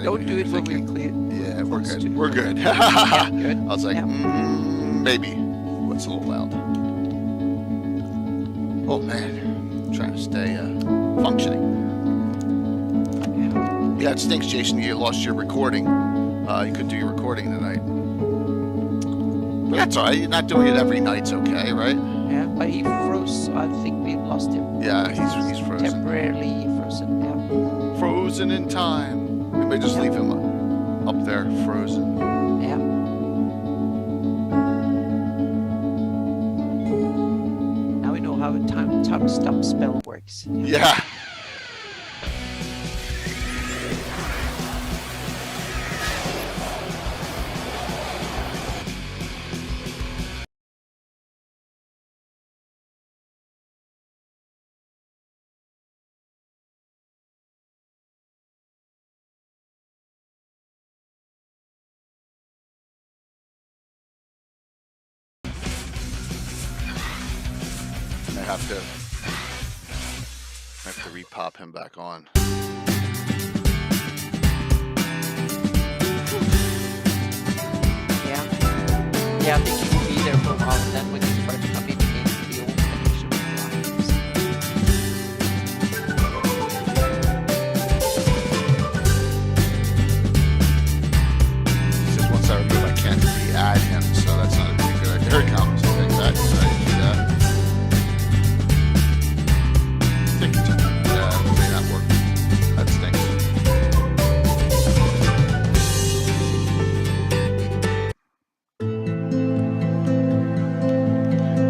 Don't do it when we're clear. Yeah, we're good. We're good. Yeah, good. I was like, Yeah. Maybe. Ooh, that's a little loud. Oh man, I'm trying to stay functioning. Yeah, it stinks, Jason. You lost your recording. You couldn't do your recording tonight. But that's all right. You're not doing it every night's okay, right? Yeah, but he froze. I think we lost him. Yeah, he's frozen. Temporarily frozen. Yeah. Frozen in time. We may just leave him up there, frozen. Yeah. Now we know how a time stop spell works. Yeah. I have to repop him back on. Yeah. Yeah, I think he will be there for a while, and then when you try to come in again, the old connection will He says once I remove, I can't re-add him, so that's not a pretty good idea. Here he comes. Take that. I didn't do that. Take your time. Yeah, it may not work. That stinks.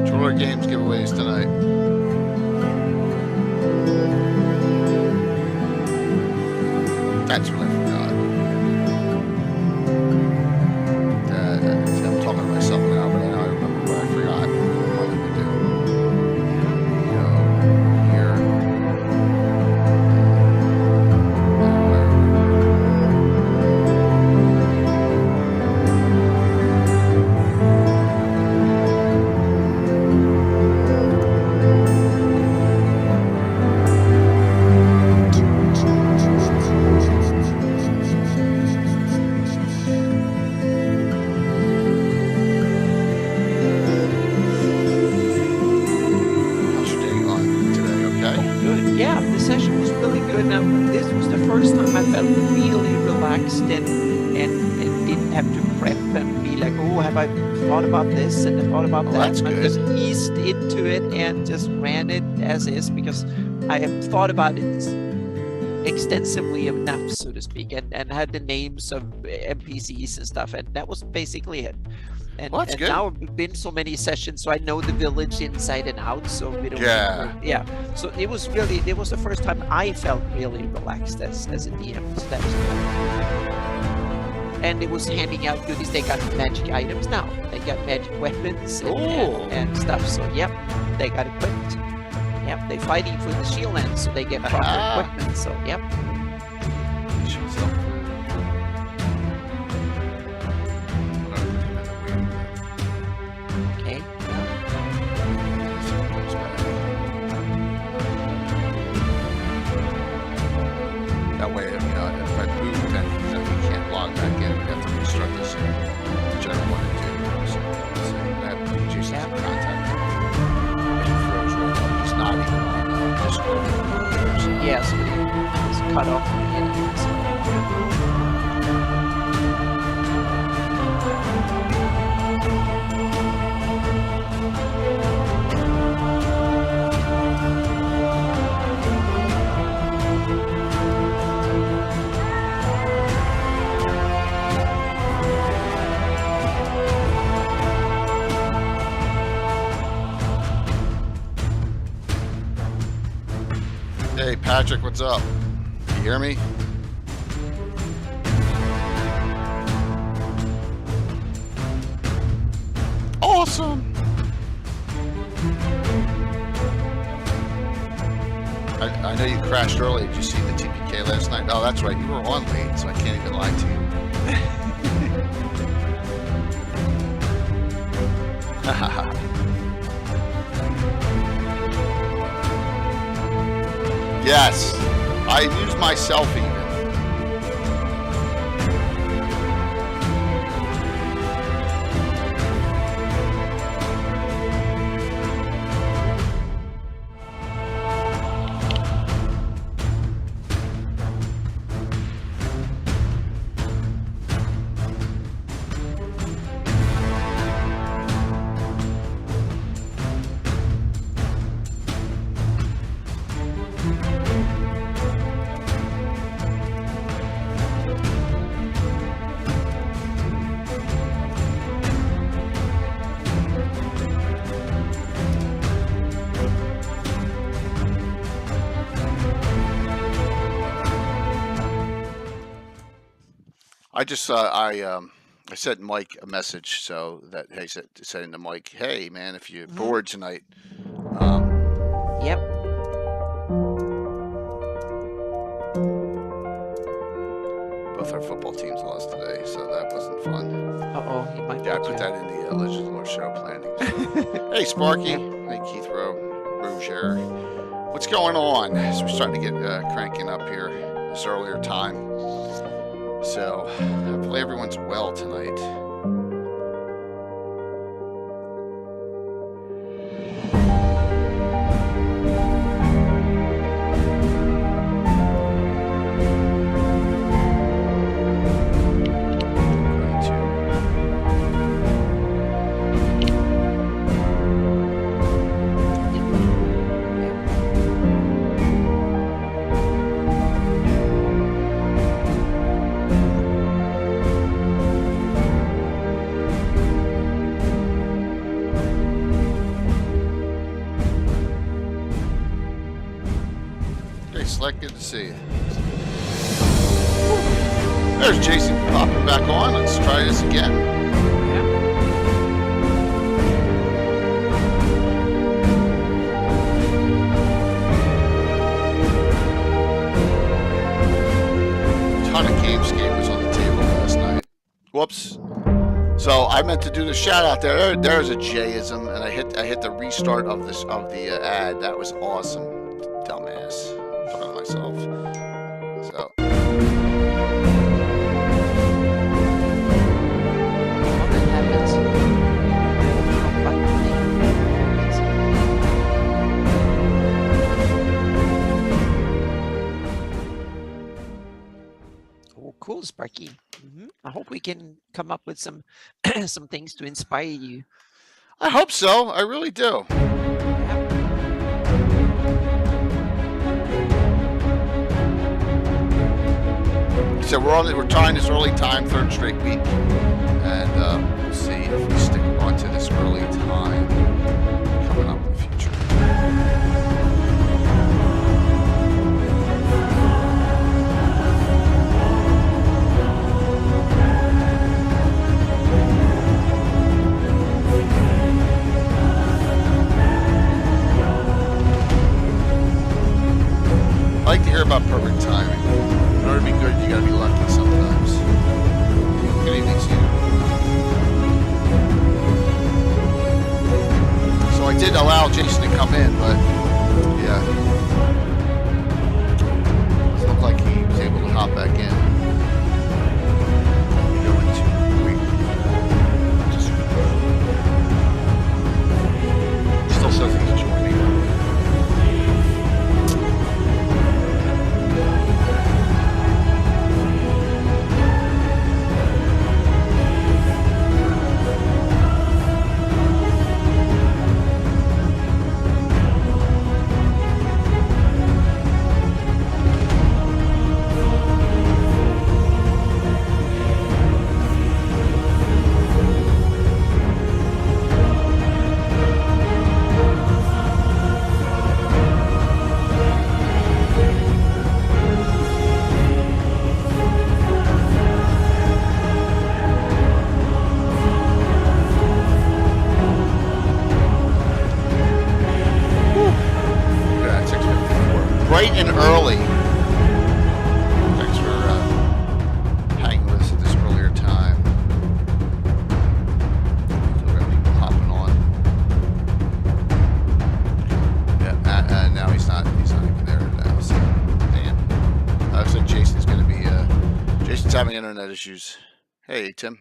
Tour games giveaways tonight. That's what I forgot. See, I'm talking to myself now, but now I remember what I forgot. What did we do? Go here. How's your day going today? Okay. good. Yeah, the session was really good. Now, this was the first time I felt really relaxed and didn't have to prep and be like, oh, have I thought about this and thought about that? That's I good. just eased into it and just ran it as is because I have thought about it extensively enough, so to speak, and had the names of NPCs and stuff, and that was basically it. And, Well, that's and good. now I've been so many sessions, so I know the village inside and out. So we don't. Yeah. So it was the first time I felt really relaxed as a DM. So that was good. And it was handing out goodies. They got magic items now. They got magic weapons and stuff. So yep, they got equipped. Yep, they're fighting for the shield land, so they get proper equipment. So yep. Shields up. Okay. That way, if I move, then we can't log back in. We have to restart this, which I don't want to do. So I have Jason's contact. He froze right up. He's not even on Discord. Yeah, so it's cut off from the beginning. So. Hey, Patrick, what's up? You hear me? Awesome! I know you crashed early. Did you see the TPK last night? Oh, that's right. You were on late, so I can't even lie to you. Yes, I used myself even. I just I sent Mike a message so that hey saying to Mike, hey man, if you're bored tonight, Yep. both our football teams lost today, so that wasn't fun. Uh-oh, he might. Yeah, I put that in the Legendary show planning. So. Hey Sparky, hey Keith Roger, what's going on? So we're starting to get cranking up here this earlier time. So hopefully everyone's well tonight. Good to see you. There's Jason popping back on. Let's try this again. Ton of gamescape was on the table last night. Whoops. So I meant to do the shout out there. There's a J-ism, and I hit the restart of the ad. That was awesome. Dumbass. Myself. So That happens. Oh, cool, Sparky. I hope we can come up with some some things to inspire you. I hope so. I really do. So we're trying this early time, third straight week, and we'll see if we stick on to this early time coming up in the future. I like to hear about perfect timing. In order to be good, you gotta be lucky sometimes. Good evening, Steve. So I did allow Jason to come in, but yeah, it looked like he was able to hop back in. Go into week. Still says he's joining. Bright and early. Thanks for hanging with us at this earlier time. So we're gonna be hopping on. Yeah, now he's not even there now. So damn. I said Jason's gonna be. Jason's having internet issues. Hey, Tim.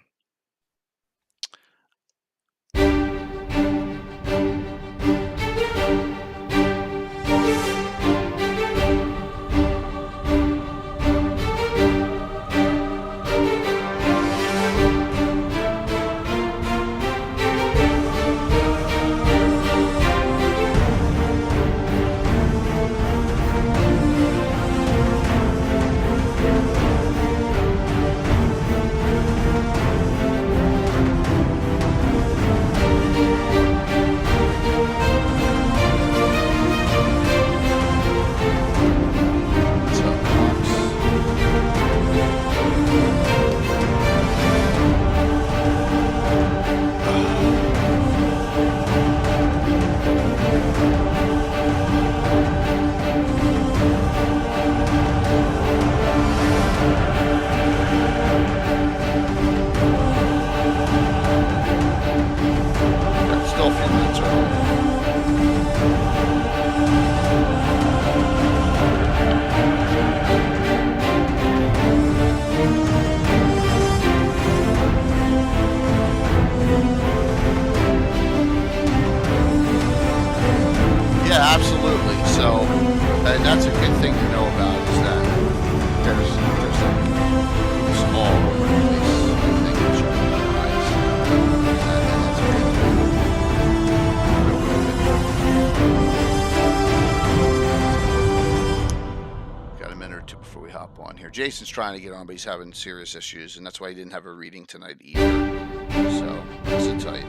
Jason's trying to get on, but he's having serious issues, and that's why he didn't have a reading tonight either. So sit tight.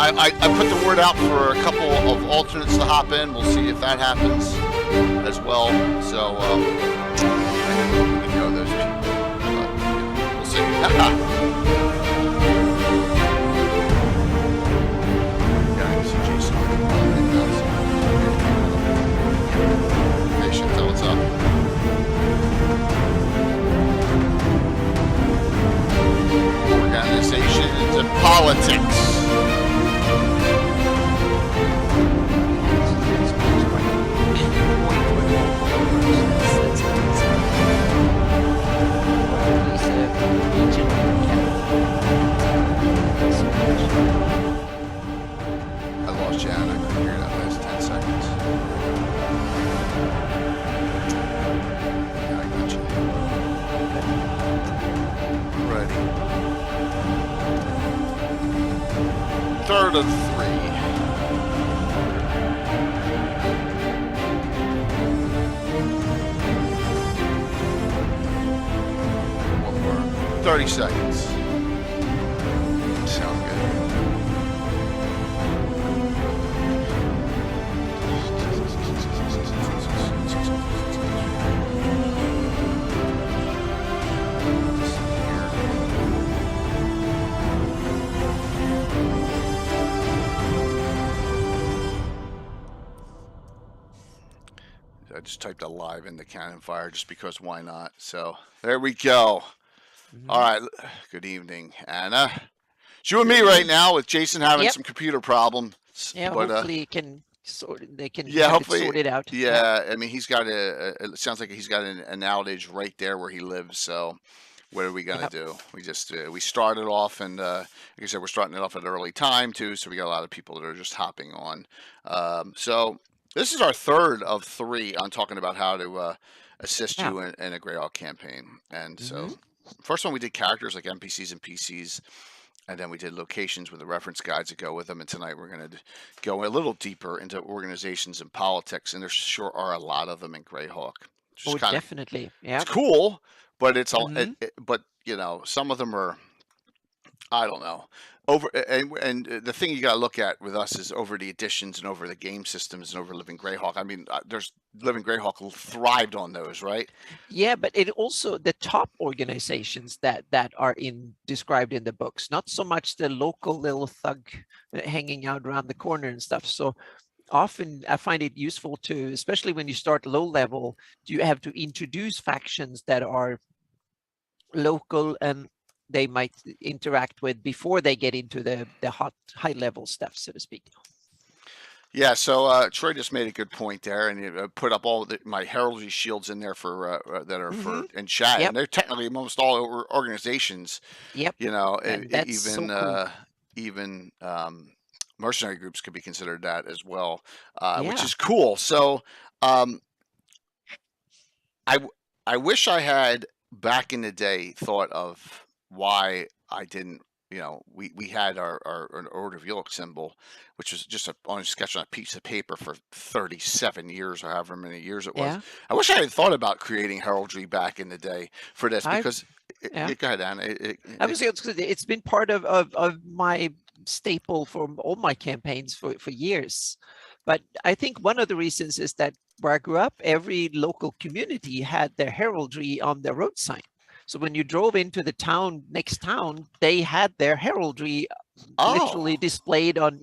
I put the word out for a couple of alternates to hop in. We'll see if that happens as well. So we know those people, but we'll see. Yeah, I see Jason right now. Hey, Chantel, what's up? Organizations and politics. I lost you, and I couldn't hear that last 10 seconds. Yeah, I got you. Ready. Third of 3. One more. 30 seconds. Sound good. I just typed alive in the cannon fire just because why not? So there we go. All right. Good evening, Anna. It's you and me right now with Jason having some computer problems. Yeah, but, hopefully they can sort it out. Yeah, I mean, he's got it sounds like he's got an outage right there where he lives. So what are we going to do? We just, we started off and, like I said, we're starting it off at an early time too. So we got a lot of people that are just hopping on. So this is our third of 3 on talking about how to assist you in a Greyhawk campaign. And so first one we did characters like NPCs and PCs. And then we did locations with the reference guides that go with them. And tonight we're going to go a little deeper into organizations and politics. And there sure are a lot of them in Greyhawk. Oh, definitely. Yeah. It's cool, but it's all. But you know, some of them are. I don't know. And the thing you got to look at with us is over the editions and over the game systems and over Living Greyhawk. I mean, there's Living Greyhawk thrived on those, right? Yeah, but it also the top organizations that are described in the books, not so much the local little thug hanging out around the corner and stuff. So often I find it useful to, especially when you start low level, you have to introduce factions that are local and they might interact with before they get into the high level stuff, so to speak. Yeah, so Troy just made a good point there, and he put up all my heraldry shields in there for that are for in chat, and they're technically almost all organizations. Yep. You know, even so cool. Even mercenary groups could be considered that as well, which is cool. So I wish I had back in the day thought of why I didn't, you know, we had our Order of York symbol, which was just on a sketch on a piece of paper for 37 years or however many years it was. Yeah. I wish I had thought about creating heraldry back in the day for this because go ahead, Anna. It's been part of my staple for all my campaigns for years. But I think one of the reasons is that where I grew up, every local community had their heraldry on their road sign. So when you drove into the next town, they had their heraldry literally displayed on,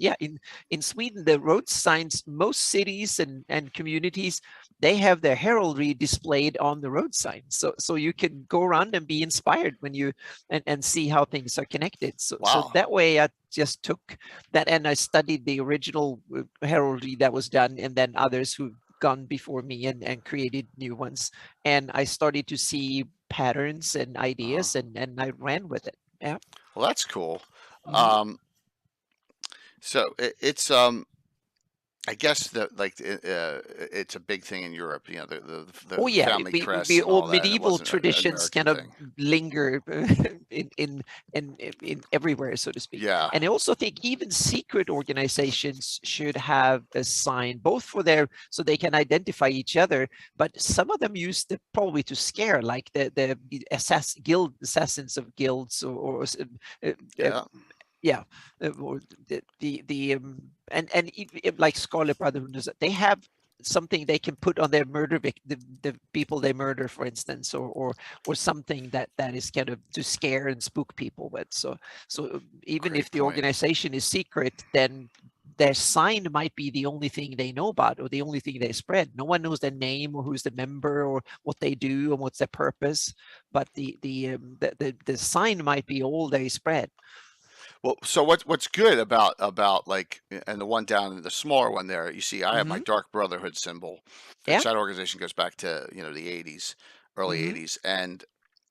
in Sweden, the road signs, most cities and communities, they have their heraldry displayed on the road sign. So you can go around and be inspired when you, and see how things are connected. So that way I just took that and I studied the original heraldry that was done and then others who've gone before me and created new ones. And I started to see patterns and ideas and I ran with it. Yeah. Well, that's cool. So it's I guess that like it's a big thing in Europe, you know, the Oh yeah, family crests we and all all that, and it medieval wasn't an traditions American kind of thing. linger in everywhere, so to speak. Yeah, And I also think even secret organizations should have a sign, both for their so they can identify each other, but some of them use it probably to scare, like the assassins of guilds or yeah, yeah, or like Scarlet Brotherhood, they have something they can put on their the people they murder, for instance, or something that is kind of to scare and spook people with. So even great if the point. organization is secret, then their sign might be the only thing they know about or the only thing they spread. No one knows their name or who's the member or what they do and what's their purpose, but the sign might be all they spread. Well, so what's good about like, and the one down, the smaller one there, you see, I have my Hmm. Dark Brotherhood symbol, which Yeah. that organization goes back to, you know, the 80s, early Hmm. 80s, and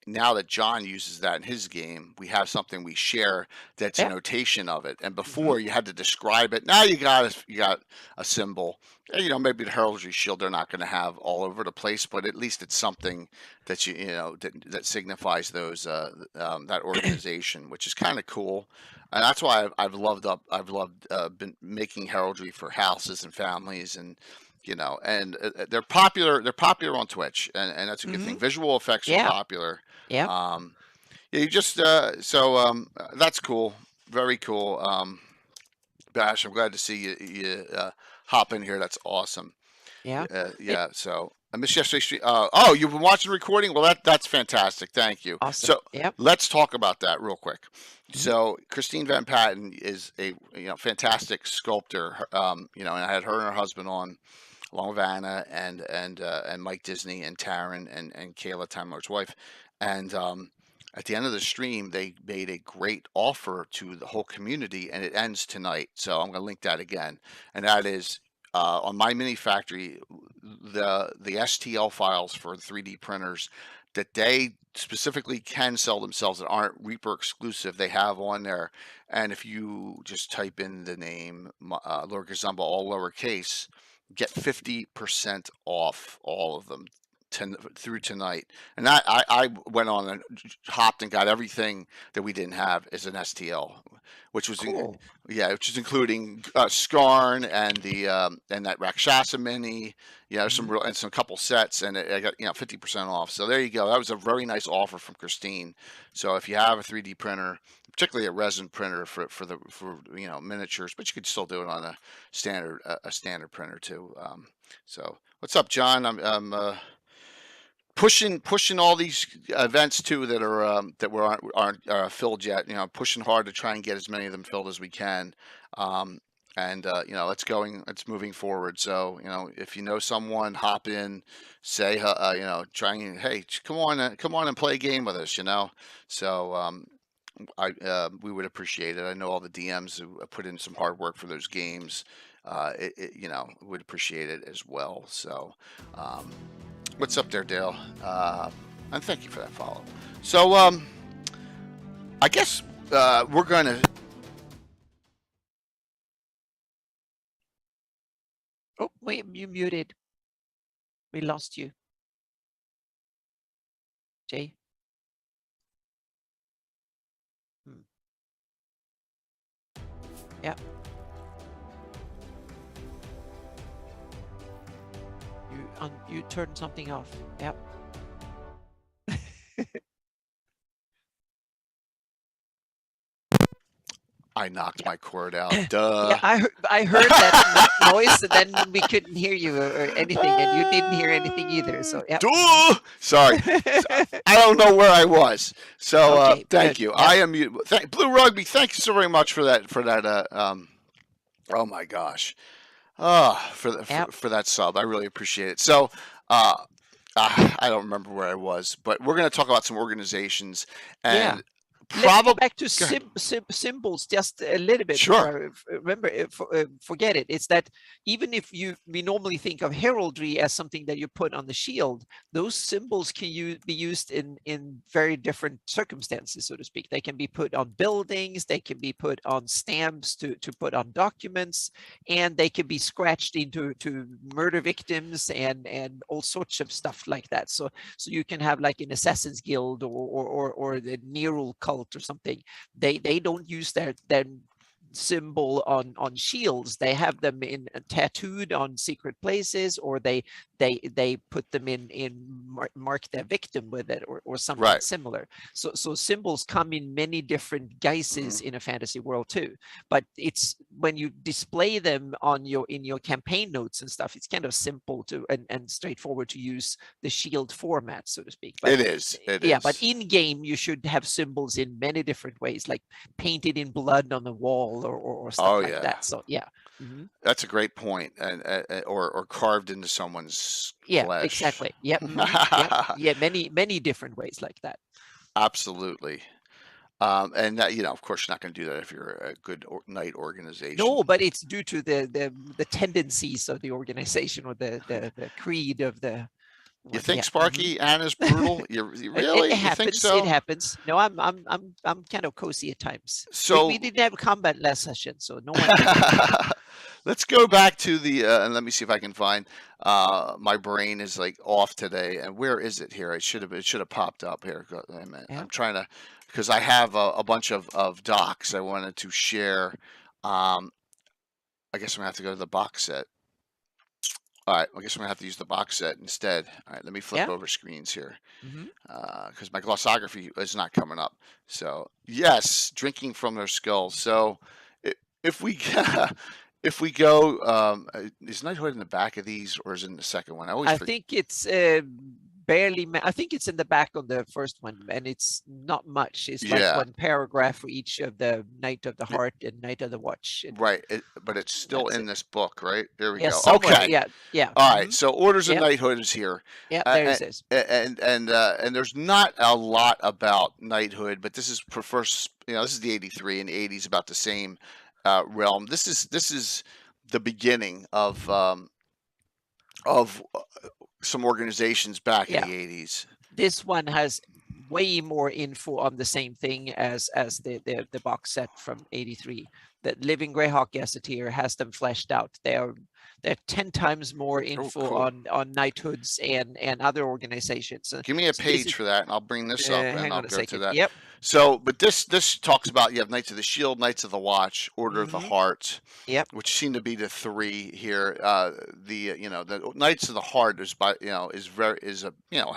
now that John uses that in his game, we have something we share that's a Yeah. notation of it. And Hmm. before you had to describe it. Now you got a symbol. And, you know, maybe the heraldry shield they're not going to have all over the place, but at least it's something that you know that signifies those that organization, which is kind of cool. And that's why I've loved been making heraldry for houses and families, and you know, and they're popular. They're popular on Twitch, and that's a good Hmm. thing. Visual effects are Yeah. popular. Yeah. Um, yeah, you just that's cool, very cool. Bash, I'm glad to see you hop in here. That's awesome. Yeah. It, Yeah. So I missed yesterday's stream. Oh, you've been watching the recording? Well, that's fantastic. Thank you. awesome. So Yeah. let's talk about that real quick. Hmm. So Christine Van Patten is a fantastic sculptor. You know, and I had her and her husband on, along with Anna and Mike Disney and Taryn and Kayla Tamler's wife, and at the end of the stream, they made a great offer to the whole community, and it ends tonight. So I'm going to link that again, and that is on my mini factory, the STL files for 3D printers that they specifically can sell themselves that aren't Reaper exclusive. They have on there, and if you just type in the name Lord Gazumba, all lowercase, get 50% off all of them through tonight. And I went on and hopped and got everything that we didn't have as an STL, which was Cool. which is including Skarn and the and that Rakshasa mini, some Hmm. real and some couple sets, and I got 50% off. So there you go. That was a very nice offer from Christine. So if you have a 3D printer, particularly a resin printer for miniatures, but you could still do it on a standard printer too. So what's up, John? I'm pushing all these events too that are that aren't filled yet. You know, pushing hard to try and get as many of them filled as we can. Um, and it's moving forward. So if you know someone, hop in, say try and hey, come on and play a game with us. So we would appreciate it. I know all the DMs who put in some hard work for those games. Would appreciate it as well. So. What's up there, Dale? And thank you for that follow. So, I guess we're going to. Oh, wait, you muted. We lost you. Jay. Yeah. You turned something off. Yep. I knocked my cord out. Yeah, Duh. I heard that noise, and then we couldn't hear you or anything, and you didn't hear anything either. So yeah. Duh. Sorry. I don't know where I was. So Okay, thank good. you. Yep. I am Blue Rugby. Thank you so very much for that. Oh my gosh. For that sub. I really appreciate it. So, I don't remember where I was, but we're going to talk about some organizations, and Let's go Probably. back to symbols just a little bit. Sure. Remember, forget it. It's that even if we normally think of heraldry as something that you put on the shield, those symbols can be used in very different circumstances, so to speak. They can be put on buildings, they can be put on stamps to put on documents, and they can be scratched into murder victims and all sorts of stuff like that. So you can have like an Assassin's Guild or the Nero cult or something. They don't use their symbol on shields. They have them in tattooed on secret places, or they put them mark their victim with it, or something similar. So symbols come in many different guises in a fantasy world too. But it's when you display them in your campaign notes and stuff, it's kind of simple to and straightforward to use the shield format, so to speak. But it is. But in game you should have symbols in many different ways, like painted in blood on the wall or stuff like that. So yeah. That's a great point. And or carved into someone's flesh. Exactly. Yep. Yeah, many different ways like that. Absolutely. And that, of course, you're not going to do that if you're a good knight organization. No, but it's due to the tendencies of the organization, or the creed of the. You think Sparky Anna's brutal? You really? It happens. You think so? It happens. No, I'm kind of cozy at times. So we didn't have combat last session, so no one. Let's go back to the and let me see if I can find. My brain is like off today, and where is it here? It should have popped up here. I'm trying to, because I have a bunch of docs I wanted to share. I guess I'm gonna have to go to the box set. All right, I guess I'm gonna have to use the box set instead. All right, let me flip over screens here, because my glossography is not coming up. So yes, drinking from their skulls. So if we if we go, is knighthood in the back of these, or is it in the second one? I think it's barely. I think it's in the back on the first one, and it's not much. It's like one paragraph for each of the Knight of the Heart and Knight of the Watch. Right, but it's still in this book, right? There we go. Somewhere. Okay. Yeah. All right. So Orders of Knighthood is here. Yeah, there it is. And there's not a lot about knighthood, but this is first. This is the 83, and the 80s about the same realm. This is the beginning of some organizations back in the 80s. This one has way more info on the same thing as the box set from 83. The Living Greyhawk Gazetteer has them fleshed out. They're 10 times more info on knighthoods and other organizations. Give me a page for that, and I'll bring this up, and I'll go to that. Yep. So, but this talks about, you have Knights of the Shield, Knights of the Watch, Order of the Heart, which seem to be the three here. The Knights of the Heart is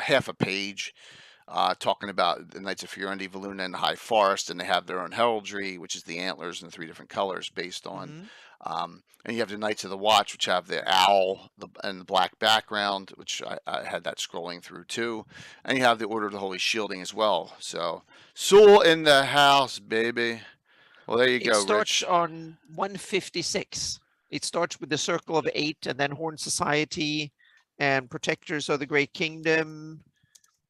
half a page, talking about the Knights of Fiorendi, Valuna, and the High Forest, and they have their own heraldry, which is the antlers in 3 different colors based on. And you have the Knights of the Watch, which have the owl and the black background, which I had that scrolling through too. And you have the Order of the Holy Shielding as well. So, Soul in the house, baby. Well, there you go, Rich. It starts on 156. It starts with the Circle of 8, and then Horn Society, and Protectors of the Great Kingdom,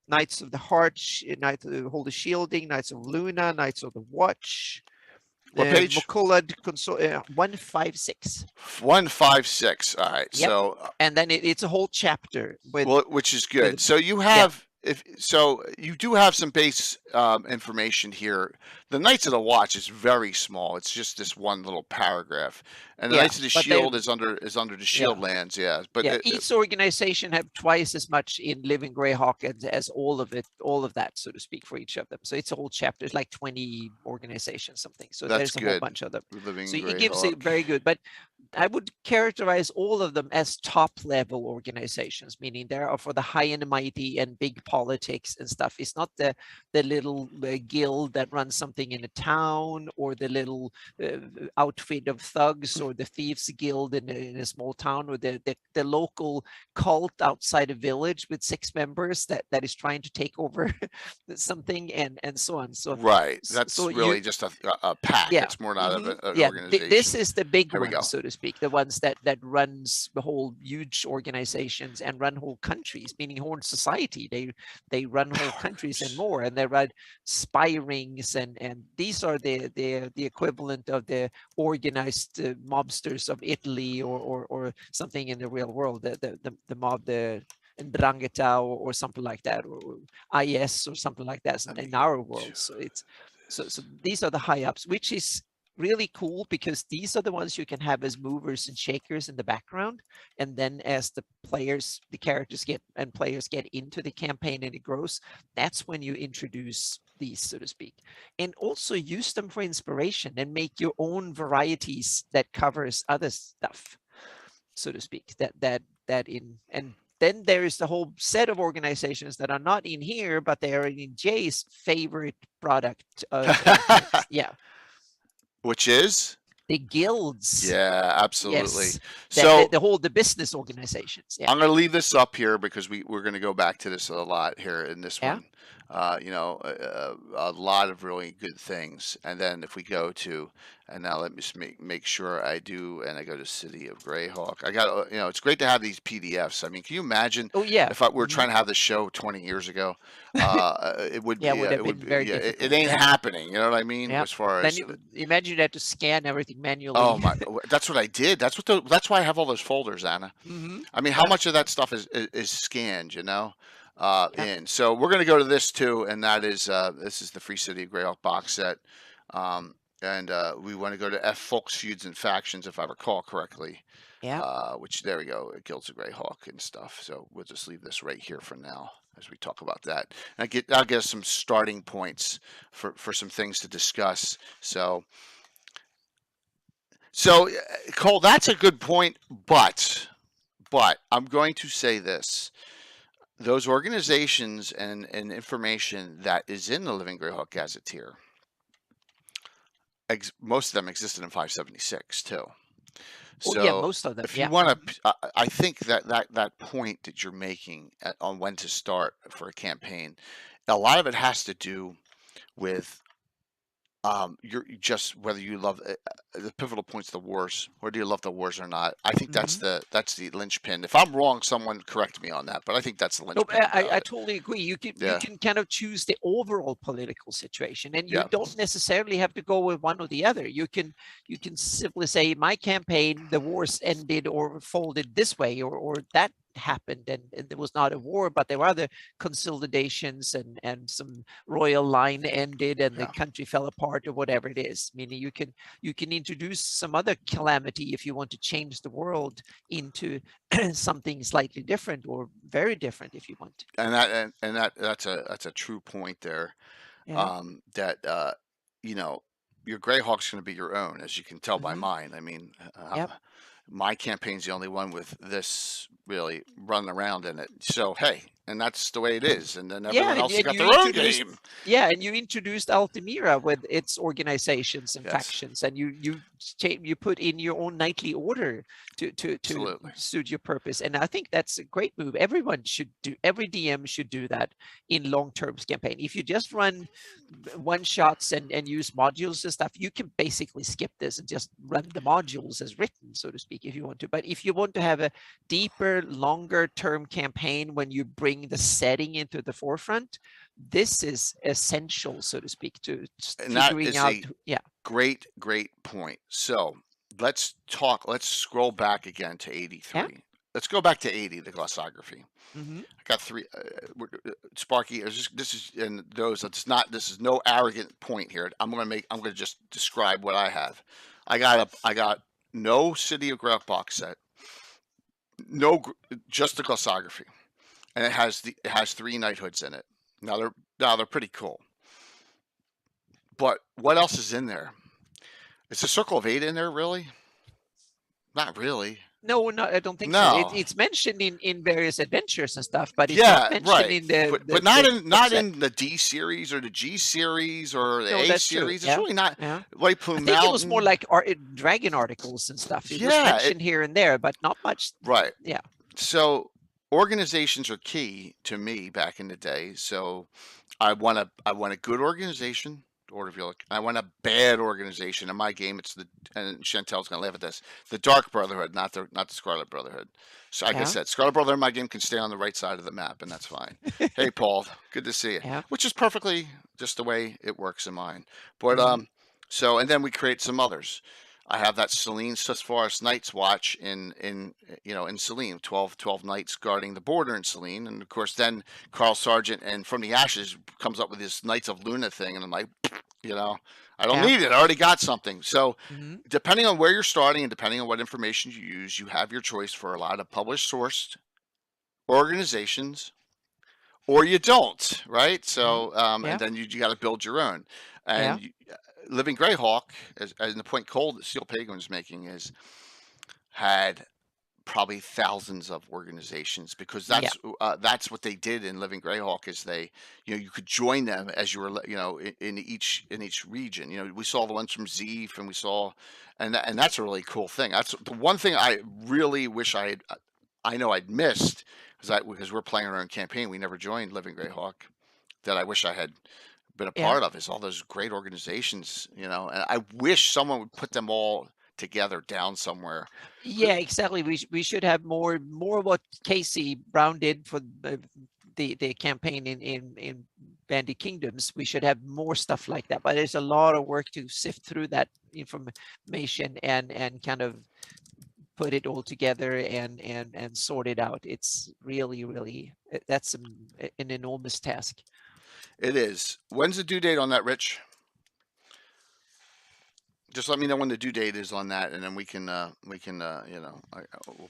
Knights of the Heart, Knights of the Holy Shielding, Knights of Luna, Knights of the Watch. What page? 156. 156. All right. Yep. So, and then it's a whole chapter which is good. So you have you do have some base information here. The Knights of the Watch is very small. It's just this one little paragraph, and the Knights of the Shield is under the Shield lands. Yeah, but each organization have twice as much in Living Greyhawk as all of that, so to speak, for each of them. So it's a whole chapter. It's like 20 organizations, something. So there's a whole bunch of them. So it gives it very good. But I would characterize all of them as top-level organizations, meaning they are for the high and mighty and big politics and stuff. It's not the little guild that runs something in a town, or the little outfit of thugs, or the Thieves Guild in a small town, or the local cult outside a village with 6 members that is trying to take over something, and so on. So right, that's really just a pack. It's more not of an organization. This is the big one, so to speak. speak, the ones that runs the whole huge organizations and run whole countries, meaning whole society. They run whole countries and more, and they run spy rings, and these are the equivalent of the organized mobsters of Italy or something in the real world, the mob, the Ndrangheta or something like that, or IS or something like that in our world. So it's so these are the high ups, which is really cool because these are the ones you can have as movers and shakers in the background, and then as the characters get into the campaign and it grows, that's when you introduce these, so to speak, and also use them for inspiration and make your own varieties that covers other stuff, so to speak, and then there is the whole set of organizations that are not in here, but they are in Jay's favorite product of yeah, which is the guilds. Yeah, absolutely. Yes. So The business organizations. Yeah. I'm going to leave this up here because we're going to go back to this a lot here in this Yeah. one. A lot of really good things. And then if we go to, and now let me just make sure I do, and I go to City of Greyhawk. I got, it's great to have these PDFs. I mean, can you imagine Oh yeah. if we were trying to have this show 20 years ago? It would be, Yeah, it would have been very it difficult. ain't happening. You know what I mean? Yeah. As far Then as imagine you had to scan everything manually. Oh my! That's what I did. That's why I have all those folders, Anna. I mean, how much of that stuff is scanned, And so we're going to go to this too, and that is this is the Free City of Greyhawk box set, and we want to go to F Folks Feuds and Factions, if I recall correctly. Yeah. Which there we go, Guilds of Greyhawk and stuff. So we'll just leave this right here for now as we talk about that. And I'll get some starting points for some things to discuss. So, Cole, that's a good point, but I'm going to say this. Those organizations and information that is in the Living Greyhawk Gazetteer, most of them existed in 576 too. So yeah, most of them. If you want to, I think that point that you're making on when to start for a campaign, a lot of it has to do with you're just whether you love the pivotal points of the wars, whether you love the wars or not. I think that's the linchpin. If I'm wrong, someone correct me on that, but I think that's the linchpin. No, I totally agree. You can kind of choose the overall political situation, and you don't necessarily have to go with one or the other. You can simply say, my campaign, the wars ended or folded this way, or that happened, and there was not a war, but there were other consolidations, and some royal line ended and the country fell apart, or whatever it is. Meaning you can introduce some other calamity if you want to change the world into something slightly different or very different if you want. And that's a true point there. That your Greyhawk's going to be your own, as you can tell by mine. I mean, my campaign's the only one with this really running around in it. So, hey, and that's the way it is. And then everyone else has got their own game. Yeah, and you introduced Altamira with its organizations and factions, and you put in your own knightly order to suit your purpose. And I think that's a great move. Every DM should do that in long-term campaign. If you just run one-shots and use modules and stuff, you can basically skip this and just run the modules as written, so to speak, if you want to. But if you want to have a deeper, longer-term campaign when you bring the setting into the forefront, this is essential, so to speak, to figuring out. Great point. So let's scroll back again to 83. Let's go back to 80, the glossography. I got three. Sparky, this is no arrogant point here. I'm going to just describe what I have. I got no City of Greyhawk box set, just the glossography, and it has 3 knighthoods in it. Now they're pretty cool. But what else is in there? Is the Circle of 8 in there, really? Not really. No, I don't think so. It's mentioned in various adventures and stuff, but it's not mentioned in the but not in the D series or the G series or the A series. True. It's really not. White Plume Mountain. I think it was more like dragon articles and stuff. It was mentioned here and there, but not much. Right. Yeah. So organizations are key to me back in the day. So I want a good organization order of your look. I want a bad organization. In my game, it's and Chantel's gonna laugh at this, the Dark Brotherhood, not the Scarlet Brotherhood. So like I Yeah. said, Scarlet Brotherhood in my game can stay on the right side of the map, and that's fine. Hey, Paul, good to see you. Yeah. Which is perfectly just the way it works in mine. But Mhm. so and then we create some others. I have that Selene Forest Knights watch in Selene, 12 knights guarding the border in Selene, and of course then Carl Sargent and From the Ashes comes up with this Knights of Luna thing, and I'm like, I don't Yeah. need it. I already got something. So Mhm. depending on where you're starting and depending on what information you use, you have your choice for a lot of published sourced organizations, or you don't, right? Mhm. So Yeah. and then you got to build your own. Yeah. And Living Greyhawk, as the point Cole Steel Pagan was making, is had probably thousands of organizations, because Yeah. that's what they did in Living Greyhawk. Is they, you could join them as you were, in each region. We saw the ones from Zeef, and we saw, and that's a really cool thing. That's the one thing I really wish I know I'd missed, because we're playing our own campaign. We never joined Living Greyhawk. That I wish I had been a Yeah. part of, is all those great organizations, and I wish someone would put them all together down somewhere. Yeah, exactly. We should have more what Casey Brown did for the campaign in Bandy Kingdoms. We should have more stuff like that. But there's a lot of work to sift through that information and kind of put it all together and sort it out. It's really that's an enormous task. It is. When's the due date on that, Rich? Just let me know when the due date is on that, and then we'll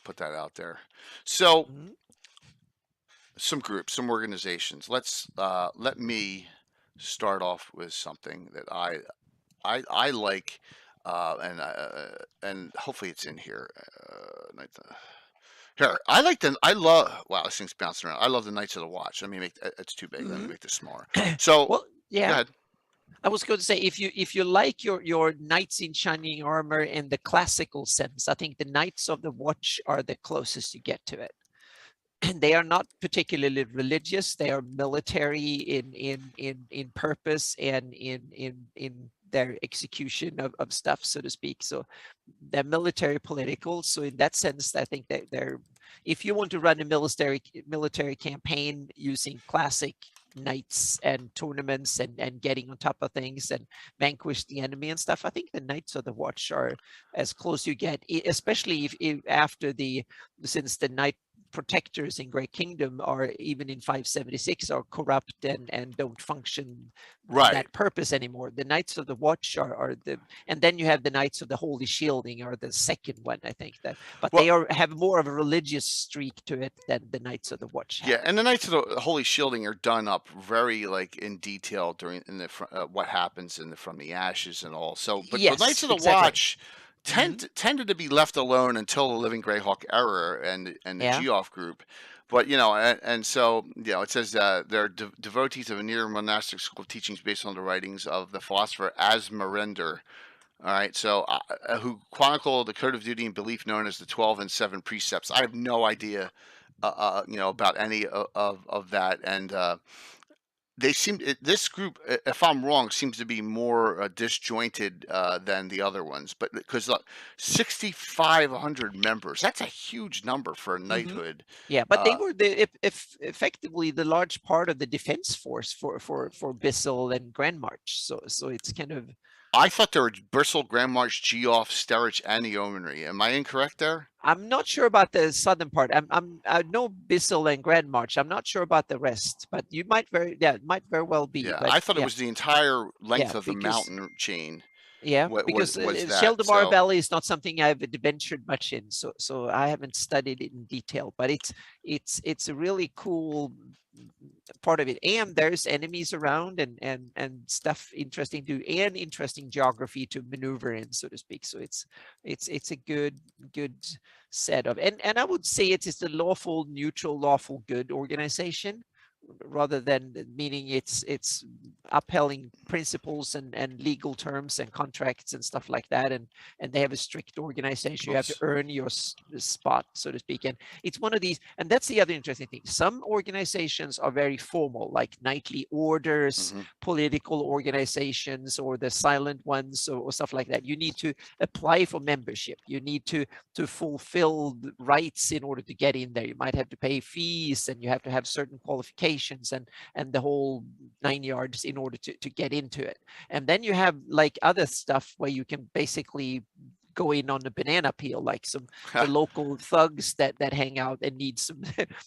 put that out there. So, Mhm. some groups, some organizations. Let me start off with something that I like, and hopefully it's in here. Here, I love. Wow, this thing's bouncing around. I love the Knights of the Watch. Let me make it's too big. Let me Mhm. make this smaller. So, Well, go yeah. ahead. I was going to say, if you like your knights in shining armor in the classical sense, I think the Knights of the Watch are the closest you get to it. And they are not particularly religious. They are military in purpose and in their execution of stuff, so to speak. So they're military political. So in that sense, I think that they're, if you want to run a military campaign using classic knights and tournaments and getting on top of things and vanquish the enemy and stuff, I think the Knights of the Watch are as close you get, especially if after since the knight protectors in Great Kingdom are, even in 576, are corrupt and don't function for Right. that purpose anymore. The Knights of the Watch are the, and then you have the Knights of the Holy Shielding are the second one, I think, that, but Well, they have more of a religious streak to it than the Knights of the Watch have. yeah, and the Knights of the Holy Shielding are done up very in detail in the what happens From the Ashes and all. So, but the Knights Yes, of the exactly. Watch tended to be left alone until the Living Greyhawk era and the Yeah. Geoff group. But and so it says they're devotees of a near monastic school of teachings based on the writings of the philosopher Asmarander. All right, so who chronicle the code of duty and belief known as the 12 and 7 precepts. I have no idea, about any of that, and this group, if I'm wrong, seems to be more disjointed than the other ones. But because 6,500 members—that's a huge number for a knighthood. Yeah, but they were if effectively the large part of the defense force for Bissell and Grand March. So it's kind of. I thought there were Bristle, Grand March, Geoff, Sterich, and Yeomanry. Am I incorrect there? I'm not sure about the southern part. I know Bissell and Grand March. I'm not sure about the rest, but it might very well be. Yeah, But I thought it was the entire length of the because mountain chain. because Was that Sheldamar so? Valley is not something I've ventured much in, so I haven't studied it in detail. But it's a really cool part of it, and there's enemies around and stuff interesting to do, and interesting geography to maneuver in, so to speak. So it's a good set of, and I would say it is the lawful, neutral, lawful good organization, rather than meaning it's upheld principles and legal terms and contracts and stuff like that, and they have a strict organization. You have to earn your spot, so to speak. And it's one of these, and that's the other interesting thing. Some organizations are very formal, like knightly orders, political organizations, or the silent ones, or stuff like that. You need to apply for membership. You need to fulfill the rights in order to get in there. You might have to pay fees, and you have to have certain qualifications and the whole 9 yards in order to get into it. And then you have like other stuff where you can basically go in on the banana peel, like the local thugs that hang out and need some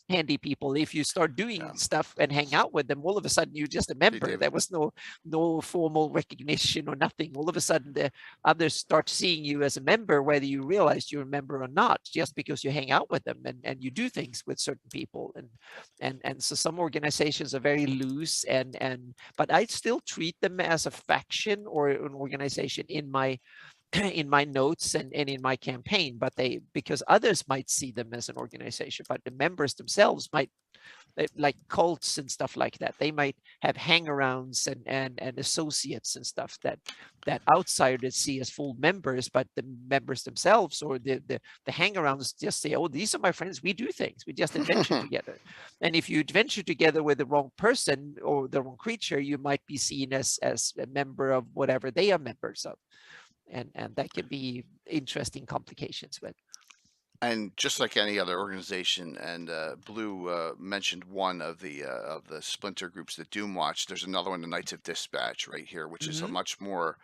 handy people. If you start doing stuff and hang out with them, all of a sudden you're just a member. There was no formal recognition or nothing. All of a sudden the others start seeing you as a member, whether you realize you're a member or not, just because you hang out with them and you do things with certain people. And so some organizations are very loose, but I still treat them as a faction or an organization in my notes and in my campaign, but because others might see them as an organization, but the members themselves might, like cults and stuff like that, they might have hangarounds and associates and stuff that outsiders see as full members, but the members themselves or the hangarounds just say, oh, these are my friends, we do things, we just adventure together. And if you adventure together with the wrong person or the wrong creature, you might be seen as a member of whatever they are members of. And that can be interesting complications with. And just like any other organization, and Blue mentioned one of the splinter groups that Doom Watch. There's another one, the Knights of Dispatch, right here, which is a much more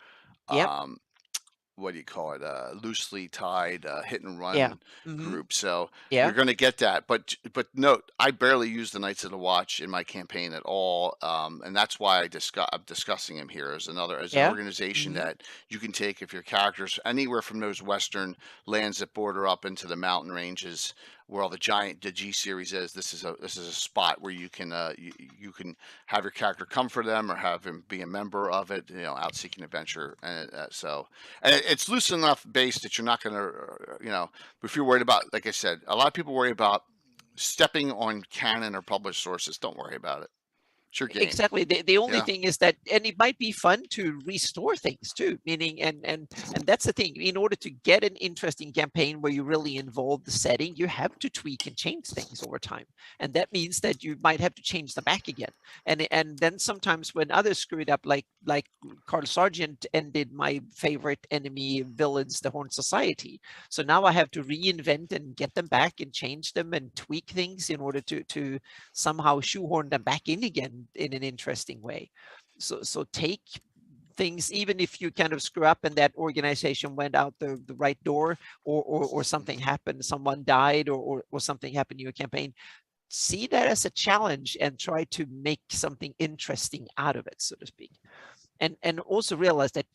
what do you call it? Loosely tied hit and run group. So you're going to get that. But note, I barely use the Knights of the Watch in my campaign at all, and that's why I'm discussing him here as an organization that you can take if your characters anywhere from those western lands that border up into the mountain ranges where all the G series is. This is a spot where you can you can have your character come for them or have him be a member of it, out seeking adventure. And it's loose enough base that you're not going to, if you're worried about, like I said, a lot of people worry about stepping on canon or published sources. Don't worry about it. Sure game. Exactly. The only thing is that, and it might be fun to restore things too, meaning, and that's the thing, in order to get an interesting campaign where you really involve the setting, you have to tweak and change things over time. And that means that you might have to change them back again. And then sometimes when others screw it up, like Carl Sargent ended my favorite enemy villains, the Horn Society. So now I have to reinvent and get them back and change them and tweak things in order to somehow shoehorn them back in again in an interesting way. So take things, even if you kind of screw up and that organization went out the right door, or something happened, someone died, or something happened in your campaign, see that as a challenge and try to make something interesting out of it, so to speak. And also realize that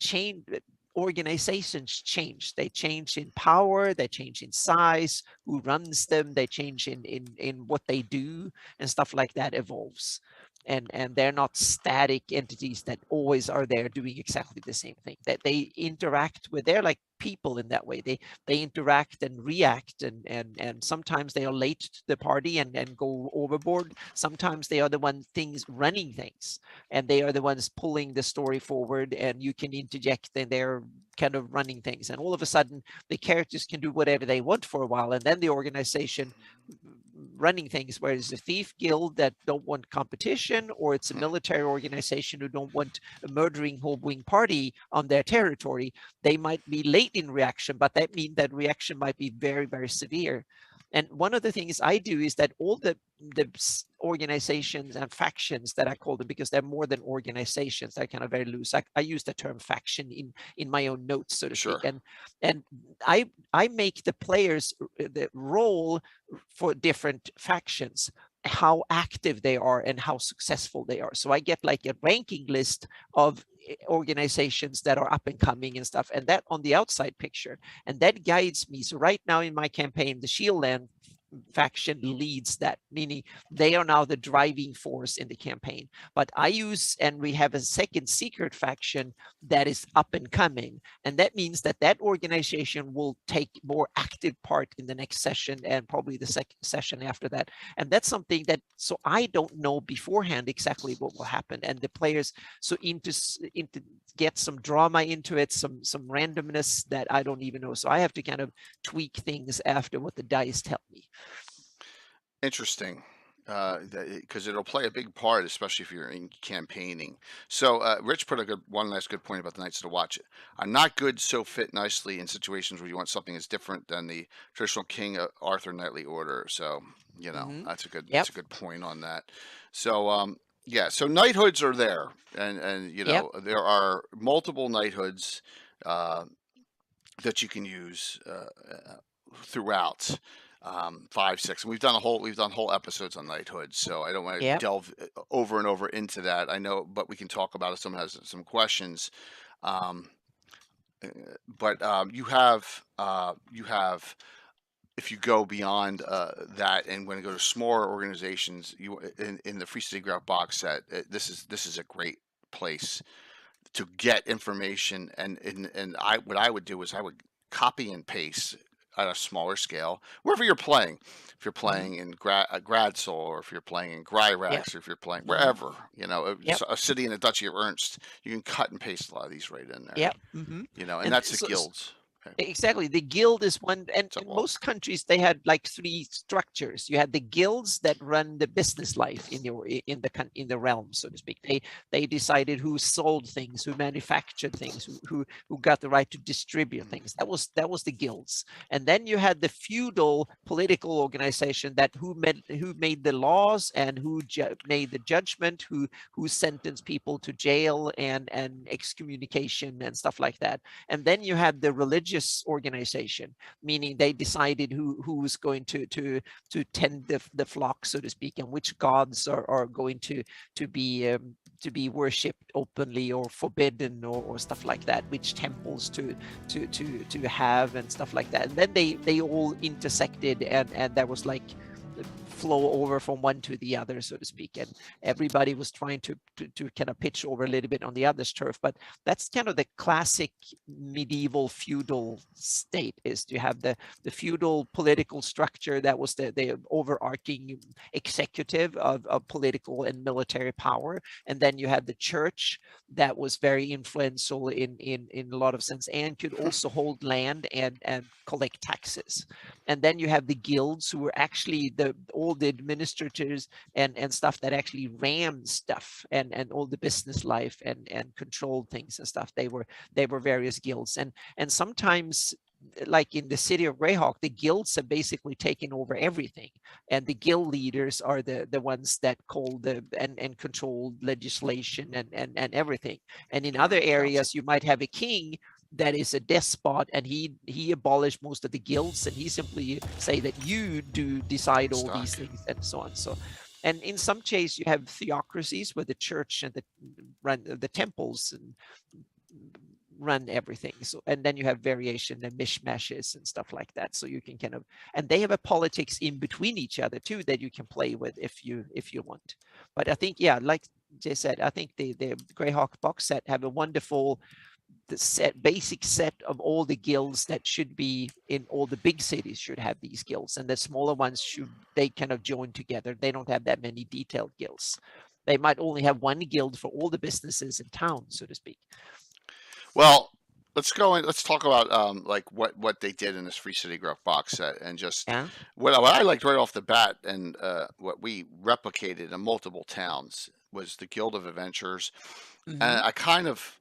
organizations change. They change in power, they change in size, who runs them, they change in what they do, and stuff like that evolves. And they're not static entities that always are there doing exactly the same thing. That they interact with, they're like people in that way. They interact and react, and sometimes they are late to the party and go overboard. Sometimes they are the ones running things, and they are the ones pulling the story forward, and you can interject, and they're kind of running things. And all of a sudden the characters can do whatever they want for a while, and then the organization running things, where it's a thief guild that don't want competition, or it's a military organization who don't want a murdering whole-wing party on their territory. They might be late in reaction, but that means that reaction might be very, very severe. And one of the things I do is that all the organizations and factions that I call them, because they're more than organizations, they're kind of very loose. I use the term faction in my own notes, so to speak. And I make the players the role for different factions, how active they are and how successful they are. So I get like a ranking list of organizations that are up and coming and stuff, and that on the outside picture, and that guides me. So right now in my campaign, the Shield Land faction leads that, meaning they are now the driving force in the campaign. But I use, and we have a second secret faction that is up and coming, and that means that that organization will take more active part in the next session and probably the second session after that. And that's something that, so I don't know beforehand exactly what will happen, and the players so into get some drama into it, some randomness that I don't even know. So I have to kind of tweak things after what the dice tell me. Interesting, because it'll play a big part, especially if you're in campaigning. So Rich put one last good point about the Knights of the Watch. Not good so fit nicely in situations where you want something that's different than the traditional King Arthur knightly order. So that's a good point on that. So yeah, so knighthoods are there, and there are multiple knighthoods that you can use throughout 5, 6, and we've done whole episodes on knighthood, so I don't want to delve over and over into that. I know, but we can talk about it if someone has some questions. But you have if you go beyond that and when you go to smaller organizations, in the Free City Graph box set, this is a great place to get information. And what I would do is I would copy and paste at a smaller scale wherever you're playing. If you're playing in Gradsol, or if you're playing in Gryrax, or if you're playing wherever, a city in the Duchy of Ernst, you can cut and paste a lot of these right in there. And that's the guilds. Okay. Exactly. The guild is one, and in most countries they had like 3 structures. You had the guilds that run the business life in the realm, so to speak. They decided who sold things, who manufactured things, who got the right to distribute things. That was the guilds. And then you had the feudal political organization that who made the laws and who made the judgment, who sentenced people to jail and excommunication and stuff like that. And then you had the religious organization, meaning they decided who's going to tend the flock, so to speak, and which gods are going to be worshipped openly or forbidden or stuff like that, which temples to have and stuff like that. And then they all intersected, and there was like flow over from one to the other, so to speak, and everybody was trying to kind of pitch over a little bit on the other's turf. But that's kind of the classic medieval feudal state, is to have the feudal political structure that was the overarching executive of political and military power, and then you had the church that was very influential in a lot of sense and could also hold land and collect taxes. And then you have the guilds, who were actually all the administrators and stuff that actually ran stuff and all the business life and controlled things and stuff. They were various guilds, and sometimes, like in the city of Greyhawk, the guilds have basically taken over everything, and the guild leaders are the ones that call and control legislation and everything. And in other areas, you might have a king that is a despot, and he abolished most of the guilds, and he simply say that you do decide all these things and so on. So, and in some cases you have theocracies where the church and the temples and run everything. So, and then you have variation and mishmashes and stuff like that. So you can kind of, and they have a politics in between each other too that you can play with if you want. But I think, yeah, like Jay said, I think the Greyhawk box set have a wonderful basic set of all the guilds that should be in all the big cities should have these guilds, and the smaller ones they kind of join together. They don't have that many detailed guilds. They might only have one guild for all the businesses in town, so to speak. Well, let's go and let's talk about like what they did in this Free City Graph box set, and just what I liked right off the bat, and what we replicated in multiple towns was the Guild of Adventurers. And I kind of,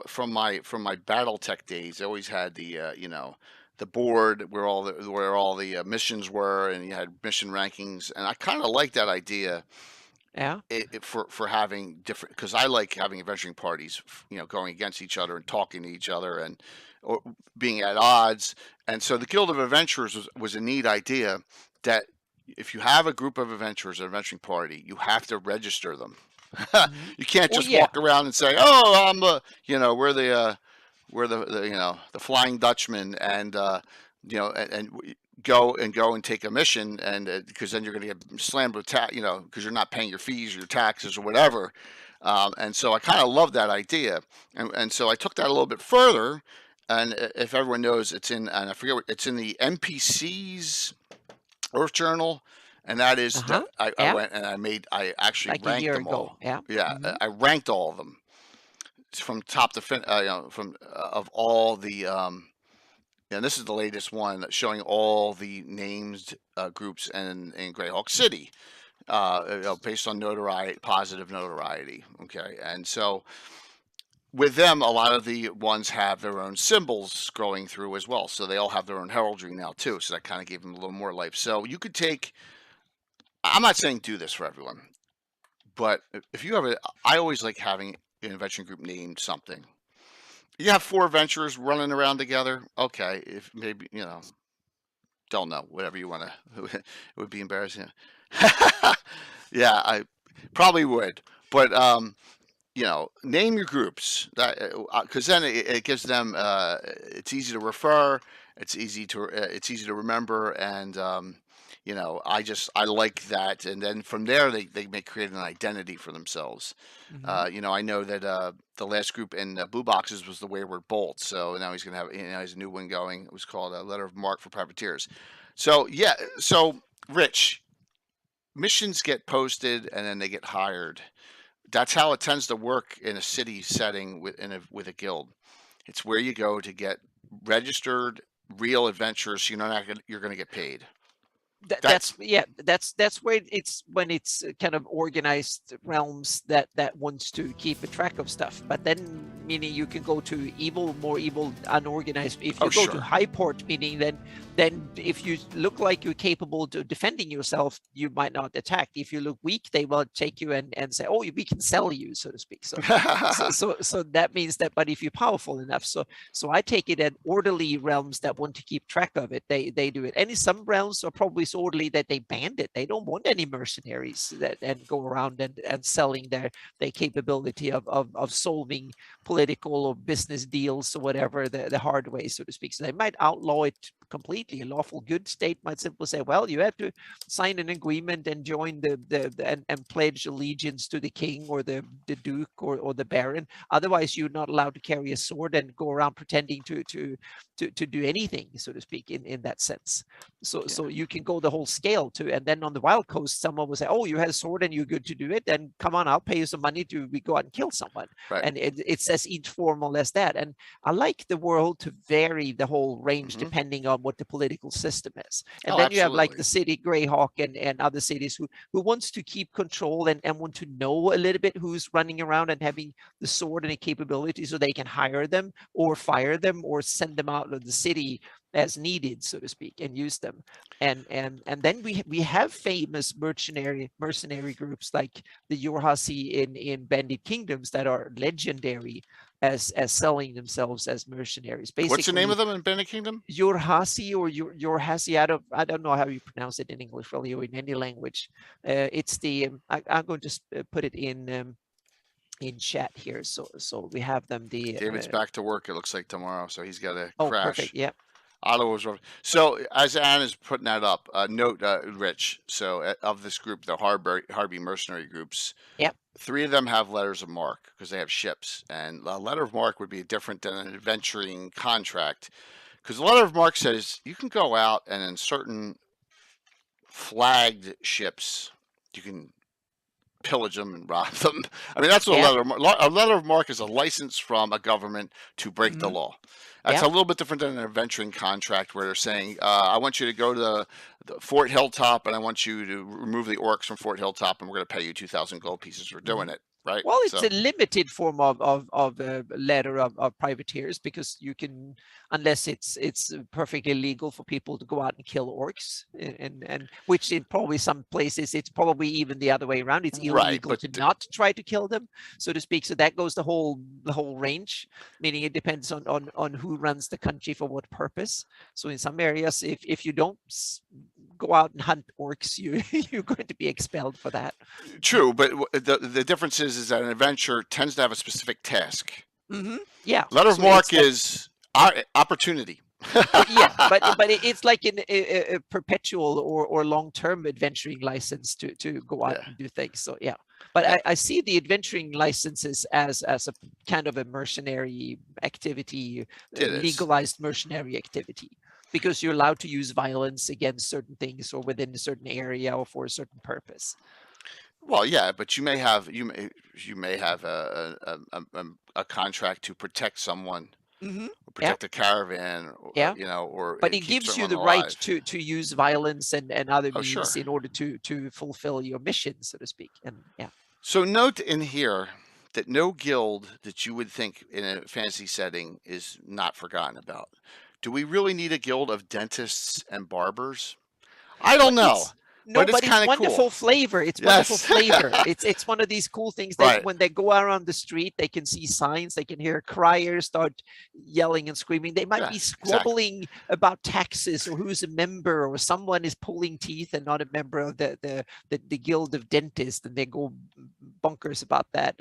from my BattleTech days, I always had the the board where all the missions were, and you had mission rankings, and I kind of like that idea. Yeah. For having different, because I like having adventuring parties, going against each other and talking to each other or being at odds. And so the Guild of Adventurers was a neat idea, that if you have a group of adventurers, an adventuring party, you have to register them. You can't just walk around and say, "Oh, I'm we're the Flying Dutchman," and go and take a mission, and because then you're going to get slammed with tax, because you're not paying your fees or your taxes or whatever. And so I kind of love that idea, and so I took that a little bit further. And if everyone knows, and I forget it's in the NPC's Earth Journal, and that is I went and I actually like ranked a year them ago. all. Yeah. Yeah, I ranked all of them from top to from of all the. And this is the latest one showing all the named groups in Greyhawk City, based on notoriety, positive notoriety. Okay, and so with them, a lot of the ones have their own symbols scrolling through as well. So they all have their own heraldry now too. So that kind of gave them a little more life. So you could take. I'm not saying do this for everyone, but if you have I always like having an adventure group named something. You have 4 adventurers running around together. Okay, if maybe don't know, whatever you want to. It would be embarrassing. Yeah, I probably would, but name your groups, because then it gives them. It's easy to refer. It's easy to remember, and I like that. And then from there, they may create an identity for themselves. I know that the last group in Blue Boxes was the Wayward Bolt. So now he's gonna have he's a new one going. It was called a Letter of Marque for Privateers. So yeah, so Rich, missions get posted and then they get hired. That's how it tends to work in a city setting with a guild. It's where you go to get registered real adventurers. You're going to get paid. That's where it's when it's kind of organized realms that wants to keep a track of stuff. But then, meaning you can go to more evil, unorganized. If you go to Highport, meaning then if you look like you're capable of defending yourself, you might not attack. If you look weak, they will take you and say, "Oh, we can sell you," so to speak. So that means that. But if you're powerful enough, so I take it at orderly realms that want to keep track of it, they do it. And some realms are probably so orderly that they banned it. They don't want any mercenaries and go around and selling their capability of solving political or business deals or whatever the hard way, so to speak. So they might outlaw it completely. A lawful good state might simply say, well, you have to sign an agreement and join and pledge allegiance to the king or the duke or the baron. Otherwise, you're not allowed to carry a sword and go around pretending to do anything, so to speak, in that sense. So you can go the whole scale too. And then on the Wild Coast, someone will say, oh, you had a sword and you're good to do it, then come on, I'll pay you some money to go out and kill someone. Right. And it's as each formal as that. And I like the world to vary the whole range depending on what the political system is. And then you have like the city Greyhawk and other cities who wants to keep control and want to know a little bit who's running around and having the sword and the capability, so they can hire them or fire them or send them out of the city as needed, so to speak, and use them. And then we have famous mercenary groups like the Yorhasi in Bandit Kingdoms that are legendary as selling themselves as mercenaries. Basically, what's the name of them in Bandit Kingdom? Yorhasi or Yorhasi. I don't know how you pronounce it in English really, or in any language. It's the I'm going to put it in chat here, so we have them. David's back to work, it looks like, tomorrow, so he's got to crash. Perfect. Yeah. Otto was so as Anne is putting that up. Note, Rich. So of this group, the Harby Mercenary Groups. Yep. 3 of them have letters of marque because they have ships, and a letter of marque would be different than an adventuring contract, because the letter of marque says you can go out and in certain flagged ships you can pillage them and rob them. I mean, that's what a letter of marque is, a license from a government to break the law. That's a little bit different than an adventuring contract where they're saying, I want you to go to the Fort Hilltop and I want you to remove the orcs from Fort Hilltop and we're going to pay you 2,000 gold pieces for doing it. Right. Well, it's a limited form of a letter of privateers, because you can, unless it's perfectly legal for people to go out and kill orcs, and which in probably some places it's probably even the other way around. It's illegal to not try to kill them, so to speak. So that goes the whole range, meaning it depends on who runs the country for what purpose. So in some areas, if you don't go out and hunt orcs, you're going to be expelled for that. True, but the difference is that an adventure tends to have a specific task. Yeah. Letter of marque is opportunity. Yeah, but it's like a perpetual or long-term adventuring license to go out Yeah. and do things. So yeah, but Yeah. I see the adventuring licenses as a kind of a mercenary activity, It is. legalized mercenary activity, because you're allowed to use violence against certain things or within a certain area or for a certain purpose. Well, yeah, but you may have a contract to protect someone Mm-hmm. or Yeah, protect a caravan, or, yeah. or But it keep gives you someone the right alive. to use violence and other Oh, means sure. in order to fulfill your mission, so to speak. And yeah. So note in here that no guild that you would think in a fantasy setting is not forgotten about. Do we really need a guild of dentists and barbers? I don't But know, it's no, but it's but it's kind of cool. wonderful flavor. It's wonderful Yes. flavor. It's one of these cool things that Right. when they go out on the street, they can see signs, they can hear criers start yelling and screaming. They might Yeah, be exactly. squabbling about taxes or who's a member, or someone is pulling teeth and not a member of the guild of dentists, and they go bonkers about that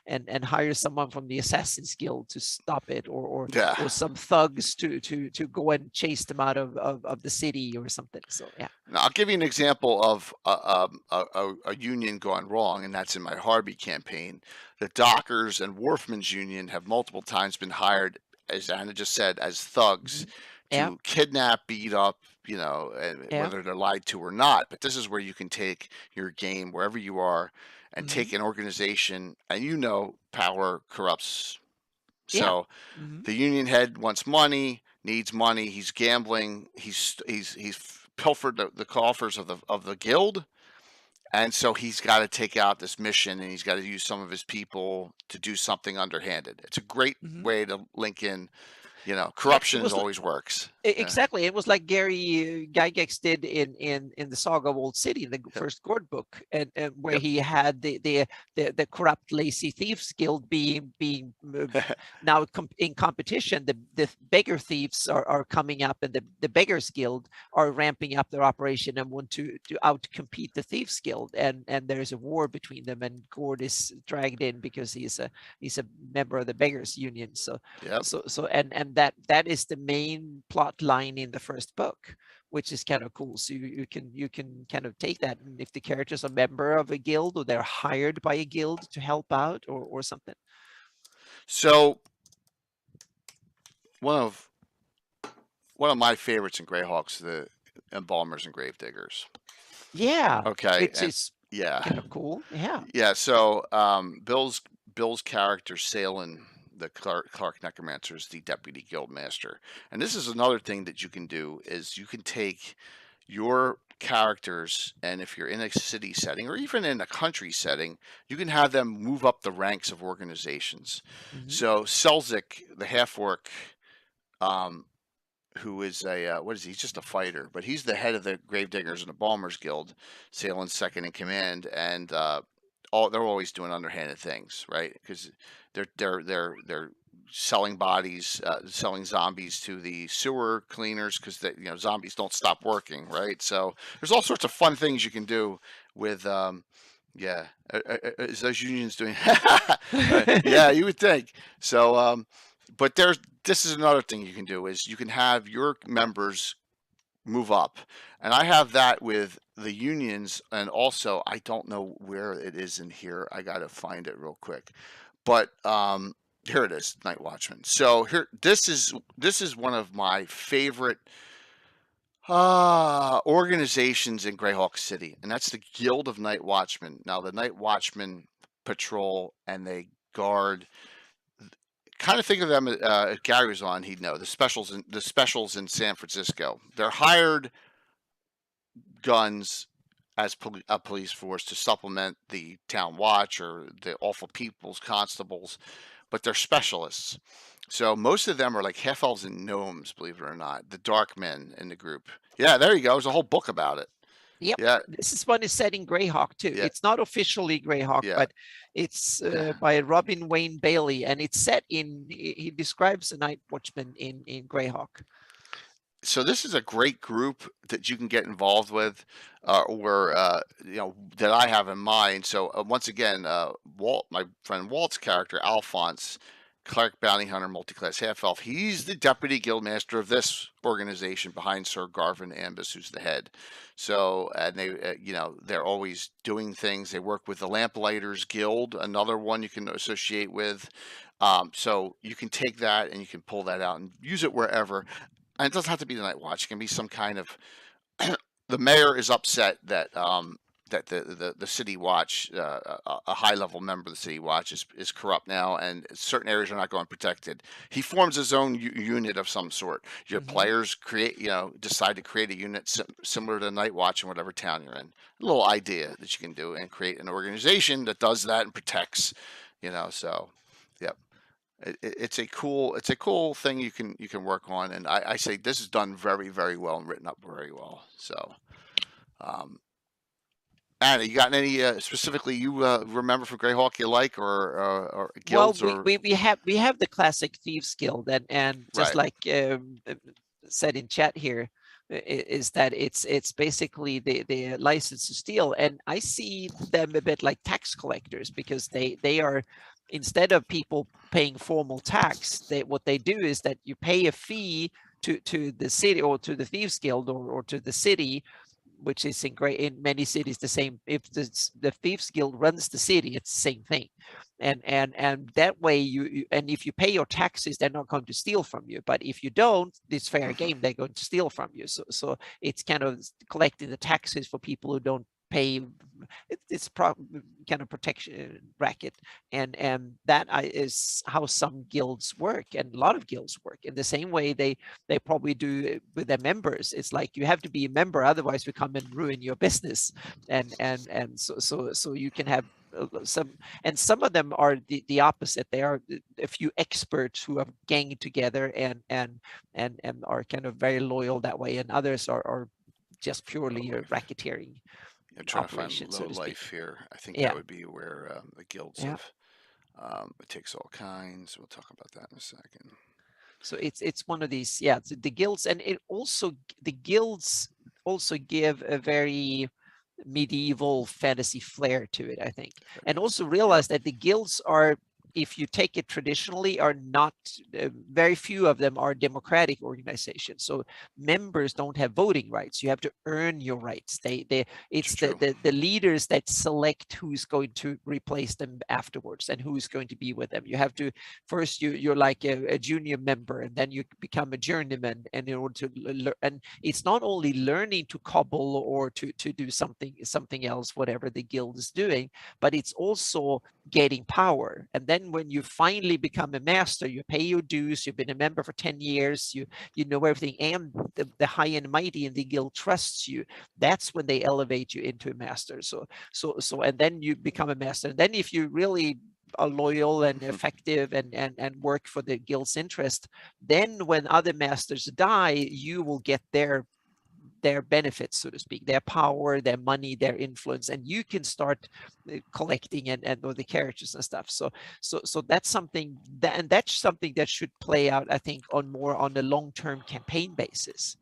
and hire someone from the Assassin's Guild to stop it, Yeah. or some thugs to go and chase them out of the city or something. So yeah. Now, I'll give you an example of a union gone wrong, and that's in my Harby campaign. The Dockers and Wharfmen's Union have multiple times been hired, as Anna just said, as thugs Yeah. to kidnap, beat up, and Yeah. whether they're lied to or not. But this is where you can take your game wherever you are and Mm-hmm. take an organization, and power corrupts. Yeah. So Mm-hmm. the union head wants money, needs money. He's gambling. He's pilfered the coffers of the guild, and so he's got to take out this mission, and he's got to use some of his people to do something underhanded. It's a great Mm-hmm. way to link in. Yeah, it Corruption was always works. exactly. It was like Gary Gygax did in the Saga of Old City, the Yep. first Gord book, and where Yep. he had the corrupt, lazy thieves guild being now in competition. The beggar thieves are coming up, and the Beggars Guild are ramping up their operation and want to outcompete the Thieves Guild, and there's a war between them, and Gord is dragged in because he's a member of the Beggars Union. So Yep. and that is the main plot line in the first book, which is kind of cool. So you can kind of take that, and if the characters are a member of a guild or they're hired by a guild to help out or something. So one of my favorites in Greyhawk's the Embalmers and Gravediggers. Yeah. Okay. It's yeah. kind of cool. Yeah. Yeah. So Bill's character Salen, the Clark Necromancer, is the deputy guild master, and this is another thing that you can do is you can take your characters, and if you're in a city setting or even in a country setting, you can have them move up the ranks of organizations. Mm-hmm. So Selzik, the half orc, who is what is he? He's just a fighter, but he's the head of the Gravediggers and Embalmers Guild, Salen's second in command, and they're always doing underhanded things, right? Because they're selling bodies, selling zombies to the sewer cleaners because zombies don't stop working, right? So there's all sorts of fun things you can do with. Yeah, is those unions doing? Yeah, you would think so. But this is another thing you can do is you can have your members move up, and I have that with the unions, and also I don't know where it is in here. I gotta find it real quick, but here it is, Night Watchmen. So this is one of my favorite organizations in Greyhawk City, and that's the Guild of Night Watchmen. Now the Night Watchmen patrol and they guard. Kind of think of them. If Gary was on, he'd know the specials in San Francisco. They're hired guns as a police force to supplement the town watch or the awful people's constables, but they're specialists. So most of them are like half elves and gnomes, believe it or not. The dark men in the group. Yeah, there you go. There's a whole book about it. Yep. Yeah. This one is set in Greyhawk too. Yeah. It's not officially Greyhawk, Yeah. but it's by Robin Wayne Bailey, and it's set in. He describes the Night Watchman in Greyhawk. So this is a great group that you can get involved with, or that I have in mind. So once again, Walt, my friend Walt's character Alphonse, cleric, bounty hunter, multi-class half elf. He's the deputy guild master of this organization behind Sir Garvin Ambus, who's the head. So, and they, they're always doing things. They work with the Lamplighters Guild, another one you can associate with. So you can take that and you can pull that out and use it wherever. And it doesn't have to be the Night Watch. It can be some kind of. The mayor is upset that that the city watch, a high level member of the city watch, is corrupt now, and certain areas are not going protected. He forms his own unit of some sort. Your players decide to create a unit similar to Night Watch in whatever town you're in. A little idea that you can do and create an organization that does that and protects. So, yep. It's a cool thing you can work on, and I say this is done very, very well and written up very well. So, Anna, you got any specifically you remember from Greyhawk you like or guilds? Well, we have the classic Thieves Guild, and just Right. like said in chat here, is that it's basically the license to steal, and I see them a bit like tax collectors, because they are, instead of people paying formal tax, what they do is that you pay a fee to the city, or to the Thieves Guild, or to the city, which is in many cities the same. If the Thieves Guild runs the city, it's the same thing. And that way and if you pay your taxes, they're not going to steal from you. But if you don't, it's fair game, they're going to steal from you. So it's kind of collecting the taxes for people who don't pay. It's kind of protection racket, and that is how some guilds work, and a lot of guilds work in the same way they probably do with their members. It's like you have to be a member, otherwise we come and ruin your business, and so you can have some of them are the opposite. They are a few experts who have ganged together and are kind of very loyal that way, and others are just purely racketeering. I'm trying to find low life here. I think that would be where the guilds have. It takes all kinds. We'll talk about that in a second. So it's one of these, the guilds, and the guilds also give a very medieval fantasy flair to it, I think. And also realize that the guilds are, if you take it traditionally, are not, very few of them are democratic organizations. So members don't have voting rights. You have to earn your rights. It's the leaders that select who's going to replace them afterwards and who's going to be with them. You have to first, you're like a junior member, and then you become a journeyman. And in order to learn, and it's not only learning to cobble or to do something else, whatever the guild is doing, but it's also getting power. And then when you finally become a master, you pay your dues, you've been a member for 10 years, you know everything, and the high and mighty in the guild trusts you. That's when they elevate you into a master. So and then you become a master. And then if you really are loyal and effective and work for the guild's interest, then when other masters die, you will get their benefits, so to speak, their power, their money, their influence, and you can start collecting and the characters and stuff. So that's something that should play out, I think, on a long-term campaign basis,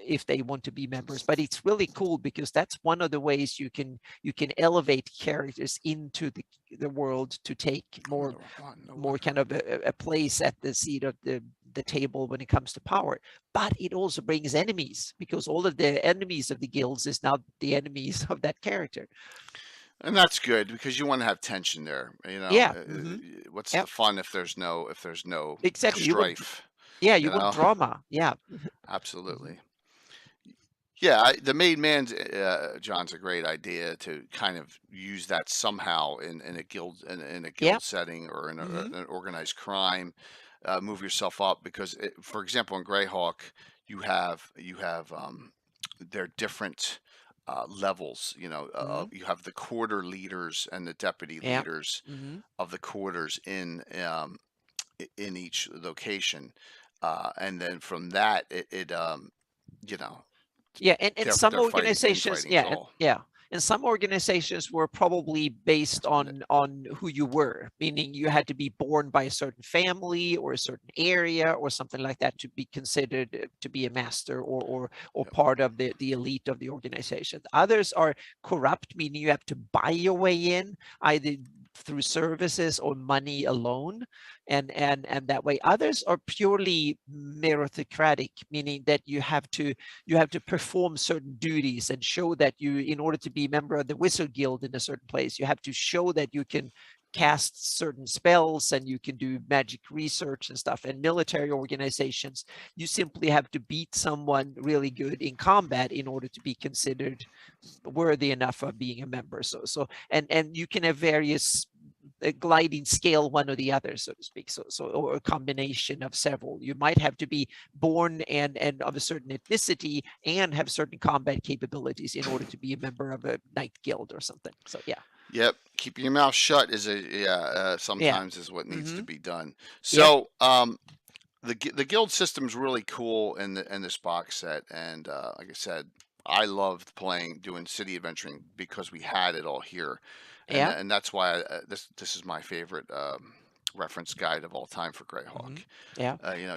if they want to be members. But it's really cool because that's one of the ways you can elevate characters into the world to take more kind of a place at the seat of the table when it comes to power. But it also brings enemies, because all of the enemies of the guilds is now the enemies of that character. And that's good, because you want to have tension there. What's the fun if there's no exactly strife? You want drama. Absolutely. Yeah, the made man's John's a great idea to kind of use that somehow in a guild setting, or in an organized crime. Move yourself up, because for example, in Greyhawk, you have their different levels. You have the quarter leaders and the deputy leaders of the quarters in each location, and then from that and some organizations, and some organizations were probably based on who you were, meaning you had to be born by a certain family or a certain area or something like that to be considered to be a master or part of the elite of the organization. Others are corrupt, meaning you have to buy your way in, either through services or money alone, and that way. Others are purely meritocratic, meaning that you have to perform certain duties and show that you, in order to be a member of the Wizard Guild in a certain place, you have to show that you can cast certain spells and you can do magic research and stuff. And military organizations, you simply have to beat someone really good in combat in order to be considered worthy enough of being a member. So and you can have various gliding scale, one or the other, so to speak. So or a combination of several. You might have to be born and of a certain ethnicity and have certain combat capabilities in order to be a member of a knight guild or something. So yeah. Yep, keeping your mouth shut is sometimes is what needs to be done. So the guild system's really cool in this box set, and like I said, I loved doing city adventuring because we had it all here, and that's why this is my favorite reference guide of all time for Greyhawk.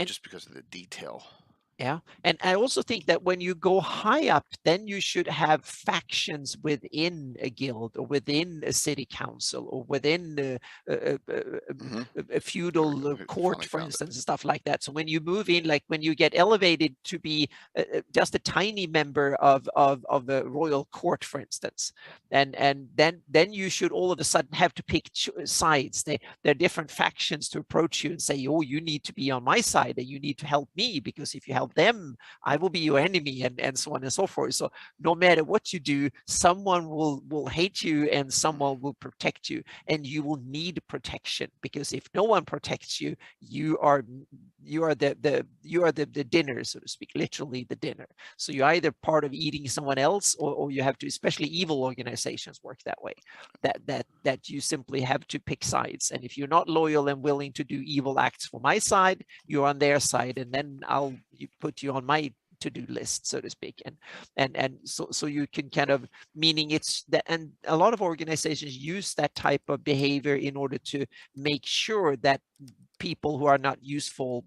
Just because of the detail. Yeah, and I also think that when you go high up, then you should have factions within a guild or within a city council or within a feudal court, for instance, and stuff like that. So when you move in, like when you get elevated to be just a tiny member of a royal court, for instance, and then you should all of a sudden have to pick sides. There are different factions to approach you and say, oh, you need to be on my side and you need to help me, because if you help them, I will be your enemy, and so on and so forth. So no matter what you do, someone will hate you and someone will protect you, and you will need protection, because if no one protects you, you are the dinner, so to speak, literally the dinner. So you're either part of eating someone else, or you have to, especially evil organizations work that way, that you simply have to pick sides. And if you're not loyal and willing to do evil acts for my side, you're on their side, and then I'll put you on my to-do list, so to speak. And so you can kind of, meaning it's that, and a lot of organizations use that type of behavior in order to make sure that people who are not useful,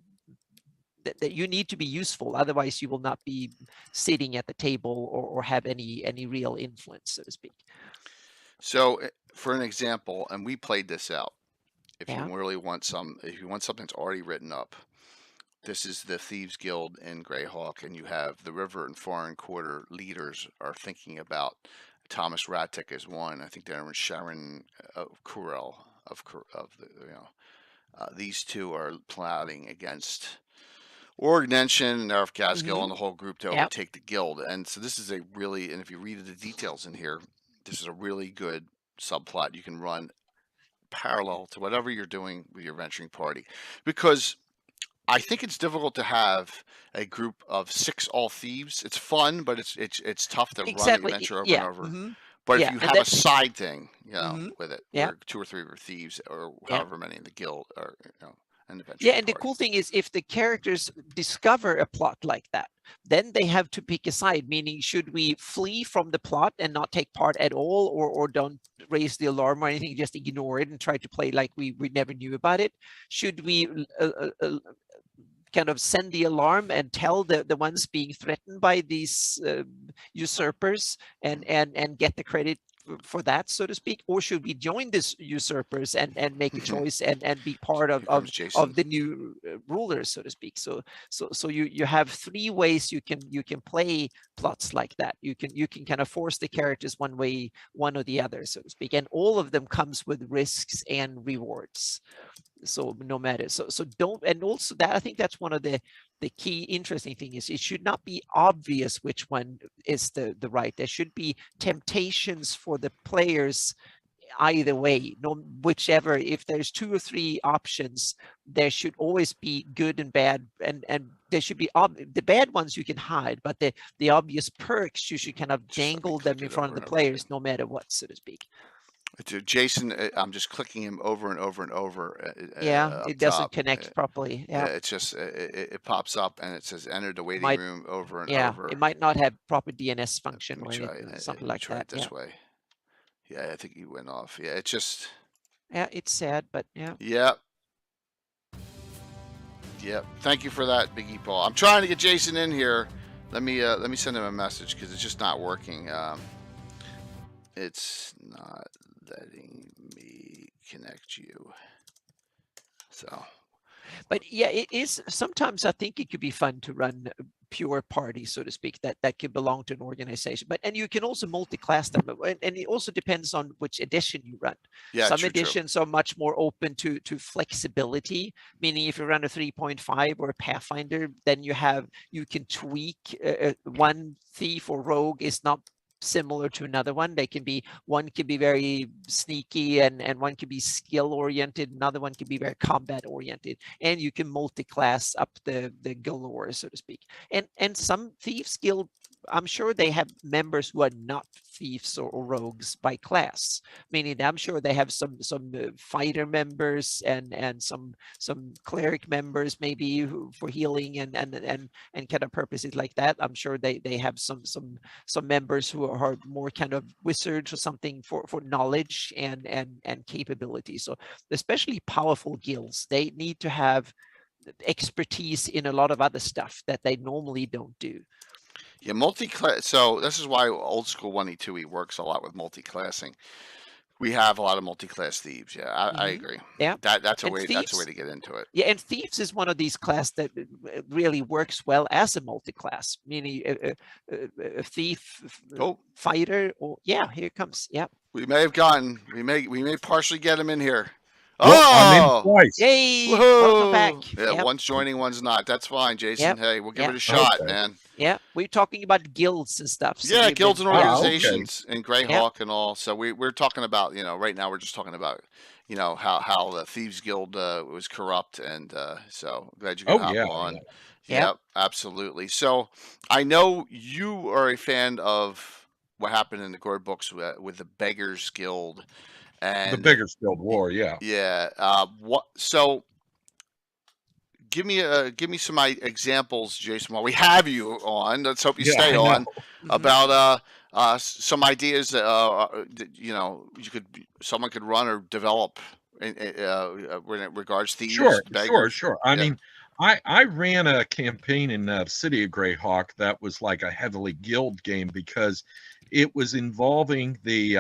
that you need to be useful, otherwise you will not be sitting at the table or have any real influence, so to speak. So for an example, and we played this out, if you really want if you want something that's already written up, this is the Thieves Guild in Greyhawk, and you have the River and Foreign Quarter leaders are thinking about Thomas Ratic as one. I think they're Sharon Kurel of the, these two are plotting against Orgnention and Nerf Gaskell and the whole group to overtake the guild. And so this is a really, and if you read the details in here, this is a really good subplot you can run parallel to whatever you're doing with your venturing party, because I think it's difficult to have a group of 6 all thieves. It's fun, but it's tough to run the adventure over and over. But if you have a side thing, with it, where 2 or 3 are thieves, or however many in the guild, or an adventure. And the cool thing is, if the characters discover a plot like that, then they have to pick a side. Meaning, should we flee from the plot and not take part at all, or don't raise the alarm or anything, just ignore it and try to play like we never knew about it? Should we kind of send the alarm and tell the ones being threatened by these usurpers and get the credit for that, so to speak? Or should we join these usurpers and make a choice and be part of the new rulers, so to speak? So you have 3 ways you can play plots like that. You can kind of force the characters one way, one or the other, so to speak, and all of them comes with risks and rewards. So no matter, so don't, and also that, I think that's one of the key interesting thing is, it should not be obvious which one is the right. There should be temptations for the players either way, whichever. If there's 2 or 3 options, there should always be good and bad, and there should be the bad ones you can hide, but the obvious perks, you should kind of dangle them in front of the players no matter what, so to speak. Jason, I'm just clicking him over and over and over. It doesn't connect properly. It's just it pops up and it says enter the waiting room over and over. It might not have proper DNS function or anything, something like that. This way. Yeah, I think he went off. Yeah, it's just. Yeah, it's sad, but yeah. Yep. Thank you for that, Biggie Paul. I'm trying to get Jason in here. Let me send him a message, because it's just not working. It's not letting me connect you. So, But yeah, it is sometimes I think it could be fun to run pure parties, so to speak, that could belong to an organization. But and you can also multi-class them, and it also depends on which edition you run. yeah, Some true. editions are much more open to flexibility, meaning if you run a 3.5 or a Pathfinder, then you can tweak one thief or rogue is not similar to another one. They can be, one can be very sneaky and one can be skill oriented, another one can be very combat oriented, and you can multi-class up the galore, so to speak. And some Thieves Guild, I'm sure they have members who are not thieves or rogues by class, meaning I'm sure they have some fighter members and some cleric members maybe for healing and kind of purposes like that. I'm sure they have some members who are more kind of wizards or something for knowledge and capability. So especially powerful guilds, they need to have expertise in a lot of other stuff that they normally don't do. Yeah, multi-class. So this is why old school 1E2E works a lot with multi-classing. We have a lot of multi-class thieves. Yeah, I agree. Yeah, That's a and way. thieves, That's a way to get into it. yeah, and Thieves is one of these class that really works well as a multi-class, meaning a thief, fighter, or yeah, here it comes. Yeah, we may have gotten. We may partially get him in here. Well, I'm in Oh, twice. yay! woohoo! Welcome back. Yeah, Yep. one's joining, one's not. That's fine, Jason. Yep. Hey, we'll give Yep. it a shot, Okay. man. Yeah, we're talking about guilds and stuff. So Yeah, we've guilds been- and Ah, organizations and Greyhawk and all. So we're talking about, right now we're just talking about, how the Thieves Guild was corrupt, and so glad you could Oh, hop yeah, on. yeah. Yep, absolutely. So I know you are a fan of what happened in the Gore books with the Beggars Guild and The Beggars Guild War, yeah. yeah. What? So give me some examples, Jason. While we have you on, let's hope you Yeah, stay I know. on Mhm. about some ideas that someone could run or develop when it regards thieves, Sure. beggars. I Yeah. mean, I ran a campaign in the city of Greyhawk that was like a heavily guild game because it was involving the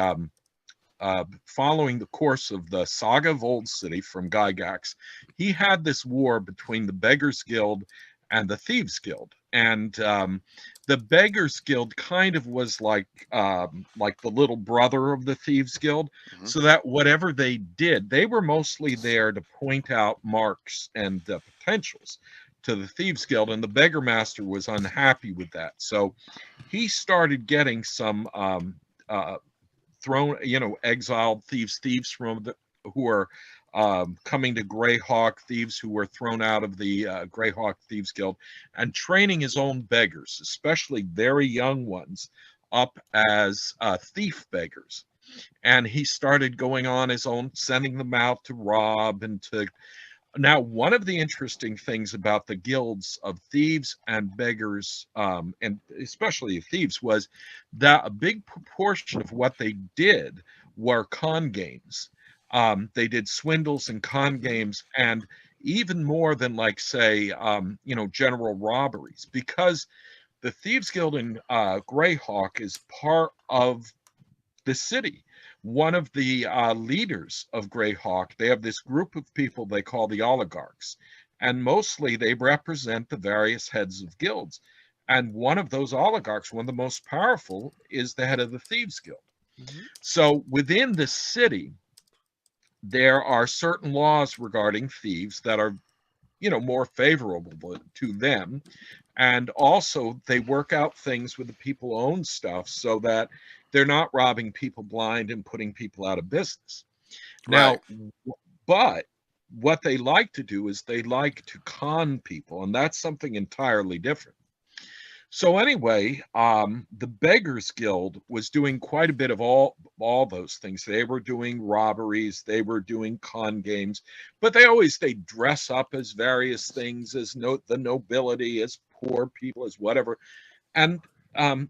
following the course of the Saga of Old City from Gygax. He had this war between the Beggars Guild and the Thieves Guild, and the Beggars Guild kind of was like the little brother of the Thieves Guild, Mhm. so that whatever they did, they were mostly there to point out marks and potentials to the Thieves Guild, and the Beggar Master was unhappy with that, so he started getting some exiled thieves from who are coming to Greyhawk, thieves who were thrown out of the Greyhawk Thieves Guild, and training his own beggars, especially very young ones, up as thief beggars. And he started going on his own, sending them out to rob and to. Now, one of the interesting things about the guilds of thieves and beggars, and especially thieves, was that a big proportion of what they did were con games. They did swindles and con games, and even more than, like, say, general robberies, because the Thieves Guild in Greyhawk is part of the city. One of the leaders of Greyhawk, they have this group of people they call the Oligarchs, and mostly they represent the various heads of guilds. And one of those oligarchs, one of the most powerful, is the head of the Thieves Guild. Mhm. So within the city, there are certain laws regarding thieves that are, more favorable to them. And also they work out things with the people who own stuff so that they're not robbing people blind and putting people out of business. Now, but what they like to do is they like to con people, and that's something entirely different. So anyway, the Beggars Guild was doing quite a bit of all those things. They were doing robberies, they were doing con games, but they dress up as various things, as the nobility, as poor people, as whatever. And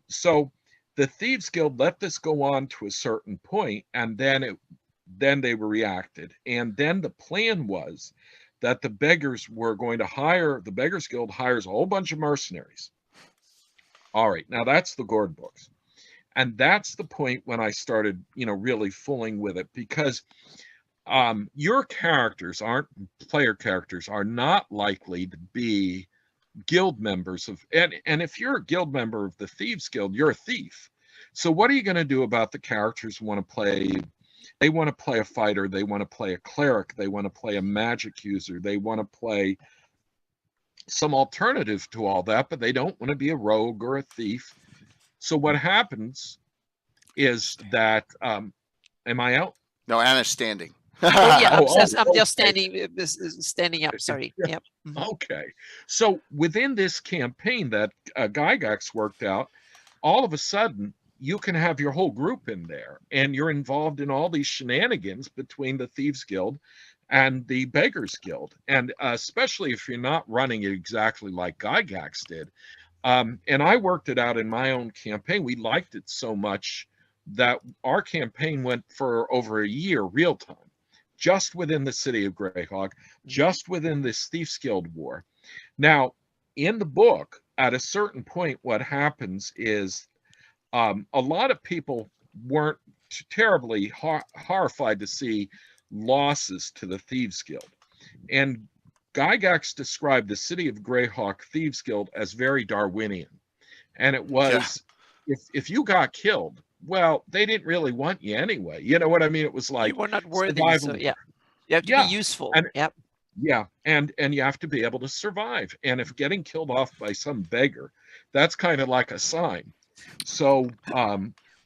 so the Thieves Guild let this go on to a certain point, and then they were reacted. And then the plan was that the Beggars Guild hires a whole bunch of mercenaries. All right, now that's the Gord books. And that's the point when I started, really fooling with it, because your characters player characters are not likely to be guild members of, and if you're a guild member of the Thieves Guild, you're a thief. So what are you going to do about the characters who want to play? They want to play a fighter, they want to play a cleric, they want to play a magic user, they want to play some alternative to all that, but they don't want to be a rogue or a thief. So what happens is that, am I out? No, Anna's standing. Oh yeah, I'm just okay. standing up. Sorry. Yep. Okay. So within this campaign that Gygax worked out, all of a sudden you can have your whole group in there, and you're involved in all these shenanigans between the Thieves Guild and the Beggars Guild, and especially if you're not running it exactly like Gygax did. And I worked it out in my own campaign. We liked it so much that our campaign went for over a year real time, just within the city of Greyhawk, just within this Thieves Guild war. Now, in the book, at a certain point, what happens is a lot of people weren't terribly horrified to see losses to the Thieves Guild. And Gygax described the city of Greyhawk Thieves Guild as very Darwinian. And it was, if you got killed, well, they didn't really want you anyway. You know what I mean? It was like, you were not worthy. So, yeah, you have to be useful. And, yep. Yeah, and you have to be able to survive. And if getting killed off by some beggar, that's kind of like a sign. So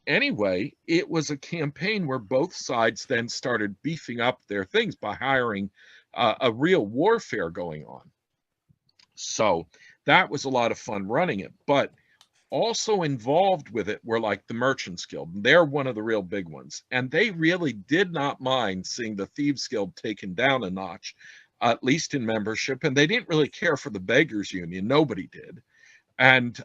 anyway, it was a campaign where both sides then started beefing up their things by hiring a real warfare going on. So that was a lot of fun running it. But also involved with it were like the Merchants Guild. They're one of the real big ones. And they really did not mind seeing the Thieves Guild taken down a notch, at least in membership. And they didn't really care for the Beggars Union. Nobody did. And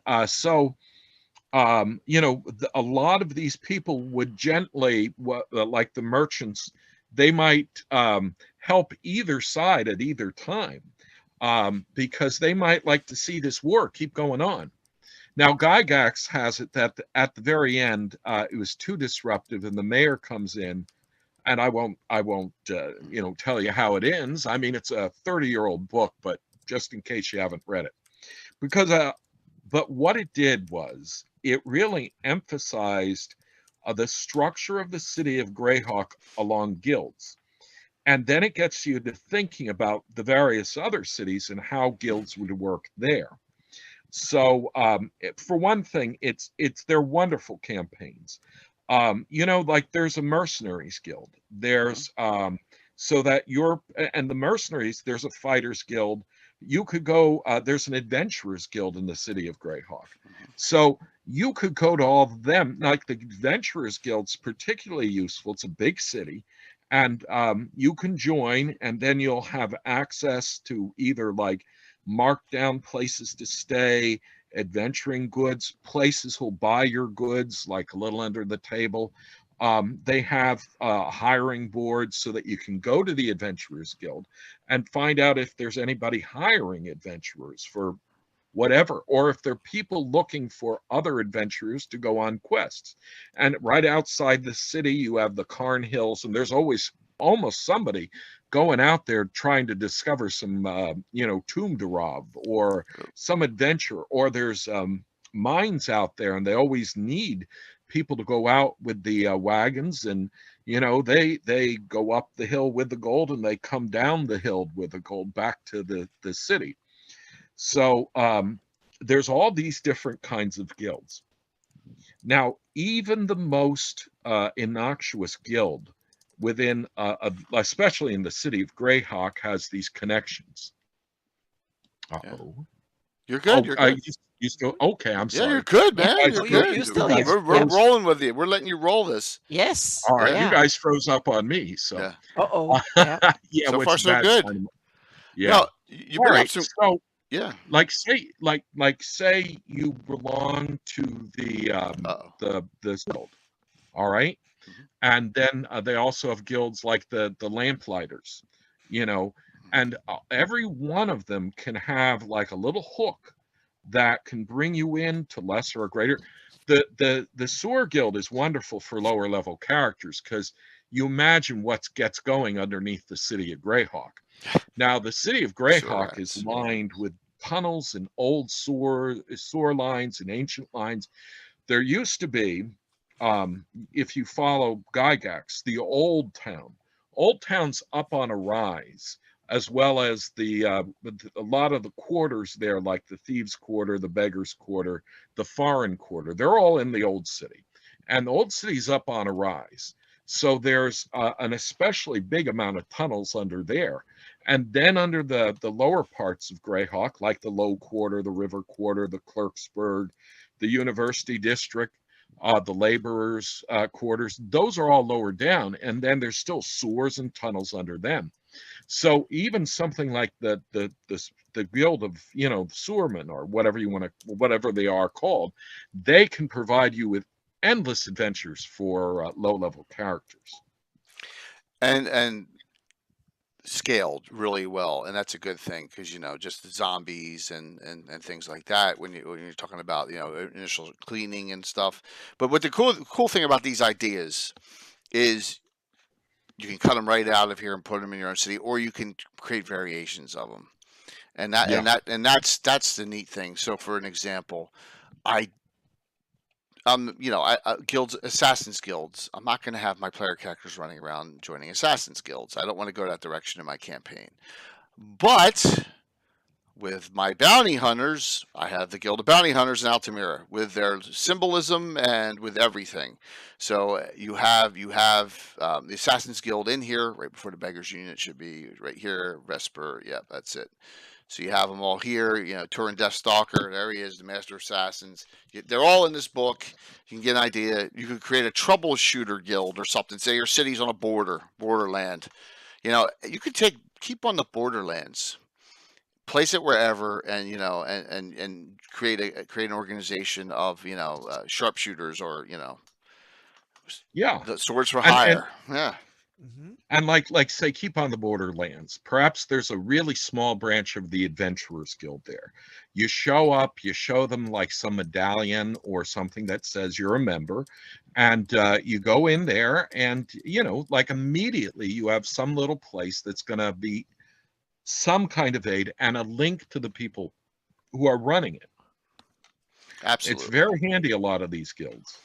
you know, a lot of these people would gently, like the merchants, they might help either side at either time because they might like to see this war keep going on. Now, Gygax has it that at the very end, it was too disruptive, and the mayor comes in, and I won't, you know, tell you how it ends. I mean, it's a 30-year-old book, but just in case you haven't read it, because, but what it did was it really emphasized the structure of the city of Greyhawk along guilds, and then it gets you to thinking about the various other cities and how guilds would work there. So for one thing, they're wonderful campaigns. You know, like there's a Mercenaries Guild. There's so that and the Mercenaries, there's a Fighters Guild. You could go, there's an Adventurers Guild in the city of Greyhawk. So you could go to all of them. Like the Adventurers Guild's particularly useful. It's a big city. And you can join, and then you'll have access to either like mark down places to stay, adventuring goods, places who'll buy your goods, like a little under the table. They have hiring boards so that you can go to the Adventurers Guild and find out if there's anybody hiring adventurers for whatever, or if there are people looking for other adventurers to go on quests. And right outside the city, you have the Carn Hills, and there's always almost somebody going out there trying to discover some, you know, tomb to rob or some adventure, or there's mines out there, and they always need people to go out with the wagons, and you know, they go up the hill with the gold and they come down the hill with the gold back to the city. So there's all these different kinds of guilds. Now, even the most innocuous guild within, especially in the city of Greyhawk, has these connections. Uh-oh. You're good. You're good. You still okay? I'm sorry. Yeah, you're good, man. Yeah, you're good. You're still here. We're rolling with you. We're letting you roll this. Yes. All right. Yeah. You guys froze up on me. So. Yeah. Uh-oh. Yeah. Yeah. So far, so good. Yeah. No, you bring up some. So, yeah. Like say you belong to the guild. All right. Mm-hmm. And then they also have guilds like the Lamplighters, you know, and every one of them can have like a little hook that can bring you in to lesser or greater. The Sewer Guild is wonderful for lower level characters because you imagine what gets going underneath the city of Greyhawk. Now, the city of Greyhawk is lined with tunnels and old sewer lines and ancient lines. There used to be, if you follow Gygax, the old town. Old town's up on a rise, as well as a lot of the quarters there, like the Thieves Quarter, the Beggars Quarter, the Foreign Quarter. They're all in the old city. And the old city's up on a rise. So there's an especially big amount of tunnels under there. And then under the lower parts of Greyhawk, like the Low Quarter, the River Quarter, the Clerksburg, the University District, the laborers' quarters, those are all lower down. And then there's still sewers and tunnels under them. So even something like the guild of, sewermen, or whatever they are called, they can provide you with endless adventures for low-level characters, and scaled really well, and that's a good thing, because just the zombies and things like that when you're talking about initial cleaning and stuff. But what the cool thing about these ideas is you can cut them right out of here and put them in your own city, or you can create variations of them, and that's the neat thing. So for an example, Assassin's Guilds. I'm not going to have my player characters running around joining Assassin's Guilds. I don't want to go that direction in my campaign. But with my bounty hunters, I have the Guild of Bounty Hunters in Altamira with their symbolism and with everything. So you have the Assassin's Guild in here right before the Beggars Unit should be right here. Vesper, yeah, that's it. So you have them all here, Turin Deathstalker, there he is, the Master of Assassins. They're all in this book. You can get an idea. You could create a troubleshooter guild or something. Say your city's on a borderland. You could keep on the borderlands, place it wherever, and and create an organization of sharpshooters, or the swords for hire. Yeah. Mm-hmm. And like say, keep on the borderlands. Perhaps there's a really small branch of the Adventurers Guild there. You show up, you show them like some medallion or something that says you're a member, and you go in there, and like immediately you have some little place that's going to be some kind of aid and a link to the people who are running it. Absolutely, it's very handy. A lot of these guilds.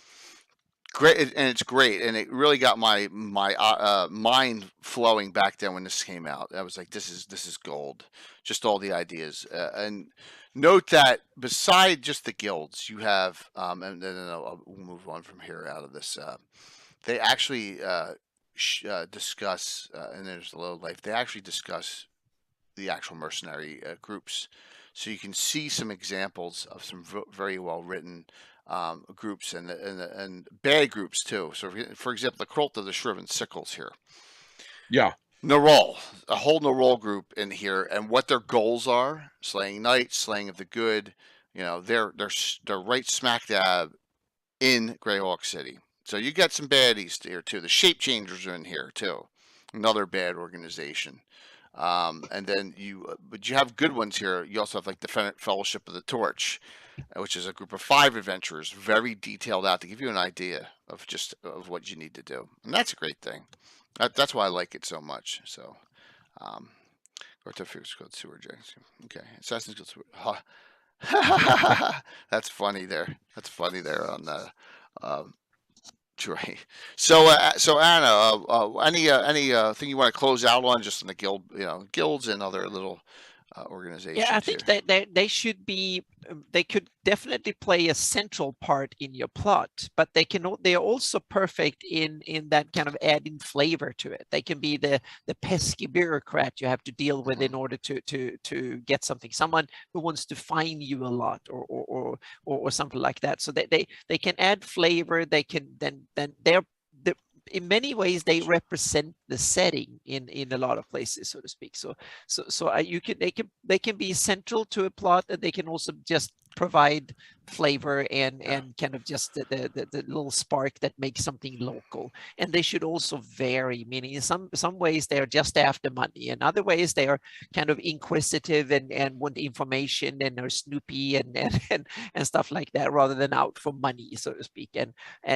Great, and it's great, and it really got my mind flowing back then when this came out. I was like, this is gold. Just all the ideas, and note that beside just the guilds, you have, and then we'll move on from here out of this. They actually discuss, and there's a low life. They actually discuss the actual mercenary groups, so you can see some examples of some very well written groups and bad groups too. So for example, the Cult of the Shriven Sickles here. Yeah. Narol, a whole Narol group in here, and what their goals are: slaying knights, slaying of the good. They're right smack dab in Greyhawk City. So you got some baddies here too. The Shape Changers are in here too, another bad organization. And then but you have good ones here. You also have like the Fellowship of the Torch, which is a group of 5 adventurers, very detailed out to give you an idea of what you need to do, and that's a great thing. That's why I like it so much. So, Sewer Jags. Okay, Assassin's Guild Sewer. That's funny there. That's funny there on the. Troy. So Anna, any thing you want to close out on, just in the guild, guilds and other little organizations? Yeah, I think that they should be. They could definitely play a central part in your plot, but they are also perfect in that kind of adding flavor to it. They can be the pesky bureaucrat you have to deal with in order to get something. Someone who wants to fine you a lot, or something like that. So they can add flavor. They can then they're. In many ways, they represent the setting in a lot of places, so to speak. So they can be central to a plot, and they can also just provide flavor and kind of just the little spark that makes something local. And they should also vary, meaning in some ways they are just after money, in other ways they are kind of inquisitive and want information and are snoopy and stuff like that, rather than out for money, so to speak. And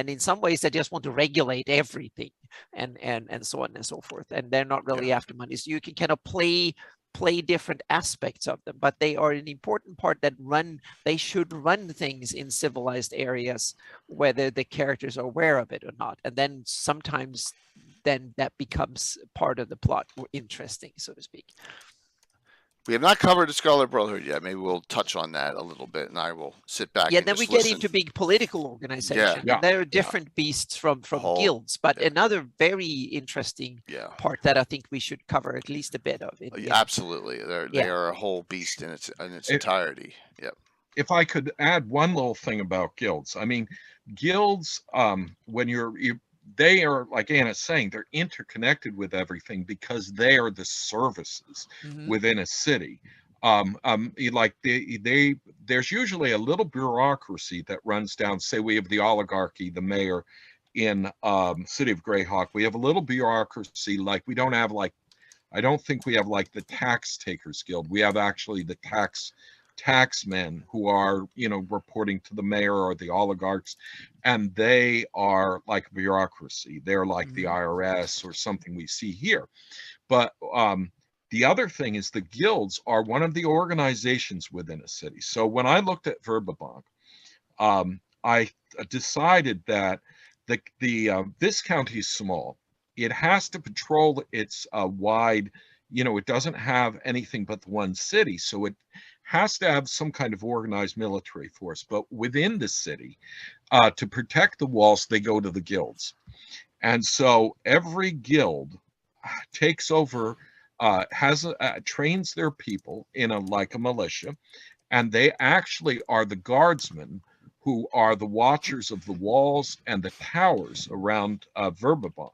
in some ways they just want to regulate everything and so on and so forth, and they're not really after money. So you can kind of play different aspects of them, but they are an important part that they should run things in civilized areas, whether the characters are aware of it or not. And then sometimes then that becomes part of the plot, interesting, so to speak. We have not covered the Scarlet Brotherhood yet. Maybe we'll touch on that a little bit, and I will sit back. Yeah, and then just we listen. get into big political organizations. Yeah. And there are different beasts from guilds, but another very interesting part that I think we should cover at least a bit of. Absolutely, they are a whole beast in its entirety. Yep. If I could add one little thing about guilds, I mean, guilds, when they are, like Anna's saying, they're interconnected with everything because they are the services within a city. There's usually a little bureaucracy that runs down. Say we have the oligarchy, the mayor in city of Greyhawk. We have a little bureaucracy. Like we don't have I don't think we have like the tax takers guild. We have actually the taxmen who are, reporting to the mayor or the oligarchs, and they are like bureaucracy. They're like the IRS or something we see here. But the other thing is the guilds are one of the organizations within a city. So when I looked at Verbabank, I decided that this county is small. It has to patrol its wide, it doesn't have anything but the one city. So it has to have some kind of organized military force. But within the city, to protect the walls, they go to the guilds. And so every guild takes over, trains their people in a militia, and they actually are the guardsmen who are the watchers of the walls and the towers around Verbabank.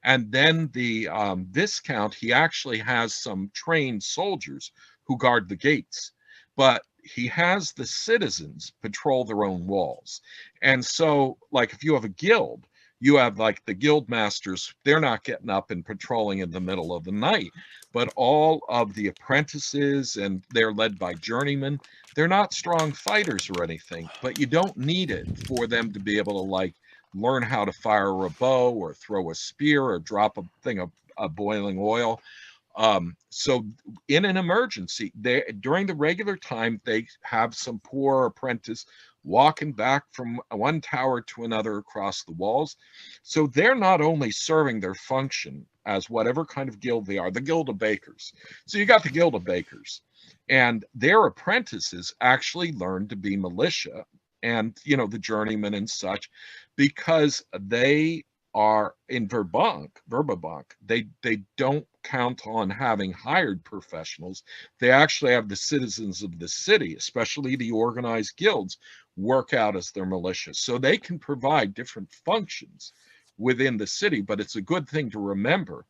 And then the Viscount, he actually has some trained soldiers who guard the gates, but he has the citizens patrol their own walls. And so, if you have a guild, you have the guild masters, they're not getting up and patrolling in the middle of the night, but all of the apprentices, and they're led by journeymen, they're not strong fighters or anything, but you don't need it for them to be able to learn how to fire a bow or throw a spear or drop a thing of boiling oil. So in an emergency, during the regular time, they have some poor apprentice walking back from one tower to another across the walls. So they're not only serving their function as whatever kind of guild they are, the Guild of Bakers. So you got the Guild of Bakers, and their apprentices actually learn to be militia and, the journeymen and such, because they are in Verbabank, they don't count on having hired professionals. They actually have the citizens of the city, especially the organized guilds, work out as their militia. So they can provide different functions within the city, but it's a good thing to remember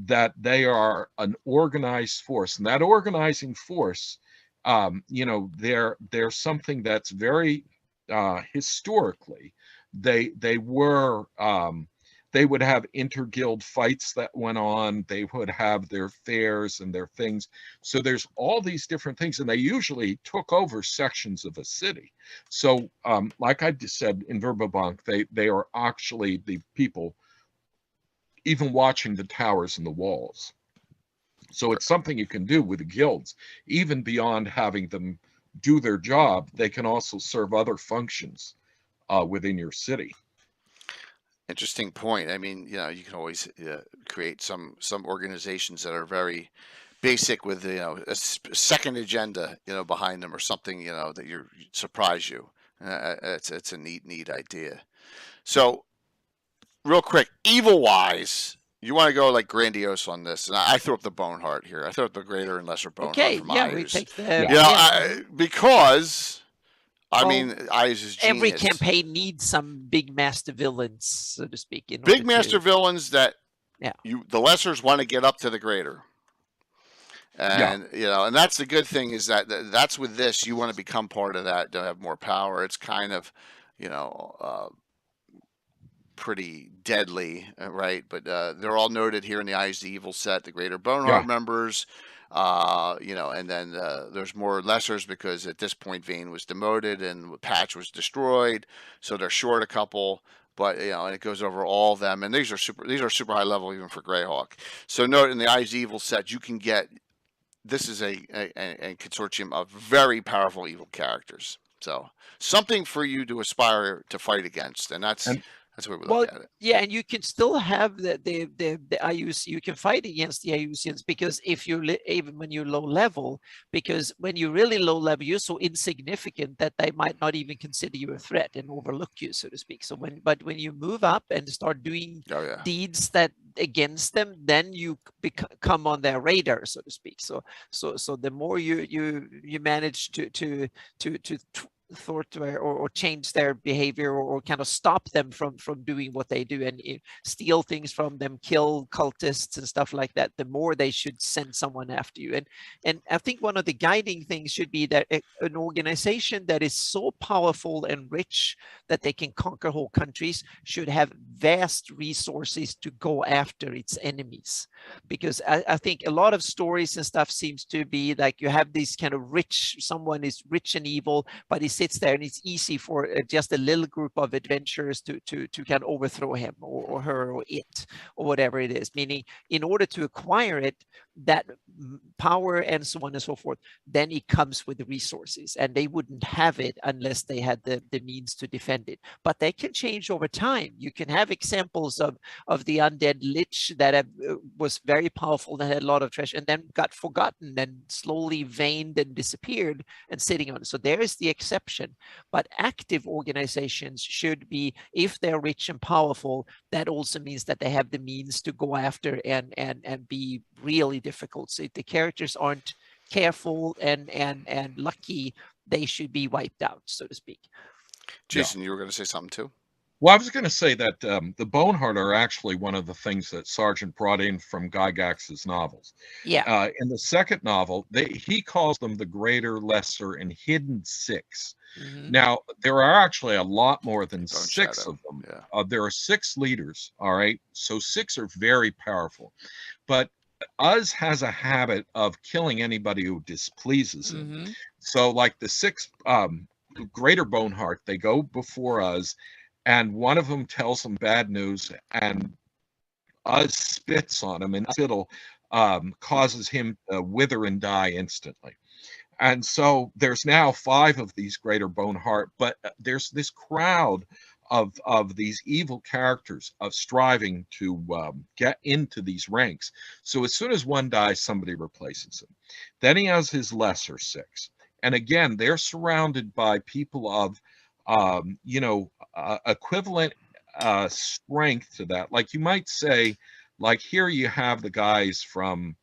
that they are an organized force. And that organizing force, they're something that's very historically, they would have inter-guild fights that went on. They would have their fairs and their things. So there's all these different things, and they usually took over sections of a city. So like I just said, in Verbabank, they are actually the people even watching the towers and the walls. So it's something you can do with the guilds. Even beyond having them do their job, they can also serve other functions within your city. Interesting point. I mean, you can always create some organizations that are very basic with a second agenda behind them, or something that surprise you. It's a neat idea. So, real quick, evil wise, you want to go grandiose on this, and I throw up the Boneheart here. I throw up the greater and lesser Boneheart for my we use. take the Because. I mean, every campaign needs some big master villains, so to speak. Big master villains that the lessers want to get up to the greater. And and that's the good thing, is that's with this, you want to become part of that to have more power. It's kind of, pretty deadly, right? But they're all noted here in the Eyes of the Evil set, the Greater Boneheart members, and then there's more lessers, because at this point Vane was demoted and Patch was destroyed, so they're short a couple. But and it goes over all of them, and these are super high level even for Greyhawk. So note, in the Eyes of the Evil set, you can get, this is a consortium of very powerful evil characters. So something for you to aspire to fight against, and that's the way we look at it. Yeah, and you can still have the IUC. You can fight against the IUCNs, because if you're even when you're low level, because when you're really low level, you're so insignificant that they might not even consider you a threat and overlook you, so to speak. So when you move up and start doing deeds that against them, then you come on their radar, so to speak. So the more you manage to thwart or change their behavior, or kind of stop them from doing what they do, and steal things from them, kill cultists and stuff like that, the more they should send someone after you. And I think one of the guiding things should be that an organization that is so powerful and rich that they can conquer whole countries should have vast resources to go after its enemies. Because I think a lot of stories and stuff seems to be like, you have this kind of someone is rich and evil, but he sits there, and it's easy for just a little group of adventurers to kind of overthrow him or her or it or whatever it is. Meaning, in order to acquire it, that power and so on and so forth, then it comes with the resources, and they wouldn't have it unless they had the means to defend it. But they can change over time. You can have examples of the undead lich that was very powerful, that had a lot of treasure, and then got forgotten and slowly vaned and disappeared and sitting on it. So there is the exception. But active organizations should be, if they're rich and powerful, that also means that they have the means to go after and be really difficult. So if the characters aren't careful and lucky, they should be wiped out, so to speak. Jason, you were going to say something too? Well, I was going to say that the Boneheart are actually one of the things that Sargent brought in from Gygax's novels. Yeah. In the second novel, he calls them the Greater, Lesser, and Hidden Six. Mm-hmm. Now, there are actually a lot more than Bone six Shadow. of them. Yeah. There are 6 leaders, all right? So 6 are very powerful. But Uz has a habit of killing anybody who displeases him. Mm-hmm. So like the 6 Greater Boneheart, they go before Uz, and one of them tells them bad news, and Uz spits on him, and spittle causes him to wither and die instantly. And so there's now 5 of these Greater Boneheart, but there's this crowd of these evil characters of striving to get into these ranks. So as soon as one dies, somebody replaces him. Then he has his lesser 6. And again, they're surrounded by people of, equivalent strength to that. Like you might say, like here you have the guys from,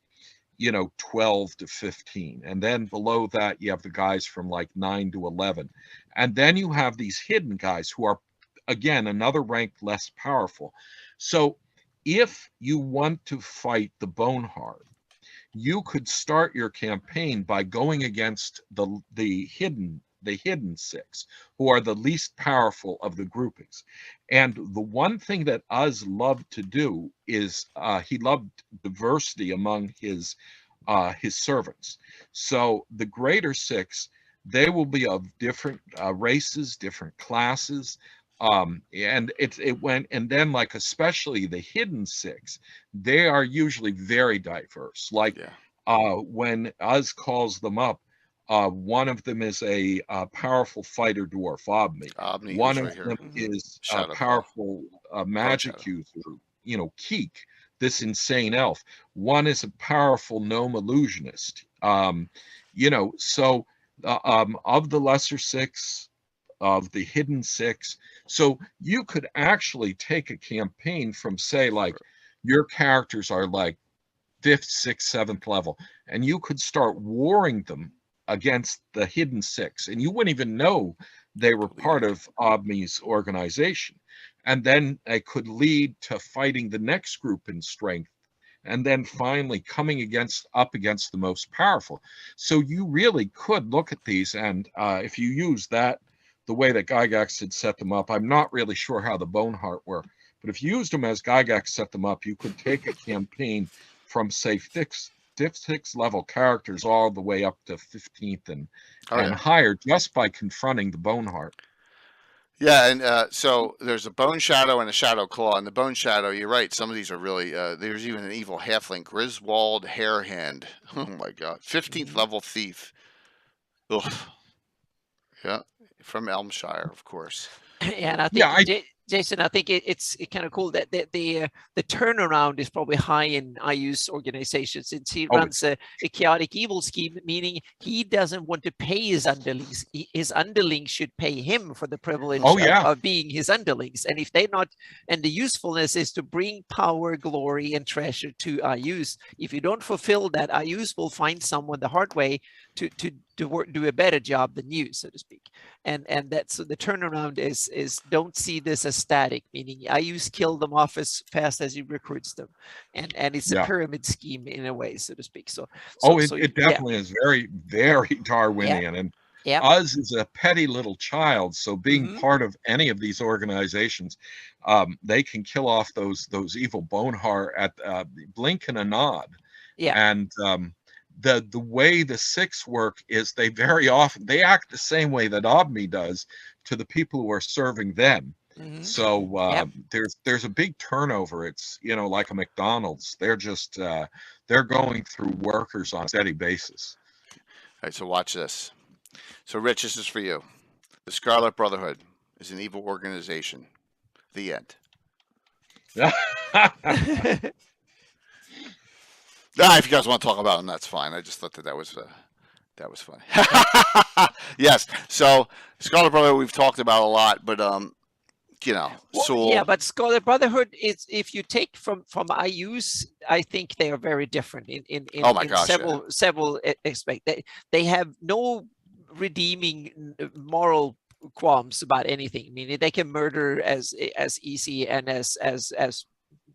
12 to 15. And then below that, you have the guys from like 9 to 11. And then you have these hidden guys who are, again, another rank less powerful. So if you want to fight the Boneheart, you could start your campaign by going against the hidden 6, who are the least powerful of the groupings. And the one thing that Uz loved to do is he loved diversity among his servants. So the Greater 6, they will be of different races, different classes. And then like especially the hidden 6, they are usually very diverse. Like when Uz calls them up, one of them is a powerful fighter dwarf, Obni. One of them is a powerful magic user, Keek, this insane elf. One is a powerful gnome illusionist. So of the lesser 6, of the hidden 6. So you could actually take a campaign from, say, like your characters are like 5th, 6th, 7th level, and you could start warring them against the hidden 6, and you wouldn't even know they were part of Obni's organization. And then it could lead to fighting the next group in strength and then finally coming up against the most powerful. So you really could look at these, and if you use that the way that Gygax had set them up, I'm not really sure how the Boneheart were, but if you used them as Gygax set them up, you could take a campaign from, say, 6th level characters all the way up to 15th and higher, just by confronting the Boneheart. Yeah, and so there's a Bone Shadow and a Shadow Claw. And the Bone Shadow, you're right, some of these are really, there's even an evil halfling, Griswold Harehand. Oh my god. 15th level thief. Ugh. Yeah, from Elmshire, of course. And I think, Jason, I think it's kind of cool that the turnaround is probably high in IU's organization, since he runs a chaotic evil scheme, meaning he doesn't want to pay his underlings. His underlings should pay him for the privilege of being his underlings. And if they're not, and the usefulness is to bring power, glory, and treasure to IUs. If you don't fulfill that, IUs will find someone the hard way to do a better job than you, so to speak. And that's, so the turnaround is don't see this as static, meaning IUs kill them off as fast as he recruits them, and it's a pyramid scheme in a way, so to speak. It definitely is very, very Darwinian, and Uz is a petty little child, so being part of any of these organizations, they can kill off those evil Boneheart at blink and a nod. And the way the Six work is they very often act the same way that Obmi does to the people who are serving them. So there's a big turnover. It's, like a McDonald's. They're just they're going through workers on a steady basis. All right, so watch this. So Rich, this is for you. The Scarlet Brotherhood is an evil organization. The end. If you guys want to talk about them, that's fine. I just thought that was funny. Yes. So Scarlet Brotherhood we've talked about a lot, but but Scarlet Brotherhood is, if you take from IUs, I think they are very different in several aspects. They have no redeeming moral qualms about anything. Meaning they can murder as easy and as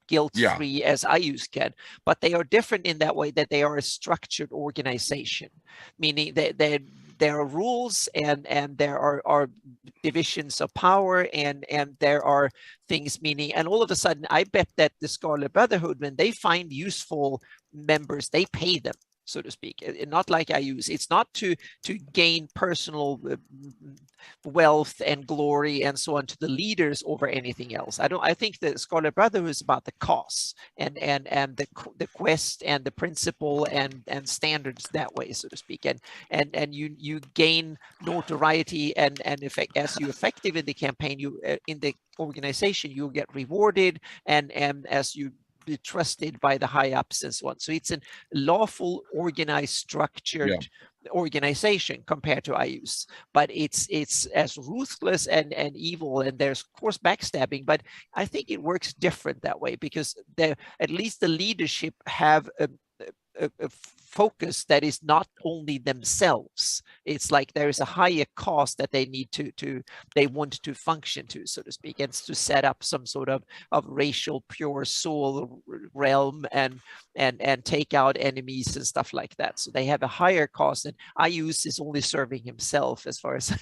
guilt-free as IUs can, but they are different in that way that they are a structured organization, meaning that there are rules and there are divisions of power and there are things, meaning, and all of a sudden I bet that the Scarlet Brotherhood, when they find useful members, they pay them, so to speak. Not like IUs. It's not to gain personal wealth and glory and so on to the leaders over anything else. I think the Scarlet Brotherhood is about the cause and the quest and the principle and standards that way, so to speak. And you gain notoriety and effect as you effective in the campaign, you in the organization, you'll get rewarded and as you be trusted by the high ups and so on. So it's a lawful, organized, structured organization compared to IUs, but it's as ruthless and evil, and there's of course backstabbing, but I think it works different that way because at least the leadership have a focus that is not only themselves. It's like there is a higher cause that they need they want to function to, so to speak, and to set up some sort of racial pure soul realm and take out enemies and stuff like that. So they have a higher cause, and IUs is only serving himself as far as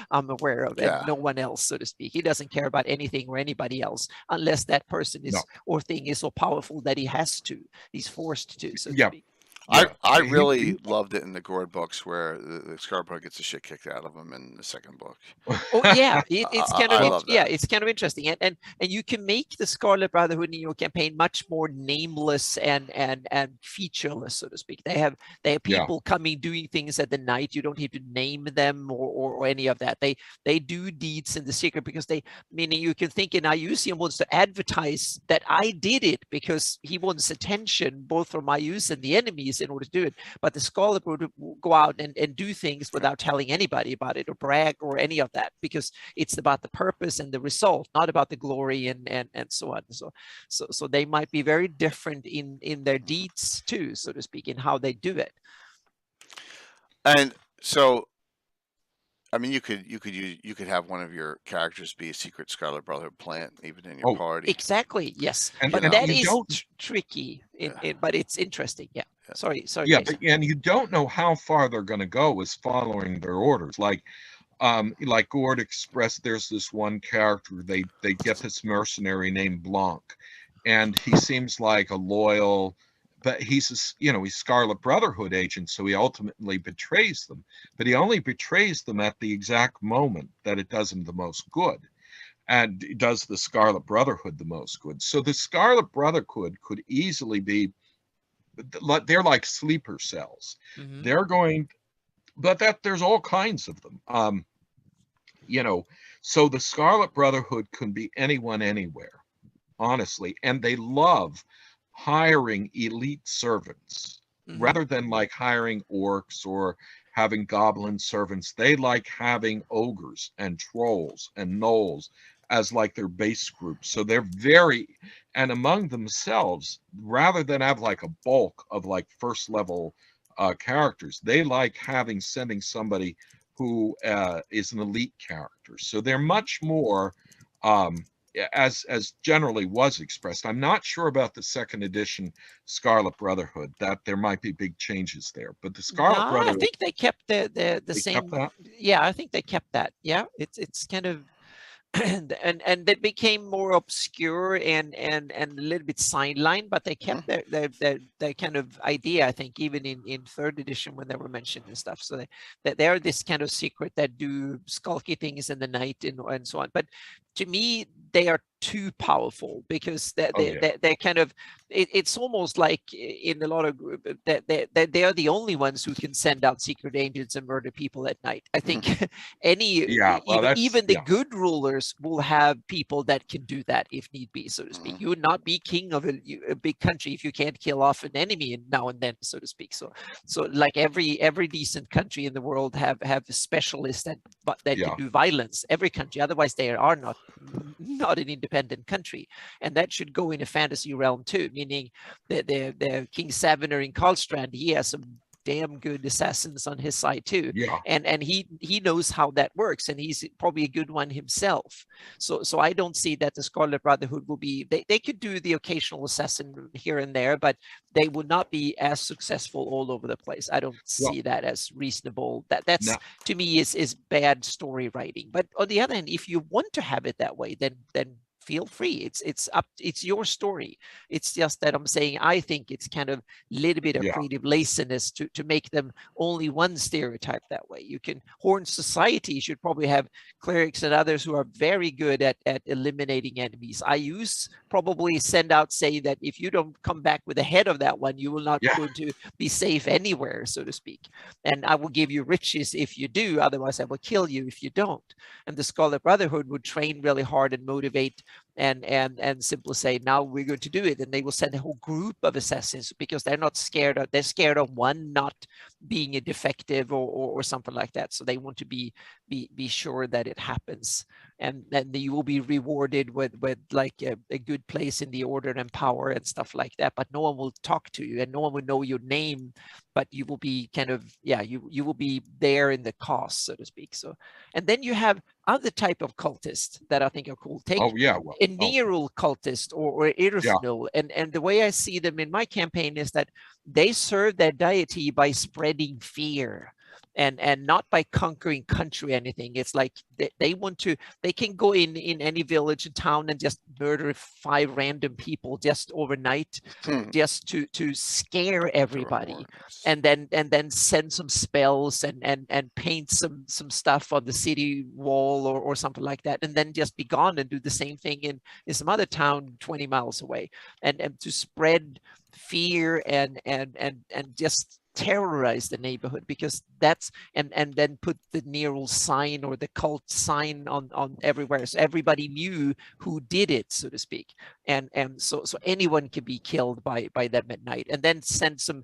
I'm aware of, and no one else, so to speak. He doesn't care about anything or anybody else unless that person is or thing is so powerful that he's forced to, so to speak. I really loved it in the Gord books where the Scarlet Brotherhood gets the shit kicked out of him in the second book. It's kind of interesting, and you can make the Scarlet Brotherhood in your campaign much more nameless and featureless, so to speak. They have people coming doing things at the night. You don't need to name them or any of that. They do deeds in the secret because meaning you can think in IUCN wants to advertise that I did it because he wants attention both from IUs and the enemies in order to do it. But the Scarlet would go out and do things without telling anybody about it or brag or any of that, because it's about the purpose and the result, not about the glory and so on. So they might be very different in their deeds too, so to speak, in how they do it. And so I mean, you could have one of your characters be a secret Scarlet Brotherhood plant, even in your Oh, party. Exactly. Yes. and, But and that you is don't, tricky. Yeah. But it's interesting. Yeah. Yeah. Sorry, yeah, Jason. and you don't know how far they're going to go as following their orders. Like Gord expressed, there's this one character, they get this mercenary named Blanc, and he seems like a loyal, but he's Scarlet Brotherhood agent, so he ultimately betrays them, but he only betrays them at the exact moment that it does him the most good, and it does the Scarlet Brotherhood the most good. So the Scarlet Brotherhood could easily be, they're like sleeper cells. Mhm. They're going, but there's all kinds of them. So the Scarlet Brotherhood can be anyone, anywhere, honestly, and they love hiring elite servants Mhm. rather than like hiring orcs or having goblin servants. They like having ogres and trolls and gnolls as like their base group. So they're and among themselves, rather than have like a bulk of like first level characters, they like sending somebody who is an elite character. So they're much more, as generally was expressed. I'm not sure about the second edition Scarlet Brotherhood, that there might be big changes there, but the Scarlet No, I Brotherhood, think they kept the they same. kept that. Yeah, I think they kept that. Yeah, it's kind of and they became more obscure and a little bit sidelined, but they kept their kind of idea, I think, even in third edition when they were mentioned and stuff. So they're this kind of secret that do skulky things in the night and so on. But to me, they are too powerful because they're kind of, it's almost like in a lot of group that they are the only ones who can send out secret agents and murder people at night. I think even the good rulers will have people that can do that if need be, so to speak. You would not be king of a big country if you can't kill off an enemy now and then, so to speak. So like every decent country in the world have specialists that can do violence. Every country, otherwise they are not an independent country, and that should go in a fantasy realm too. Meaning the King Savener in Karlstrand, he has some damn good assassins on his side too, and he knows how that works, and he's probably a good one himself. So I don't see that the Scarlet Brotherhood will be, they could do the occasional assassin here and there, but they would not be as successful all over the place. I don't see that as reasonable. That's to me is bad story writing. But on the other hand, if you want to have it that way, then feel free. It's your story. It's just that I'm saying I think it's kind of a little bit of creative laziness to make them only one stereotype that way. You can, Horn Society should probably have clerics and others who are very good at eliminating enemies. IUs probably send out, say that if you don't come back with the head of that one, you will not going to be safe anywhere, so to speak. And I will give you riches if you do, otherwise I will kill you if you don't. And the Scarlet Brotherhood would train really hard and motivate and simply say, now we're going to do it, and they will send a whole group of assassins because they're not scared of, they're scared of one not being a defective or something like that. So they want to be sure that it happens, and then you will be rewarded with like a good place in the order and power and stuff like that. But no one will talk to you and no one will know your name, but you will be kind of, you will be there in the cause, so to speak. So, and then you have other type of cultists that I think are cool. Take a Neral cultist or Irfnil, and the way I see them in my campaign is that they serve their deity by spreading fear. And not by conquering country or anything. It's like they can go in any village and town and just murder 5 random people just overnight, just to scare everybody, and then send some spells and paint some stuff on the city wall or something like that, and then just be gone and do the same thing in some other town 20 miles away, and to spread fear and just terrorize the neighborhood, because that's and then put the Neral sign or the cult sign on everywhere, so everybody knew who did it, so to speak, and so anyone can be killed by them at night, and then send some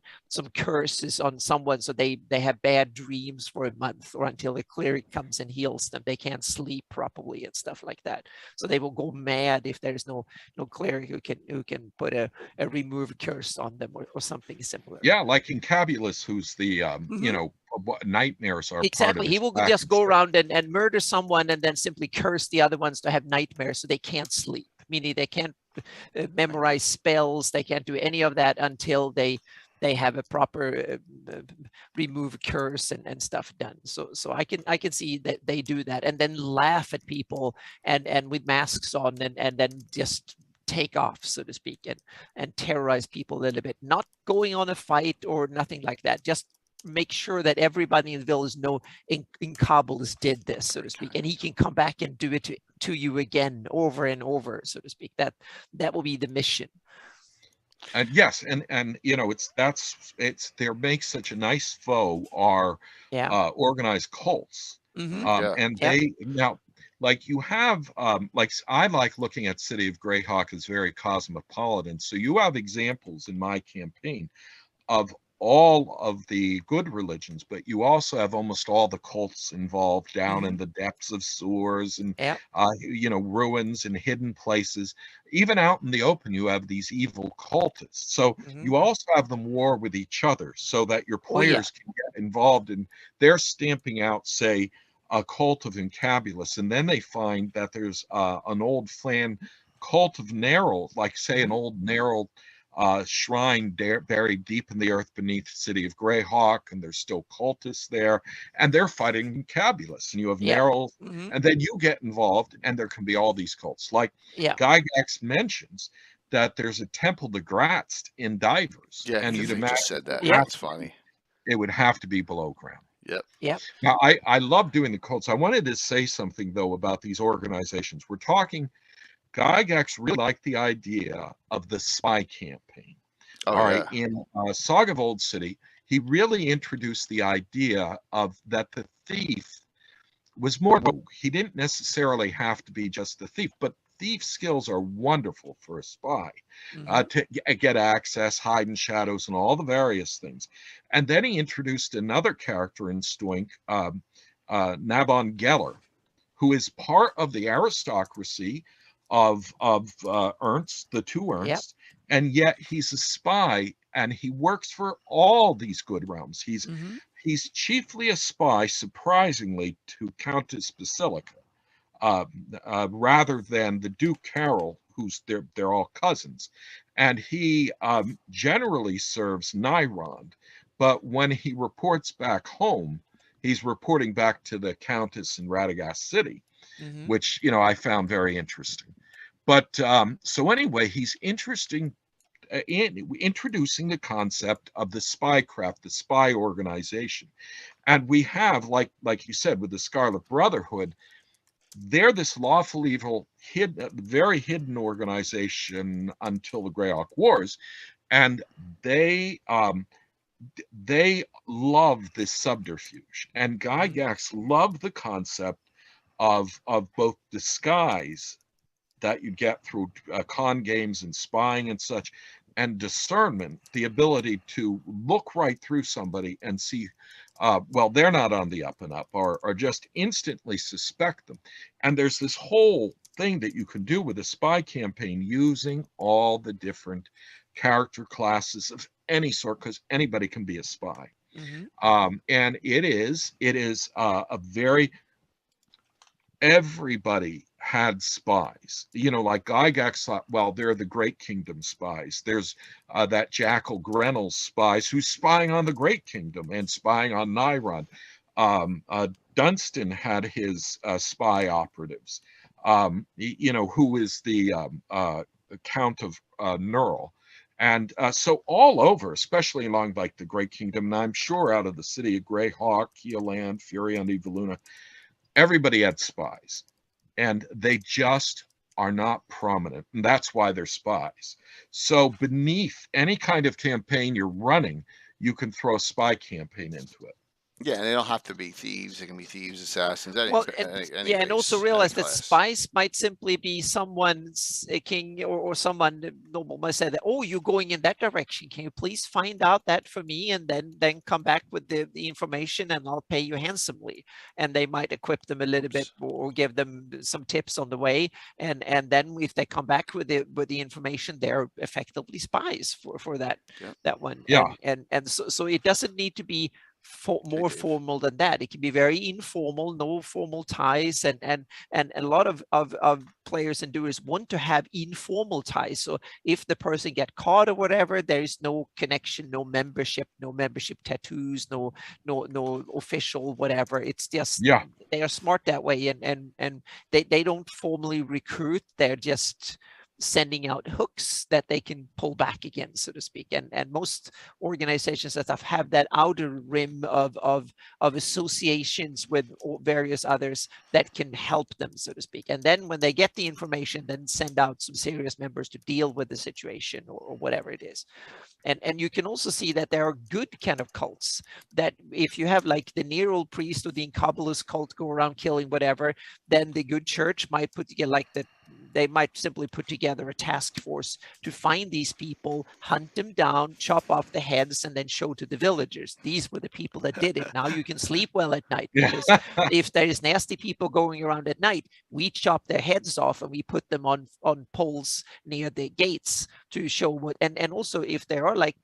curses on someone so they have bad dreams for a month or until a cleric comes and heals them. They can't sleep properly and stuff like that, so they will go mad if there's no cleric who can put a remove curse on them or something similar. Like in Cabulus, who's the nightmares are Exactly. part of He his will package. just go around and murder someone and then simply curse the other ones to have nightmares so they can't sleep, meaning they can't memorize spells, they can't do any of that until they have a proper remove curse and stuff done. So I can see that they do that and then laugh at people and with masks on and then just take off, so to speak, and terrorize people a little bit, not going on a fight or nothing like that, just make sure that everybody in the village know Incables did this, so to speak, and he can come back and do it to you again over and over, so to speak. That will be the mission. And yes, and you know, there makes such a nice foe are organized cults. And they now, like you have like I like looking at City of Greyhawk as very cosmopolitan. So you have examples in my campaign of all of the good religions, but you also have almost all the cults involved down in the depths of sewers and you know, ruins and hidden places. Even out in the open, you have these evil cultists. So you also have them war with each other so that your players can get involved in they're stamping out, say, a cult of Incabulus, and then they find that there's an old Flan cult of Nerl, like say an old Nerl shrine buried deep in the earth beneath the city of Greyhawk, and there's still cultists there, and they're fighting Incabulus, and you have Nerl, and then you get involved, and there can be all these cults. Like Gygax mentions that there's a Temple de Gratz in Divers, and you'd imagine just said that. That's funny. It would have to be below ground. Yep. Now, I love doing the cults. I wanted to say something, though, about these organizations. We're talking, Gygax really liked the idea of the spy campaign. In Saga of Old City, he really introduced the idea of that the thief was more, he didn't necessarily have to be just the thief, but thief skills are wonderful for a spy to get access, hide in shadows, and all the various things. And then he introduced another character in Stoink, Nabon Geller, who is part of the aristocracy of Ernst, the two Ernst, and yet he's a spy and he works for all these good realms. He's chiefly a spy, surprisingly, to Countess Basilica. Rather than the Duke Carol, who's they're all cousins, and he generally serves Nyrond, but when he reports back home, he's reporting back to the Countess in Radagast City, which, you know, I found very interesting. But so anyway, he's introducing the concept of the spycraft, the spy organization, and we have, like you said, with the Scarlet Brotherhood. They're this lawful evil, very hidden organization until the Greyhawk Wars, and they love this subterfuge. And Gygax loved the concept of both disguise that you get through con games and spying and such, and discernment, the ability to look right through somebody and see, well, they're not on the up and up, or just instantly suspect them. And there's this whole thing that you can do with a spy campaign using all the different character classes of any sort, because anybody can be a spy. And it is a very, everybody had spies, you know, like Gygax thought, well, they're the Great Kingdom spies. There's that Jackal Grenell's spies who's spying on the Great Kingdom and spying on Nyrond. Dunstan had his spy operatives, you know, who is the Count of Nerl. And so all over, especially along like the Great Kingdom, and I'm sure out of the city of Greyhawk, Keeland, Fury on Eviluna, everybody had spies. And they just are not prominent. And that's why they're spies. So beneath any kind of campaign you're running, you can throw a spy campaign into it. Yeah, and they don't have to be thieves. They can be thieves, assassins. And also realize that spies might simply be someone's king or someone noble might say that, oh, you're going in that direction. Can you please find out that for me, and then come back with the information, and I'll pay you handsomely. And they might equip them a little bit or give them some tips on the way. And then if they come back with the information, they're effectively spies for that one. Yeah. And so it doesn't need to be more formal than that. It can be very informal, no formal ties, and a lot of players and doers want to have informal ties. So if the person get caught or whatever, there is no connection, no membership tattoos, no official whatever. It's just they are smart that way, and they don't formally recruit. They're just sending out hooks that they can pull back again, so to speak. And most organizations that have that outer rim of associations with various others that can help them, so to speak. And then when they get the information, then send out some serious members to deal with the situation or whatever it is. And you can also see that there are good kind of cults that if you have like the Nero priest or the Incobolus cult go around killing whatever, then the good church might put together like they might simply put together a task force to find these people, hunt them down, chop off the heads, and then show to the villagers. These were the people that did it. Now you can sleep well at night, because if there is nasty people going around at night, we chop their heads off and we put them on poles near the gates to show what. And also if there are like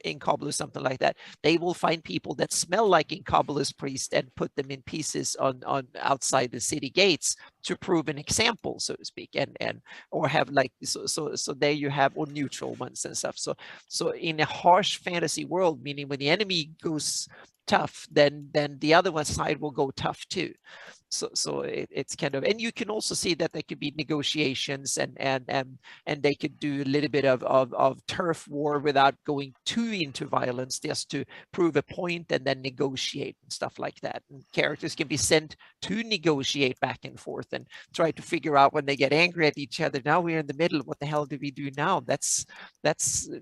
Incobolus, something like that, they will find people that smell like Incobolus priest and put them in pieces on outside the city gates to prove an example, so to speak, and or have like so there you have, or neutral ones and stuff. So in a harsh fantasy world, meaning when the enemy goes tough, then the other one side will go tough too. So it's kind of, and you can also see that there could be negotiations and they could do a little bit of turf war without going too into violence, just to prove a point and then negotiate and stuff like that. And characters can be sent to negotiate back and forth and try to figure out, when they get angry at each other, now we're in the middle, what the hell do we do now? That's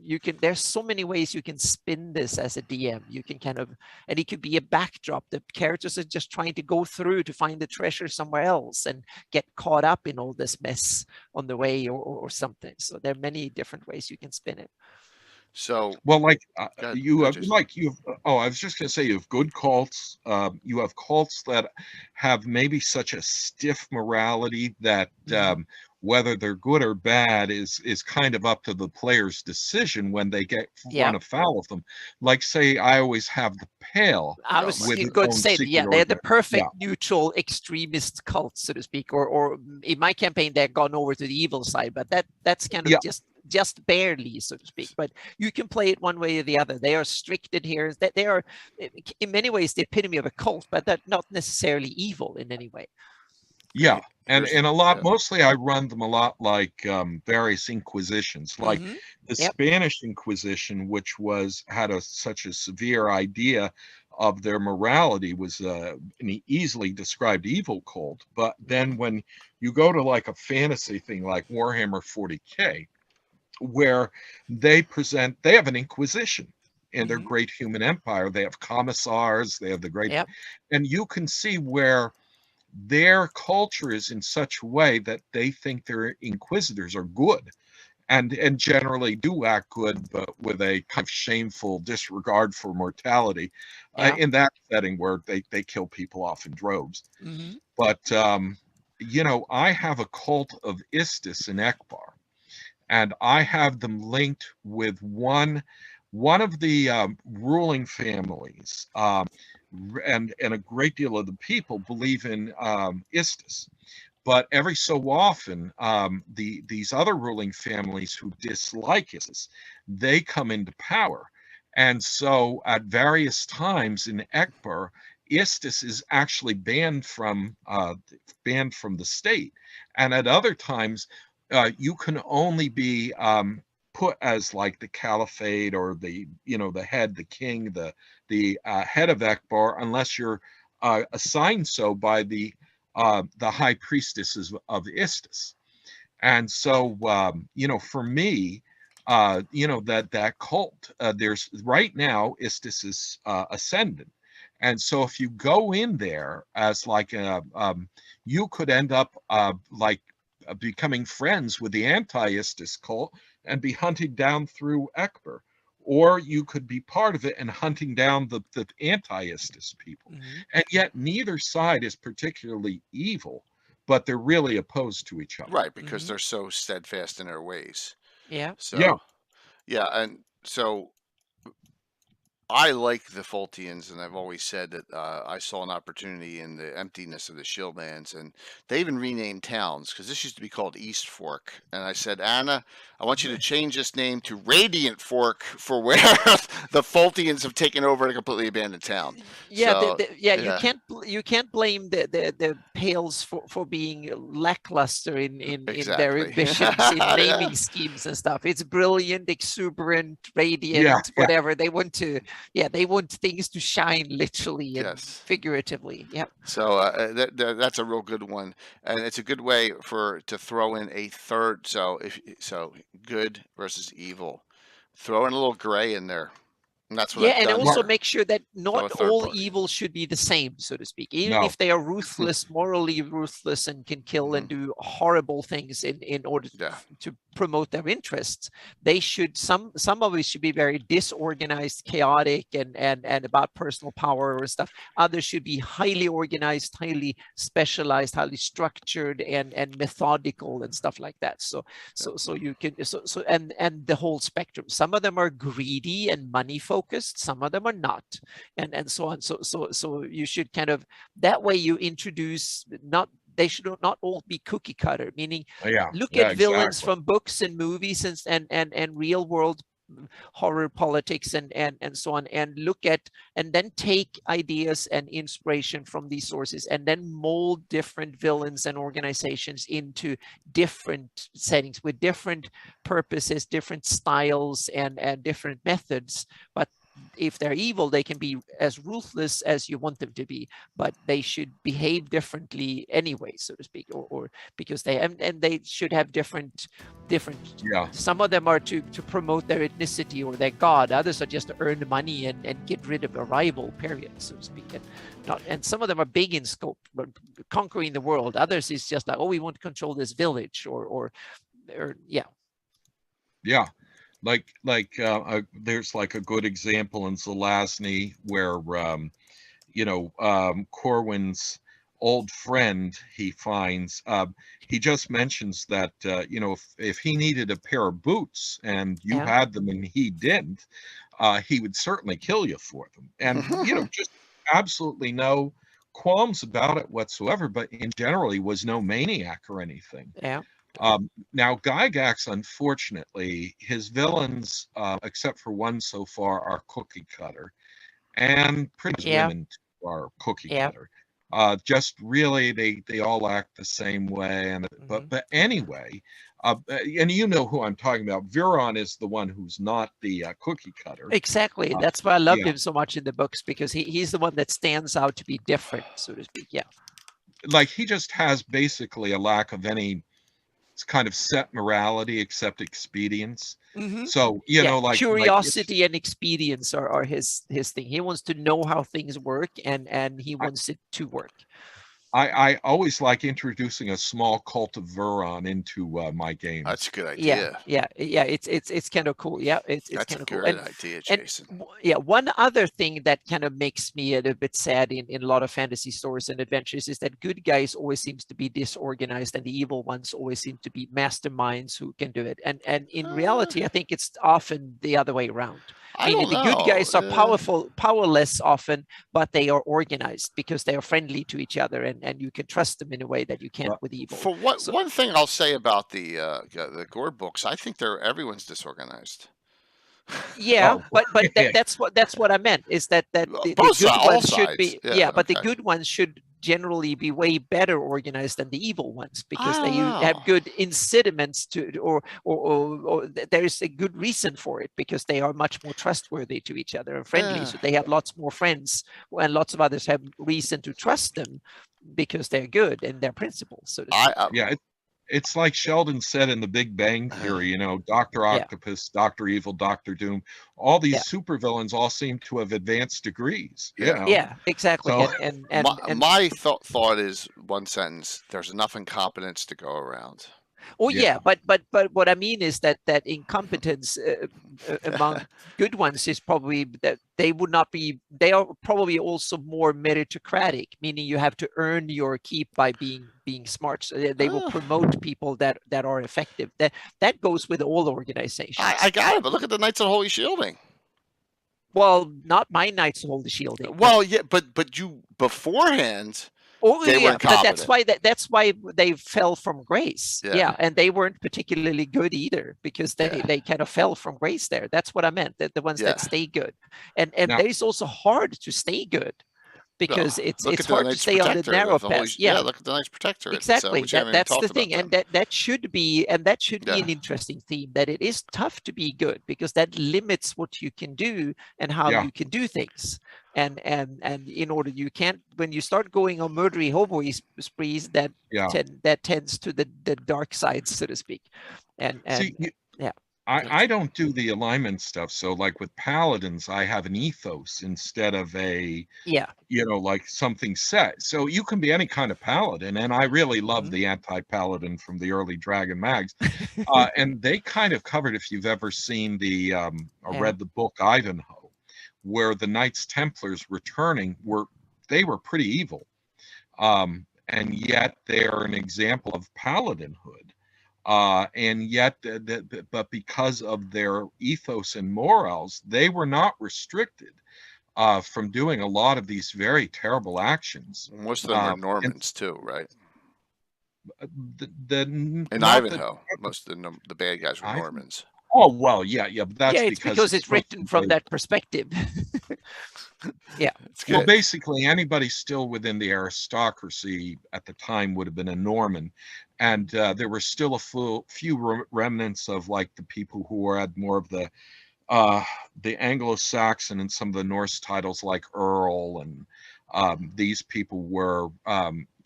you can, there's so many ways you can spin this as a DM. You can kind of, and it could be a backdrop. The characters are just trying to go through to find the treasure somewhere else and get caught up in all this mess on the way or something. So there are many different ways you can spin it. So, well, like you have, I was just gonna say, you have good cults. You have cults that have maybe such a stiff morality that whether they're good or bad is kind of up to the player's decision when they run afoul of them. Like, say, I always have the Pale. I was going to say, they're the perfect neutral extremist cult, so to speak. Or in my campaign, they've gone over to the evil side, but that's kind of just barely, so to speak. But you can play it one way or the other. They are strict adherents. That they are, in many ways, the epitome of a cult, but they're not necessarily evil in any way. Yeah, and a lot, mostly I run them a lot like various inquisitions, like the Spanish Inquisition, which had such a severe idea of their morality, was an easily described evil cult. But then when you go to like a fantasy thing like Warhammer 40K, where they have an inquisition in their great human empire. They have commissars, they have the great, and you can see where their culture is in such a way that they think their inquisitors are good and generally do act good, but with a kind of shameful disregard for mortality in that setting where they kill people off in droves. But I have a cult of Istis in Ekbar, and I have them linked with one of the ruling families, and a great deal of the people believe in Istis. But every so often, these other ruling families who dislike Istis, they come into power. And so at various times in Ekbar, Istis is actually banned from the state. And at other times, you can only be put as like the caliphate or the head, the king, the head of Ekbar, unless you're assigned so by the high priestesses of Istis. And so for me, that cult, there's right now Istis is ascendant. And so if you go in there as like you could end up like becoming friends with the anti-Istis cult and be hunting down through Ekbar, or you could be part of it and hunting down the anti-Istis people. And yet neither side is particularly evil, but they're really opposed to each other. Right, because they're so steadfast in their ways. Yeah. So, and so I like the Fultians, and I've always said that I saw an opportunity in the emptiness of the Shieldlands, and they even renamed towns because this used to be called East Fork. And I said, Anna, I want you to change this name to Radiant Fork for where the Fultians have taken over a completely abandoned town. Yeah, So, you can't blame the Pales for being lackluster in their Exactly. ambitions, in naming schemes and stuff. It's brilliant, exuberant, radiant, whatever. They want to, they want things to shine literally and figuratively. Yeah. So that's a real good one, and it's a good way to throw in a third. So good versus evil, throw in a little gray in there. And that's what I've done also here. make sure that not all party. evil should be the same, so to speak. Even if they are ruthless, morally ruthless, and can kill and do horrible things in order to promote their interests, they should some of it should be very disorganized, chaotic, and about personal power or stuff. Others should be highly organized, highly specialized, highly structured, and methodical and stuff like that. So you can and the whole spectrum. Some of them are greedy and money focused. Some of them are not, and so on. So you should kind of, that way you introduce, they should not all be cookie cutter, meaning look at villains from books and movies and real world horror politics and so on, and look at, and then take ideas and inspiration from these sources, and then mold different villains and organizations into different settings with different purposes, different styles, and different methods. But if they're evil, they can be as ruthless as you want them to be, but they should behave differently anyway, so to speak, or because they and they should have different. Some of them are to promote their ethnicity or their god. Others are just to earn money and get rid of a rival, period, so to speak. And some of them are big in scope, conquering the world. Others is just like, oh, we want to control this village, or there's like a good example in Zelazny where Corwin's old friend, he finds, he just mentions that if he needed a pair of boots and you had them and he didn't, he would certainly kill you for them. And just absolutely no qualms about it whatsoever, but in general he was no maniac or anything. Now, Gygax, unfortunately, his villains, except for one so far, are cookie cutter, and pretty much women are cookie cutter. Just really, they all act the same way. And but anyway, and you know who I'm talking about. Viron is the one who's not the cookie cutter. Exactly. That's why I loved him so much in the books, because he's the one that stands out to be different, so to speak. Yeah. Like, he just has basically a lack of any kind of set morality except expedience. So like curiosity and expedience are his thing. He wants to know how things work, and he wants it to work. I always like introducing a small cult of Viron into my games. That's a good idea. Yeah. It's kind of cool. Yeah, it's kind of cool. That's a good idea, Jason. And one other thing that kind of makes me a little bit sad in a lot of fantasy stories and adventures is that good guys always seems to be disorganized, and the evil ones always seem to be masterminds who can do it. And in reality, I think it's often the other way around. Meaning the good guys are powerless often, but they are organized because they are friendly to each other, and you can trust them in a way that you can't with evil. For one thing I'll say about the Gore books, I think everyone's disorganized. But that's what I meant, is that the good ones should be but the good ones should generally be way better organized than the evil ones, because they have good incidents or there is a good reason for it, because they are much more trustworthy to each other and friendly. So they have lots more friends, and lots of others have reason to trust them because they're good in their principles. So it's like Sheldon said in The Big Bang Theory, Dr. Octopus, Dr. Evil, Dr. Doom, all these supervillains all seem to have advanced degrees. Yeah, exactly. So, and my thought is one sentence: there's enough incompetence to go around. But what I mean is that incompetence among good ones is probably that they are probably also more meritocratic, meaning you have to earn your keep by being smart. So they will promote people that are effective. That goes with all organizations. I got it, but look at the Knights of Holy Shielding. Well, not my Knights of Holy Shielding. Well, yeah, but you beforehand. Oh They were yeah, but that's incompetent. that's why they fell from grace. Yeah. Yeah, and they weren't particularly good either because Yeah. they kind of fell from grace there. That's what I meant. The ones Yeah. that stay good, and Now- that is also hard to stay good because Well, it's look at the hard to Knights stay on the Protector narrow of the Holy- path. Yeah, look at the Knights Protector. exactly. Which I haven't even That's the talked thing, about and them. that should be Yeah. an interesting theme. That it is tough to be good because that limits what you can do and how Yeah. you can do things. And in order you can't, when you start going on murdery hobo sprees, that Yeah. that tends to the dark side, so to speak. And See, yeah. I don't do the alignment stuff. So like with paladins, I have an ethos instead of a, Yeah. like something set. So you can be any kind of paladin. And I really love Mhm. the anti-paladin from the early Dragon Mags. And they kind of covered, if you've ever seen the, or Yeah. read the book Ivanhoe, where the Knights Templars returning they were pretty evil. And yet they're an example of paladinhood. And yet, but because of their ethos and morals, they were not restricted from doing a lot of these very terrible actions. Most of them were Normans too, right? In Ivanhoe, most of the bad guys were Ivanhoe? Normans. Oh well, yeah, but that's yeah, it's because it's written from that perspective. Yeah. Well, basically, anybody still within the aristocracy at the time would have been a Norman, and there were still a few remnants of like the people who had more of the Anglo-Saxon and some of the Norse titles like Earl, and these people were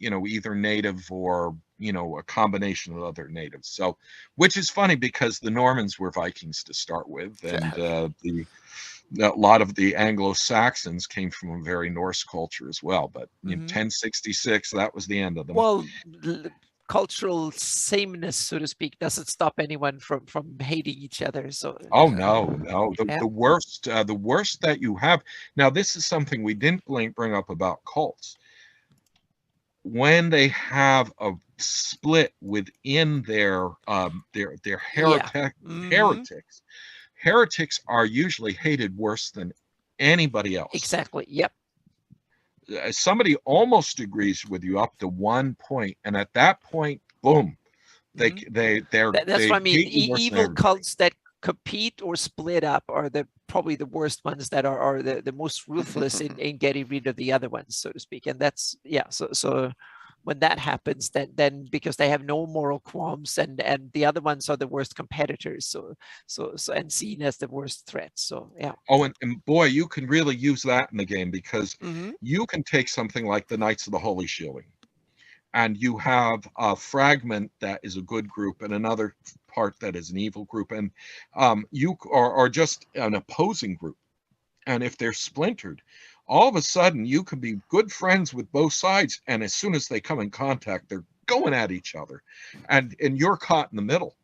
either native or a combination of other natives. So, which is funny because the Normans were Vikings to start with, and a lot of the Anglo-Saxons came from a very Norse culture as well. But in 1066, that was the end of them. Well, cultural sameness, so to speak, doesn't stop anyone from hating each other. So oh no, the worst that you have now. This is something we didn't bring up about cults. When they have a split within their heretics. Heretics are usually hated worse than anybody else. Exactly. Yep. Somebody almost agrees with you up to one point, and at that point, boom, that's what I mean. Evil cults that compete or split up are probably the worst ones that are the most ruthless in getting rid of the other ones, so to speak. And that's so when that happens, then because they have no moral qualms, and the other ones are the worst competitors, so and seen as the worst threats. So yeah. Oh, and boy, you can really use that in the game because you can take something like the Knights of the Holy Shielding, and you have a fragment that is a good group and another part that is an evil group, and you are just an opposing group. And if they're splintered, all of a sudden you can be good friends with both sides, and as soon as they come in contact, they're going at each other, and you're caught in the middle,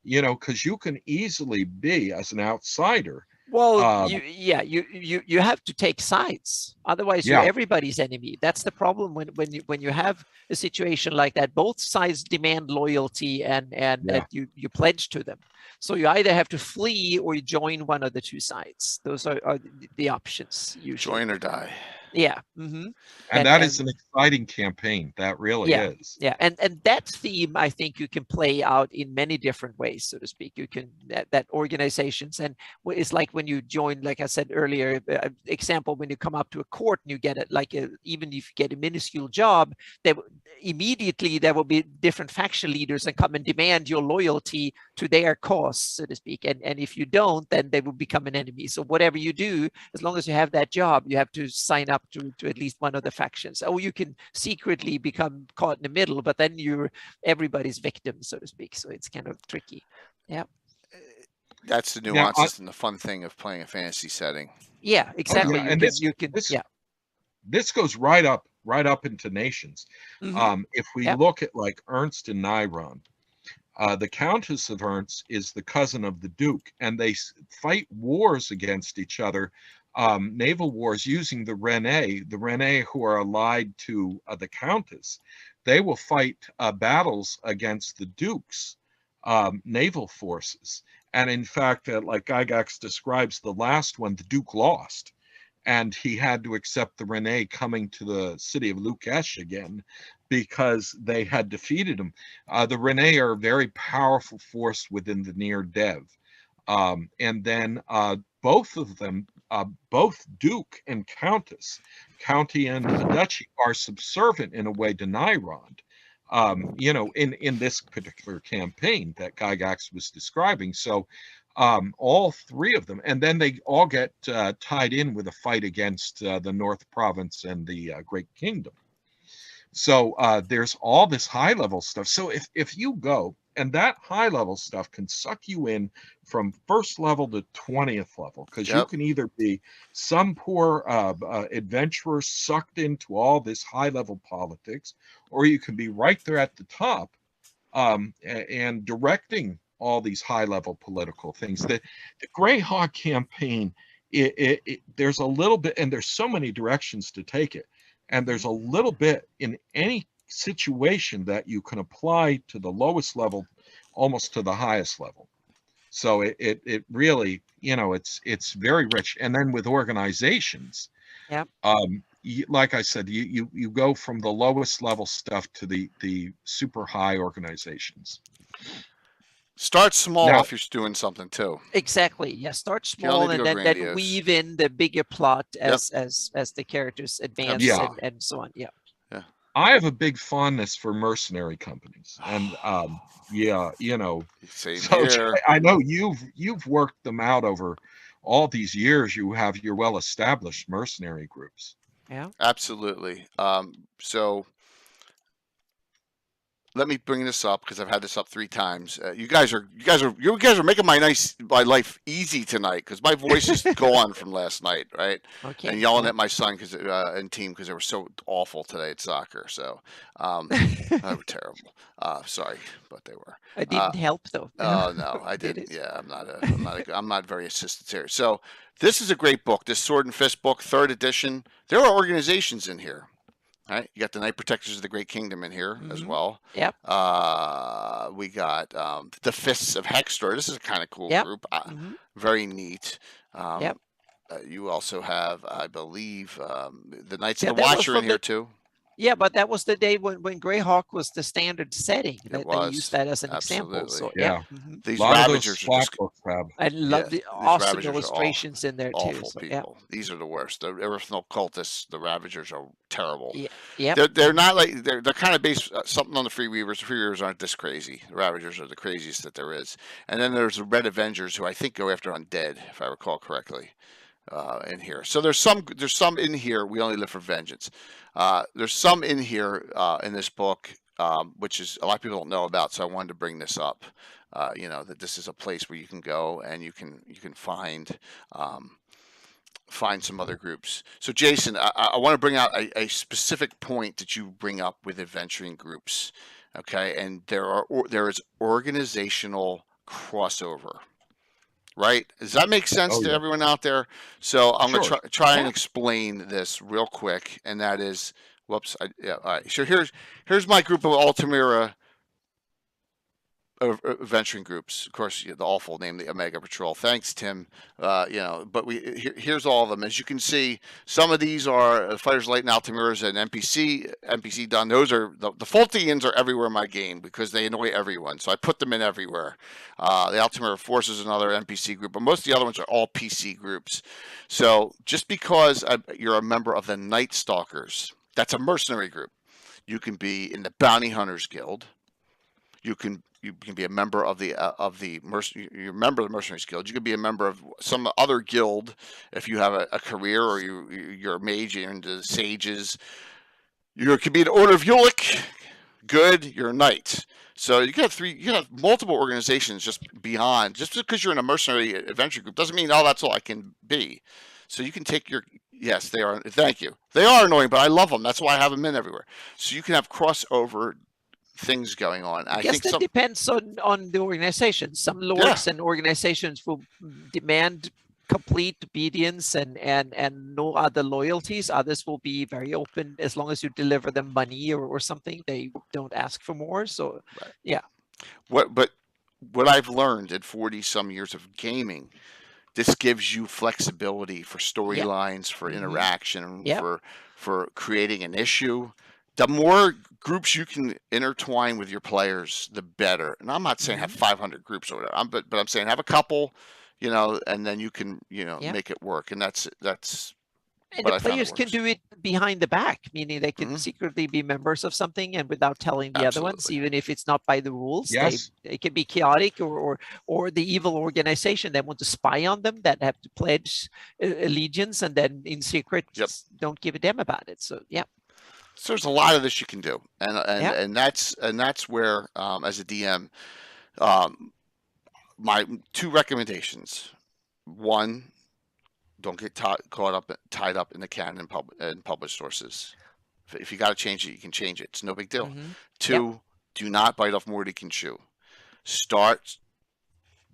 because you can easily be, as an outsider. Well, you have to take sides, otherwise you're everybody's enemy. That's the problem when you have a situation like that. Both sides demand loyalty and that you pledge to them. So you either have to flee or you join one of the two sides. Those are the options usually. Join or die. Yeah. And that is an exciting campaign. That really is. Yeah. And that theme, I think you can play out in many different ways, so to speak. You can, that organizations, and it's like when you join, like I said earlier, example, when you come up to a court and you get it, even if you get a minuscule job, immediately there will be different faction leaders and come and demand your loyalty to their cause, so to speak. And if you don't, then they will become an enemy. So whatever you do, as long as you have that job, you have to sign up to at least one of the factions. Or you can secretly become caught in the middle, but then you're everybody's victim, so to speak. So it's kind of tricky. Yeah. That's the nuances and the fun thing of playing a fantasy setting. Yeah, exactly. This goes right up into nations. If we look at like Ernst and Niron, the Countess of Ernst is the cousin of the Duke, and they fight wars against each other, naval wars using the Rene who are allied to the Countess. They will fight battles against the Duke's naval forces, And in fact, like Gygax describes the last one, the Duke lost, and he had to accept the Rene coming to the city of Lukesh again because they had defeated him. The Rene are a very powerful force within the Near Dev. And then both of them, both Duke and Countess, County and Duchy, are subservient in a way to Nyrond. In this particular campaign that Gygax was describing. So all three of them, and then they all get tied in with a fight against the North Province and the Great Kingdom. So there's all this high level stuff. So if you go, and that high level stuff can suck you in from first level to 20th level, because you can either be some poor adventurer sucked into all this high level politics, or you can be right there at the top and directing all these high level political things. The Greyhawk campaign, there's a little bit, and there's so many directions to take it, and there's a little bit in any situation that you can apply to the lowest level almost to the highest level. So it really, it's very rich. And then with organizations, like I said, you go from the lowest level stuff to the super high organizations. Start small if you're doing something too. Exactly. Yeah. Start small and then weave in the bigger plot as the characters advance and so on. Yeah. I have a big fondness for mercenary companies, and Same I know you've worked them out over all these years. You have your well-established mercenary groups. Yeah, absolutely. So let me bring this up because I've had this up 3 times. You guys are making my life easy tonight because my voice is gone from last night, right? Okay. And yelling at my son and team because they were so awful today at soccer. So they were terrible. Sorry, but they were. I didn't help though. Oh no, I didn't. Yeah, I'm not very assistant here. So this is a great book. This Sword and Fist book, 3rd edition. There are organizations in here. Right, you got the Night Protectors of the Great Kingdom in here as well. Yep. We got the Fists of Hextor. This is a kind of cool group. Very neat. You also have, I believe, the Knights of the Watch are in here too. Yeah, but that was the day when Greyhawk was the standard setting. They used that as an Absolutely. example. So These Ravagers are just. I love the awesome illustrations in there too. Awful people. These are the worst. The Earthnal cultists, the Ravagers are terrible. Yeah. They're not like they're kind of based something on the Free Weavers. The Free Weavers aren't this crazy. The Ravagers are the craziest that there is. And then there's the Red Avengers, who I think go after undead, if I recall correctly. In here, so there's some in here. We only live for vengeance. There's some in here in this book, which is a lot of people don't know about. So I wanted to bring this up. That this is a place where you can go and you can find some other groups. So Jason, I want to bring out a specific point that you bring up with adventuring groups. Okay, and there is organizational crossover. Right? Does that make sense to everyone out there? So I'm going to try and explain this real quick, and that is, all right. So here's my group of Altamira adventuring groups. Of course, the awful name, the Omega Patrol. Thanks, Tim. But here's all of them. As you can see, some of these are Fighters Light and Altamiras and NPC done. Those are the Fultians are everywhere in my game because they annoy everyone. So I put them in everywhere. The Altamira Force is another NPC group, but most of the other ones are all PC groups. So just because you're a member of the Night Stalkers, that's a mercenary group. You can be in the Bounty Hunters Guild. You can be a member of the you're a member of the Mercenary Guild. You could be a member of some other guild if you have a career, or you're a mage, you're into the sages. You could be an Order of Ulick. Good, you're a knight. So you can have multiple organizations just because you're in a mercenary adventure group doesn't mean that's all I can be. So you can take yes, they are. Thank you. They are annoying, but I love them. That's why I have them in everywhere. So you can have crossover things going on. I think that depends on the organization. Some lords and organizations will demand complete obedience and no other loyalties. Others will be very open as long as you deliver them money or something. They don't ask for more. So but what I've learned in 40 some years of gaming, this gives you flexibility for storylines, for interaction, for creating an issue. The more groups you can intertwine with your players, the better. And I'm not saying have 500 groups or whatever, but I'm saying have a couple, you know, and then you can, you know, make it work. And that's and the players can do it behind the back, meaning they can secretly be members of something and without telling the other ones, even if it's not by the rules. They can be chaotic, or the evil organization that want to spy on them, that have to pledge allegiance and then in secret don't give a damn about it. So so there's a lot of this you can do, and that's where as a DM, my 2 recommendations. One, don't get tied up in the canon and published sources. If you got to change it, you can change it. It's no big deal. 2, do not bite off more than you can chew. Start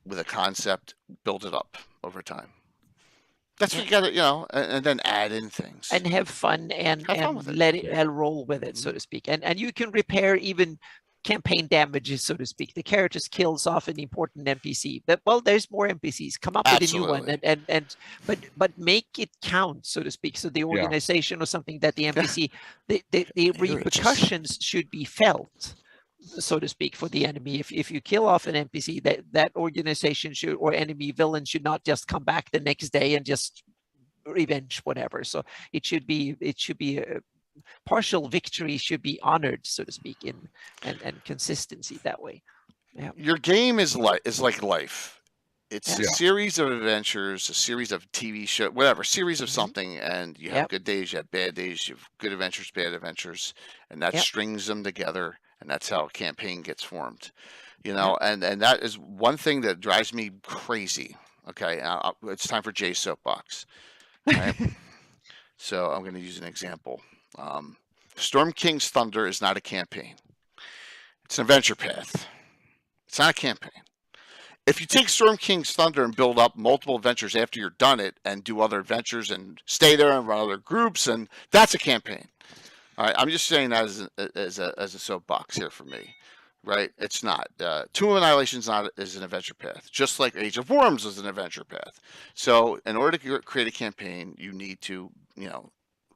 with a concept, build it up over time. That's what you got to, you know, and then add in things. And have fun and let it roll with it, so to speak. And you can repair even campaign damages, so to speak. The character kills off an important NPC, but well, there's more NPCs. Come up with a new one, but make it count, so to speak. So the organization or something that the NPC, the repercussions should be felt, so to speak, for the enemy. If you kill off an NPC, that organization should, or enemy villain should not just come back the next day and just revenge whatever. So it should be a partial victory should be honored, so to speak, and consistency that way. Your game is like life. It's a series of adventures, a series of TV show, whatever, series of something, and you have good days, you have bad days, you have good adventures, bad adventures, and that strings them together, and that's how a campaign gets formed. You know, and that is one thing that drives me crazy. Okay, it's time for Jay's soapbox. Right? So I'm going to use an example. Storm King's Thunder is not a campaign. It's an adventure path. It's not a campaign. If you take Storm King's Thunder and build up multiple adventures after you're done it and do other adventures and stay there and run other groups, and that's a campaign. All right, I'm just saying that as a soapbox here for me. Right? It's not. Tomb of Annihilation is an adventure path, just like Age of Worms is an adventure path. So in order to create a campaign, you need to, you know,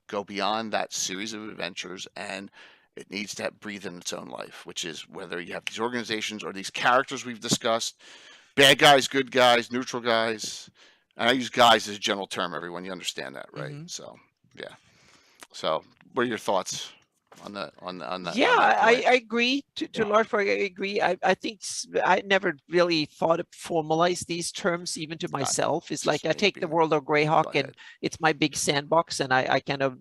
go beyond that series of adventures, and it needs to breathe in its own life, which is whether you have these organizations or these characters we've discussed, bad guys, good guys, neutral guys. And I use guys as a general term, everyone. You understand that, right? So, yeah. So what are your thoughts on that? I agree to large part. I agree. I think I never really thought of formalize these terms even to myself. It's like I take the world of Greyhawk and it's my big sandbox, and I kind of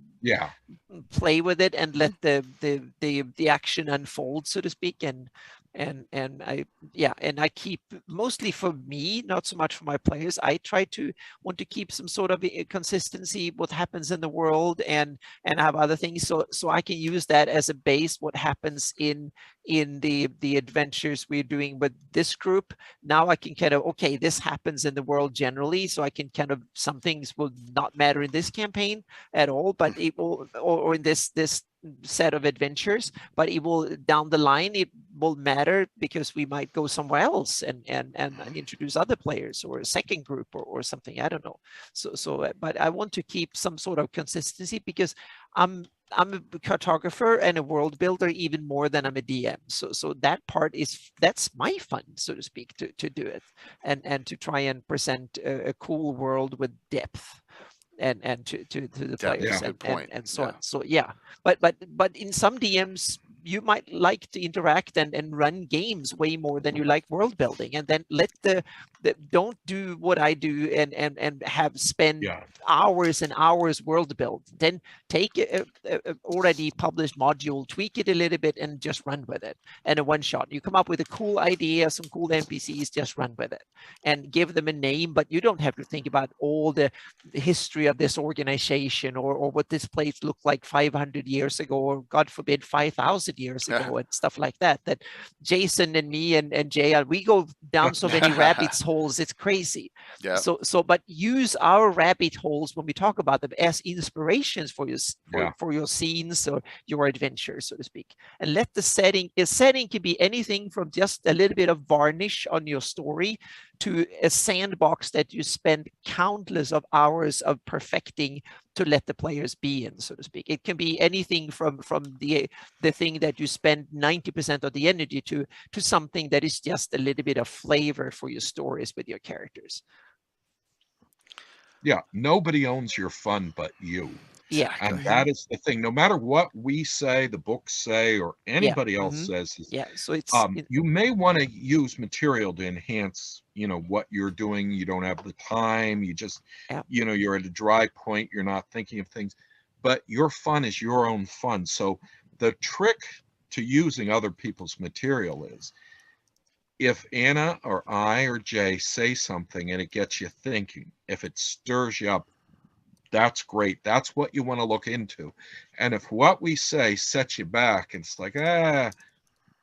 play with it and let the action unfold, so to speak, and I keep, mostly for me, not so much for my players, I want to keep some sort of consistency what happens in the world, and have other things, so I can use that as a base what happens in the adventures we're doing with this group. Now I can kind of, okay, this happens in the world generally, so I can kind of, some things will not matter in this campaign at all, but it will, or in this set of adventures, but it will, down the line, it will matter because we might go somewhere else and introduce other players or a second group or something, I don't know. So but I want to keep some sort of consistency because I'm a cartographer and a world builder even more than I'm a DM. So that part that's my fun, so to speak, to do it and to try and present a cool world with depth. And to the players and so on. So but in some DMs you might like to interact and run games way more than you like world building, and then let the don't do what I do and have spent hours and hours world build. Then take a already published module, tweak it a little bit, and just run with it. And a one shot, you come up with a cool idea, some cool NPCs, just run with it and give them a name. But you don't have to think about all the history of this organization or what this place looked like 500 years ago, or God forbid 5,000 1,000 years ago and stuff like that. That Jason and me and Jay, we go down so many rabbit holes, it's crazy. Yeah. So, but use our rabbit holes when we talk about them as inspirations for your scenes or your adventures, so to speak. And let the setting can be anything from just a little bit of varnish on your story to a sandbox that you spend countless of hours of perfecting to let the players be in, so to speak. It can be anything from the thing that you spend 90% of the energy to something that is just a little bit of flavor for your stories with your characters. Yeah, nobody owns your fun but you. Yeah. And that is the thing. No matter what we say, the books say, or anybody else says, so it's you may want to use material to enhance, what you're doing. You don't have the time. You just, you're at a dry point. You're not thinking of things. But your fun is your own fun. So the trick to using other people's material is, if Anna or I or Jay say something and it gets you thinking, if it stirs you up, that's great. That's what you want to look into. And if what we say sets you back, it's like,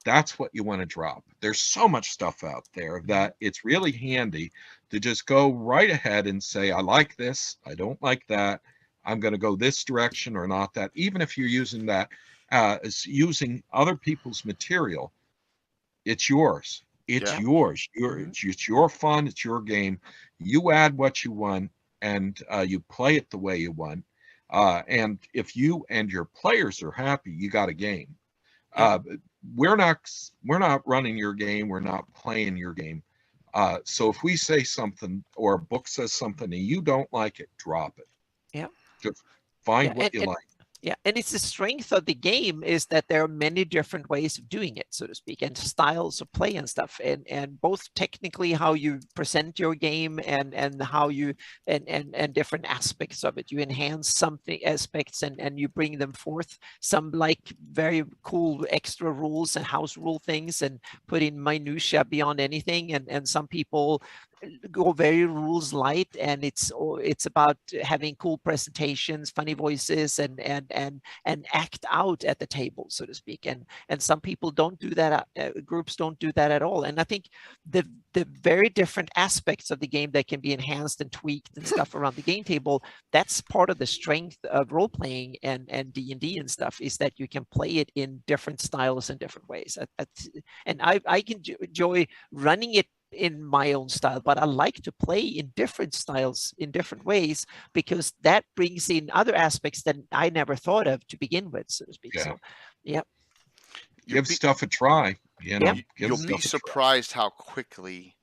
that's what you want to drop. There's so much stuff out there that it's really handy to just go right ahead and say, I like this, I don't like that, I'm going to go this direction or not that. Even if you're using that, using other people's material, it's yours. It's yours. It's your fun. It's your game. You add what you want, and you play it the way you want. And if you and your players are happy, you got a game. We're not running your game. We're not playing your game. So if we say something or a book says something and you don't like it, drop it. Yeah. Just find what you like. Yeah, and it's the strength of the game is that there are many different ways of doing it, so to speak, and styles of play and stuff, and both technically how you present your game and how you and different aspects of it. You enhance something aspects and you bring them forth. Some like very cool extra rules and house rule things and put in minutia beyond anything, and some people go very rules light, and it's about having cool presentations, funny voices, and act out at the table, so to speak. And some people don't do that. Groups don't do that at all. And I think the very different aspects of the game that can be enhanced and tweaked and stuff around the game table, that's part of the strength of role playing and D&D and stuff, is that you can play it in different styles and different ways. And I can enjoy running it in my own style, but I like to play in different styles in different ways, because that brings in other aspects that I never thought of to begin with, so to speak. Yeah. So, yeah. Give stuff a try. You'll be surprised how quickly